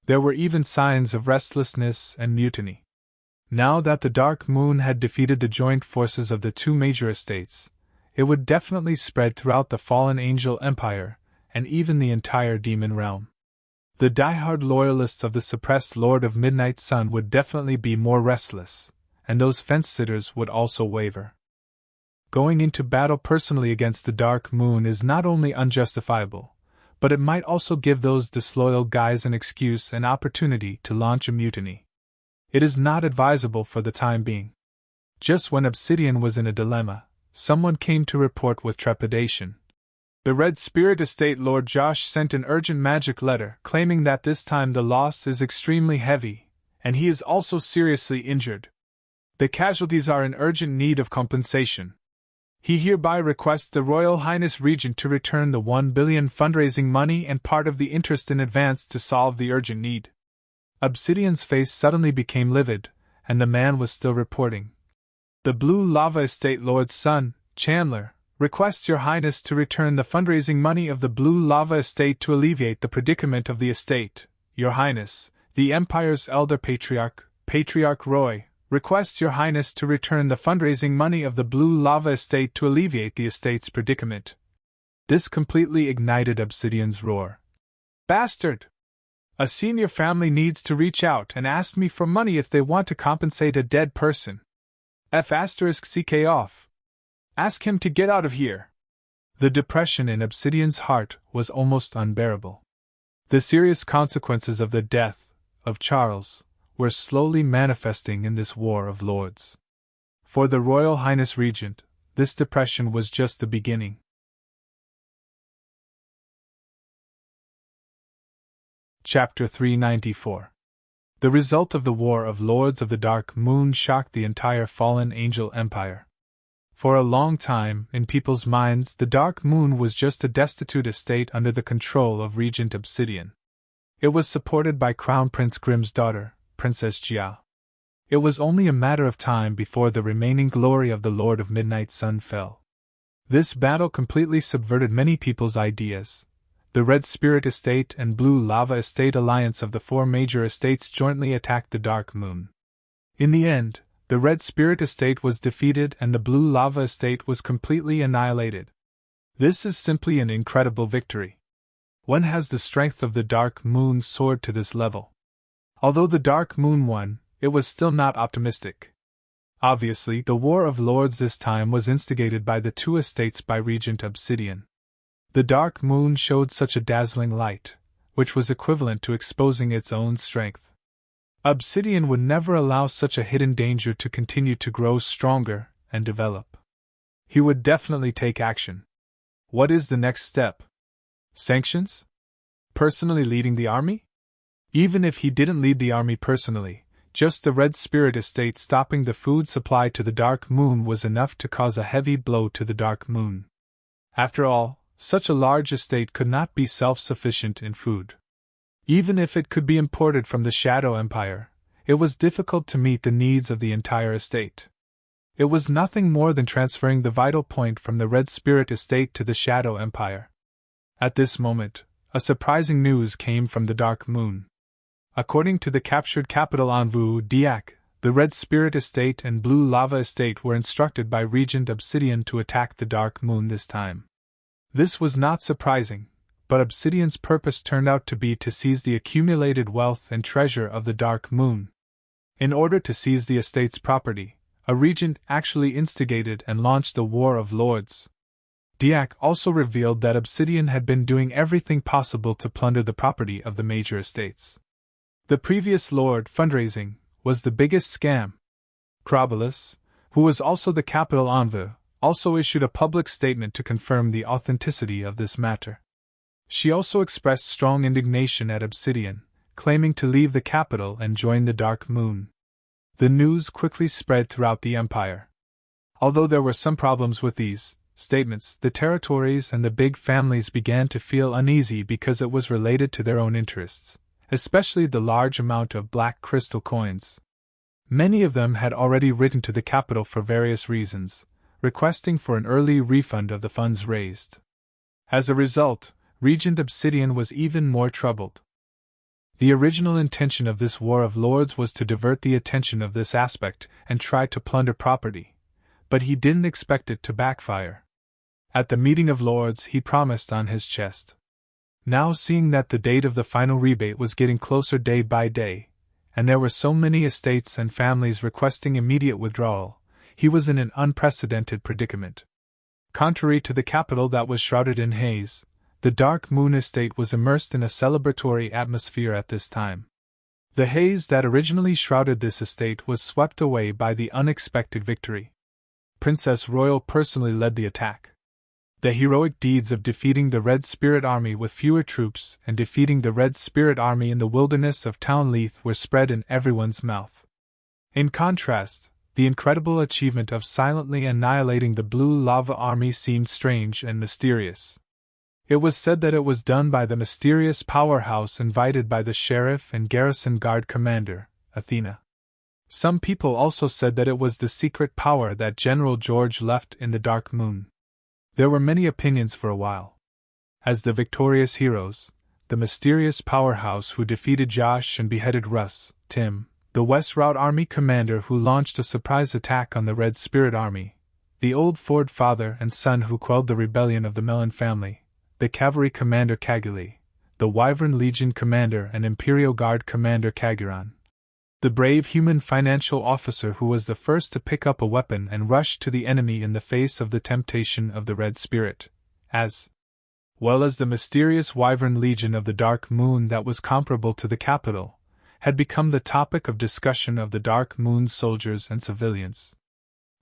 There were even signs of restlessness and mutiny. Now that the Dark Moon had defeated the joint forces of the two major estates, it would definitely spread throughout the fallen Angel Empire, and even the entire Demon Realm. The die-hard loyalists of the suppressed Lord of Midnight Sun would definitely be more restless, and those fence-sitters would also waver. Going into battle personally against the Dark Moon is not only unjustifiable, but it might also give those disloyal guys an excuse and opportunity to launch a mutiny. It is not advisable for the time being. Just when Obsidian was in a dilemma, someone came to report with trepidation. The Red Spirit Estate Lord Josh sent an urgent magic letter claiming that this time the loss is extremely heavy, and he is also seriously injured. The casualties are in urgent need of compensation. He hereby requests the Royal Highness Regent to return the 1 billion fundraising money and part of the interest in advance to solve the urgent need. Obsidian's face suddenly became livid, and the man was still reporting. The Blue Lava Estate Lord's son, Chandler, requests Your Highness to return the fundraising money of the Blue Lava Estate to alleviate the predicament of the estate. Your Highness, the Empire's Elder Patriarch, Patriarch Roy, requests Your Highness to return the fundraising money of the Blue Lava Estate to alleviate the estate's predicament. This completely ignited Obsidian's roar. Bastard! A senior family needs to reach out and ask me for money if they want to compensate a dead person. F***ck off. Ask him to get out of here. The depression in Obsidian's heart was almost unbearable. The serious consequences of the death of Charles were slowly manifesting in this War of Lords. For the Royal Highness Regent, this depression was just the beginning. Chapter 394. The result of the War of Lords of the Dark Moon shocked the entire fallen Angel Empire. For a long time, in people's minds, the Dark Moon was just a destitute estate under the control of Regent Obsidian. It was supported by Crown Prince Grimm's daughter, Princess Jia. It was only a matter of time before the remaining glory of the Lord of Midnight Sun fell. This battle completely subverted many people's ideas. The Red Spirit Estate and Blue Lava Estate alliance of the four major estates jointly attacked the Dark Moon. In the end, the Red Spirit Estate was defeated and the Blue Lava Estate was completely annihilated. This is simply an incredible victory. When has the strength of the Dark Moon soared to this level? Although the Dark Moon won, it was still not optimistic. Obviously, the War of Lords this time was instigated by the two estates by Regent Obsidian. The Dark Moon showed such a dazzling light, which was equivalent to exposing its own strength. Obsidian would never allow such a hidden danger to continue to grow stronger and develop. He would definitely take action. What is the next step? Sanctions? Personally leading the army? Even if he didn't lead the army personally, just the Red Spirit estate stopping the food supply to the Dark Moon was enough to cause a heavy blow to the Dark Moon. After all, such a large estate could not be self-sufficient in food. Even if it could be imported from the Shadow Empire, it was difficult to meet the needs of the entire estate. It was nothing more than transferring the vital point from the Red Spirit estate to the Shadow Empire. At this moment, a surprising news came from the Dark Moon. According to the captured capital Envu Diak, the Red Spirit estate and Blue Lava estate were instructed by Regent Obsidian to attack the Dark Moon this time. This was not surprising, but Obsidian's purpose turned out to be to seize the accumulated wealth and treasure of the Dark Moon. In order to seize the estate's property, a regent actually instigated and launched the War of Lords. Diak also revealed that Obsidian had been doing everything possible to plunder the property of the major estates. The previous Lord fundraising was the biggest scam. Krabalus, who was also the capital Envu, also issued a public statement to confirm the authenticity of this matter. She also expressed strong indignation at Obsidian, claiming to leave the capital and join the Dark Moon. The news quickly spread throughout the empire. Although there were some problems with these statements, the territories and the big families began to feel uneasy because it was related to their own interests, especially the large amount of black crystal coins. Many of them had already written to the capital for various reasons, requesting for an early refund of the funds raised. As a result, Regent Obsidian was even more troubled. The original intention of this War of Lords was to divert the attention of this aspect and try to plunder property, but he didn't expect it to backfire. At the meeting of Lords, he promised on his chest. Now, seeing that the date of the final rebate was getting closer day by day, and there were so many estates and families requesting immediate withdrawal, he was in an unprecedented predicament. Contrary to the capital that was shrouded in haze, the Dark Moon estate was immersed in a celebratory atmosphere at this time. The haze that originally shrouded this estate was swept away by the unexpected victory. Princess Royal personally led the attack. The heroic deeds of defeating the Red Spirit Army with fewer troops and defeating the Red Spirit Army in the wilderness of Townleith were spread in everyone's mouth. In contrast, the incredible achievement of silently annihilating the Blue Lava Army seemed strange and mysterious. It was said that it was done by the mysterious powerhouse invited by the sheriff and garrison guard commander, Athena. Some people also said that it was the secret power that General George left in the Dark Moon. There were many opinions for a while. As the victorious heroes, the mysterious powerhouse who defeated Josh and beheaded Russ, Tim, the West Route Army commander who launched a surprise attack on the Red Spirit Army, the Old Ford father and son who quelled the rebellion of the Mellon family, the cavalry commander Kaguli, the Wyvern Legion commander and Imperial Guard commander Kagiran, the brave human financial officer who was the first to pick up a weapon and rush to the enemy in the face of the temptation of the Red Spirit, as well as the mysterious Wyvern Legion of the Dark Moon that was comparable to the capital, had become the topic of discussion of the Dark Moon's soldiers and civilians.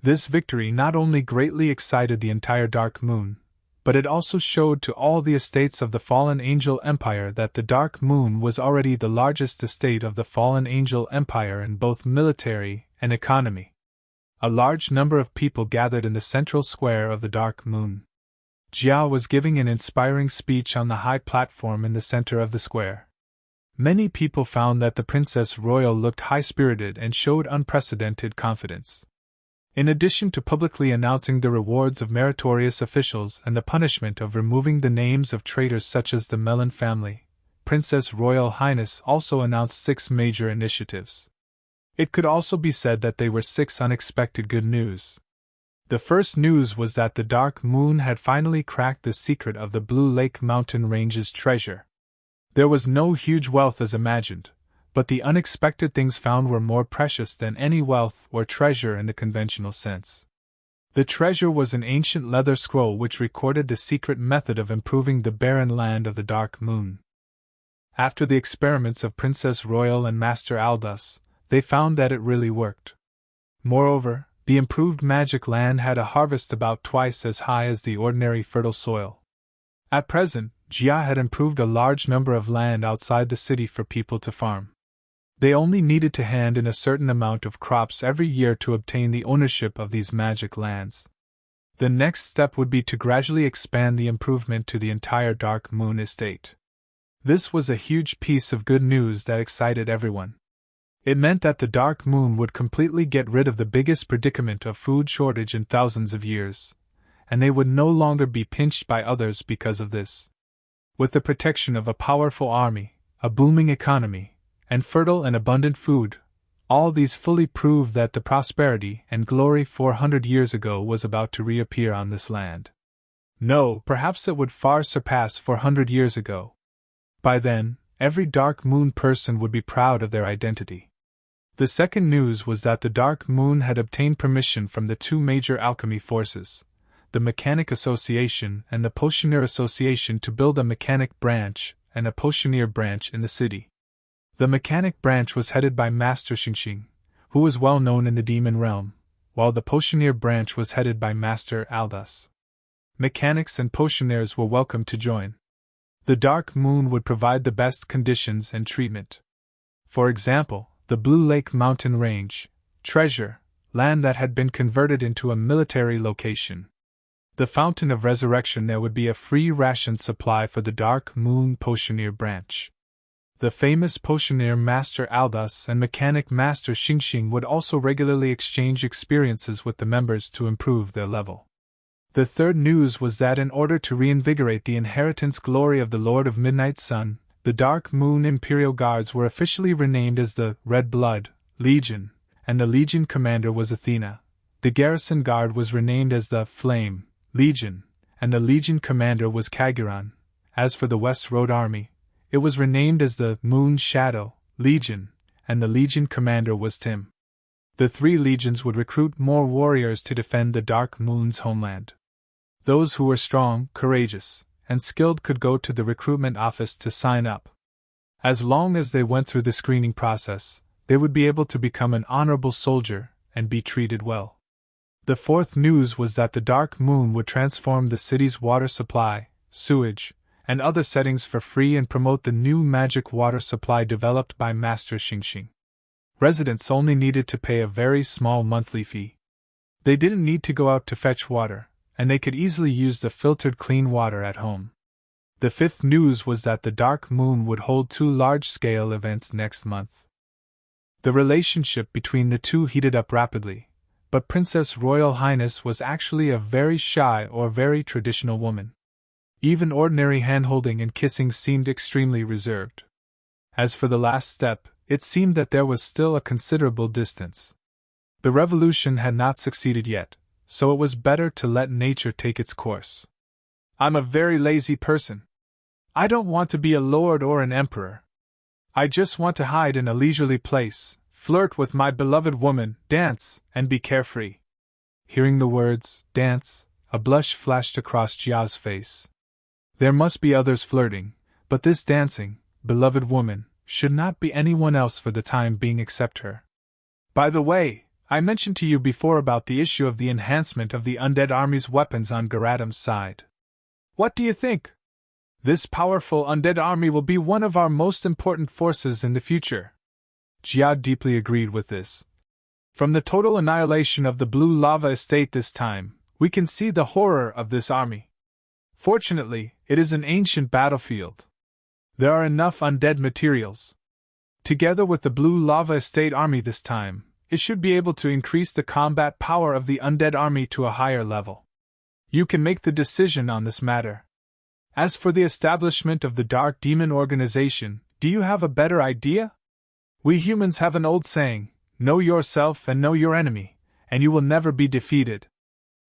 This victory not only greatly excited the entire Dark Moon, but it also showed to all the estates of the Fallen Angel Empire that the Dark Moon was already the largest estate of the Fallen Angel Empire in both military and economy. A large number of people gathered in the central square of the Dark Moon. Jiao was giving an inspiring speech on the high platform in the center of the square. Many people found that the Princess Royal looked high-spirited and showed unprecedented confidence. In addition to publicly announcing the rewards of meritorious officials and the punishment of removing the names of traitors such as the Mellon family, Princess Royal Highness also announced 6 major initiatives. It could also be said that they were 6 unexpected good news. The first news was that the Dark Moon had finally cracked the secret of the Blue Lake Mountain Range's treasure. There was no huge wealth as imagined, but the unexpected things found were more precious than any wealth or treasure in the conventional sense. The treasure was an ancient leather scroll which recorded the secret method of improving the barren land of the Dark Moon. After the experiments of Princess Royal and Master Aldous, they found that it really worked. Moreover, the improved magic land had a harvest about twice as high as the ordinary fertile soil. At present, Jia had improved a large number of land outside the city for people to farm. They only needed to hand in a certain amount of crops every year to obtain the ownership of these magic lands. The next step would be to gradually expand the improvement to the entire Dark Moon estate. This was a huge piece of good news that excited everyone. It meant that the Dark Moon would completely get rid of the biggest predicament of food shortage in thousands of years, and they would no longer be pinched by others because of this. With the protection of a powerful army, a booming economy, and fertile and abundant food, all these fully proved that the prosperity and glory 400 years ago was about to reappear on this land. No, perhaps it would far surpass 400 years ago. By then, every Dark Moon person would be proud of their identity. The second news was that the Dark Moon had obtained permission from the two major alchemy forces, the Mechanic Association and the Potioneer Association, to build a mechanic branch and a potioneer branch in the city. The mechanic branch was headed by Master Xingxing, who was well known in the demon realm, while the potioneer branch was headed by Master Aldous. Mechanics and potioneers were welcome to join. The Dark Moon would provide the best conditions and treatment. For example, the Blue Lake Mountain Range, treasure, land that had been converted into a military location. The Fountain of Resurrection, there would be a free ration supply for the Dark Moon Potioneer branch. The famous Potioneer Master Aldous and Mechanic Master Xingxing would also regularly exchange experiences with the members to improve their level. The third news was that in order to reinvigorate the inheritance glory of the Lord of Midnight Sun, the Dark Moon Imperial Guards were officially renamed as the Red Blood Legion, and the Legion commander was Athena. The Garrison Guard was renamed as the Flame Legion, and the Legion commander was Kaguran. As for the West Road Army, it was renamed as the Moon Shadow Legion, and the Legion commander was Tim. The three legions would recruit more warriors to defend the Dark Moon's homeland. Those who were strong, courageous, and skilled could go to the recruitment office to sign up. As long as they went through the screening process, they would be able to become an honorable soldier and be treated well. The fourth news was that the Dark Moon would transform the city's water supply, sewage, and other settings for free and promote the new magic water supply developed by Master Xingxing. Residents only needed to pay a very small monthly fee. They didn't need to go out to fetch water, and they could easily use the filtered clean water at home. The fifth news was that the Dark Moon would hold 2 large-scale events next month. The relationship between the two heated up rapidly, but Princess Royal Highness was actually a very shy or very traditional woman. Even ordinary handholding and kissing seemed extremely reserved. As for the last step, it seemed that there was still a considerable distance. The revolution had not succeeded yet, so it was better to let nature take its course. I'm a very lazy person. I don't want to be a lord or an emperor. I just want to hide in a leisurely place, flirt with my beloved woman, dance, and be carefree. Hearing the words, dance, a blush flashed across Jia's face. There must be others flirting, but this dancing, beloved woman, should not be anyone else for the time being except her. By the way, I mentioned to you before about the issue of the enhancement of the undead army's weapons on Garadam's side. What do you think? This powerful undead army will be one of our most important forces in the future. Jia deeply agreed with this. From the total annihilation of the Blue Lava Estate this time, we can see the horror of this army. Fortunately, it is an ancient battlefield. There are enough undead materials. Together with the Blue Lava Estate army this time, it should be able to increase the combat power of the undead army to a higher level. You can make the decision on this matter. As for the establishment of the Dark Demon Organization, do you have a better idea? We humans have an old saying, know yourself and know your enemy, and you will never be defeated.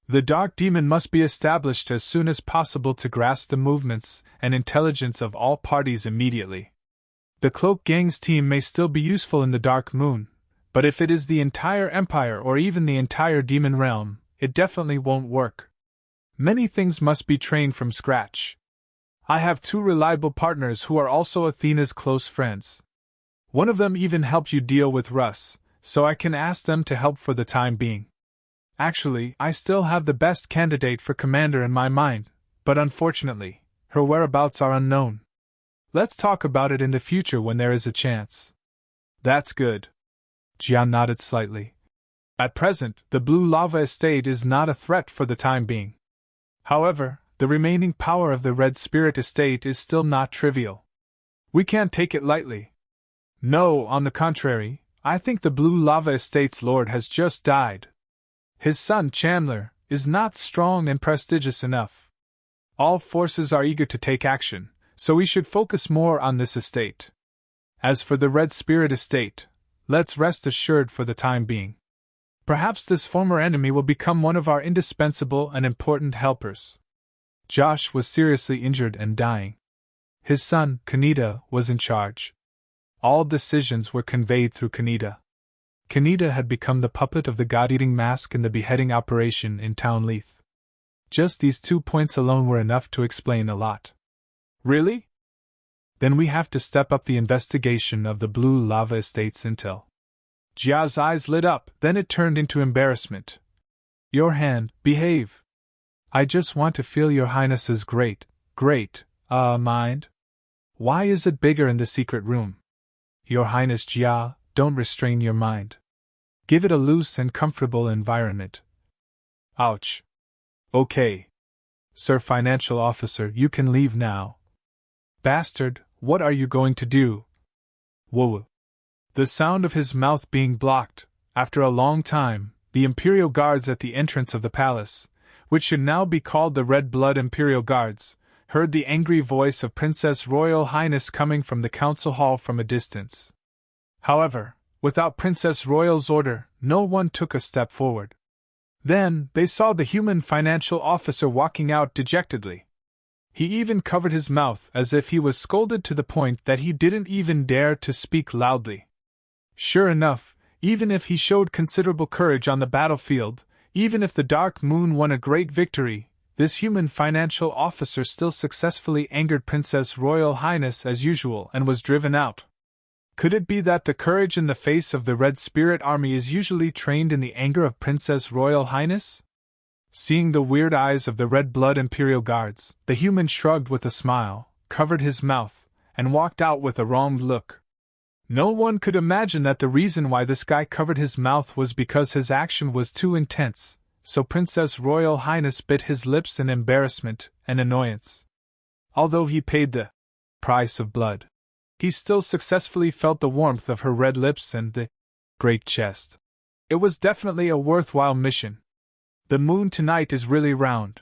The Dark Demon must be established as soon as possible to grasp the movements and intelligence of all parties immediately. The Cloak Gang's team may still be useful in the Dark Moon, but if it is the entire Empire or even the entire Demon Realm, it definitely won't work. Many things must be trained from scratch. I have 2 reliable partners who are also Athena's close friends. One of them even helped you deal with Russ, so I can ask them to help for the time being. Actually, I still have the best candidate for commander in my mind, but unfortunately, Her whereabouts are unknown. Let's talk about it in the future when there is a chance. That's good. Jia nodded slightly. At present, the Blue Lava Estate is not a threat for the time being. However, the remaining power of the Red Spirit Estate is still not trivial. We can't take it lightly. No, on the contrary, I think the Blue Lava Estate's lord has just died. His son, Chandler, is not strong and prestigious enough. All forces are eager to take action, so we should focus more on this estate. As for the Red Spirit Estate, let's rest assured for the time being. Perhaps this former enemy will become one of our indispensable and important helpers. Josh was seriously injured and dying. His son, Kaneda, was in charge. All decisions were conveyed through Kaneda. Kaneda had become the puppet of the God-eating mask in the beheading operation in Town Leith. Just these 2 points alone were enough to explain a lot. Really? Then we have to step up the investigation of the Blue Lava Estate's intel. Jia's eyes lit up, then it turned into embarrassment. Your hand, behave. I just want to feel your highness's great mind. Why is it bigger in the secret room? Your highness Jia, don't restrain your mind. Give it a loose and comfortable environment. Ouch. Okay. Sir Financial Officer, you can leave now. Bastard, what are you going to do? Whoa. The sound of his mouth being blocked, after a long time, the Imperial Guards at the entrance of the palace, which should now be called the Red Blood Imperial Guards, heard the angry voice of Princess Royal Highness coming from the council hall from a distance. However, without Princess Royal's order, no one took a step forward. Then, they saw the human financial officer walking out dejectedly. He even covered his mouth as if he was scolded to the point that he didn't even dare to speak loudly. Sure enough, even if he showed considerable courage on the battlefield, even if the Dark Moon won a great victory, this human financial officer still successfully angered Princess Royal Highness as usual and was driven out. Could it be that the courage in the face of the Red Spirit Army is usually trained in the anger of Princess Royal Highness? Seeing the weird eyes of the Red Blood Imperial Guards, the human shrugged with a smile, covered his mouth, and walked out with a wronged look. No one could imagine that the reason why this guy covered his mouth was because his action was too intense, so Princess Royal Highness bit his lips in embarrassment and annoyance. Although he paid the price of blood, he still successfully felt the warmth of her red lips and the great chest. It was definitely a worthwhile mission. The moon tonight is really round.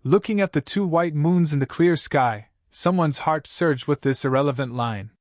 Looking at the 2 white moons in the clear sky, someone's heart surged with this irrelevant line.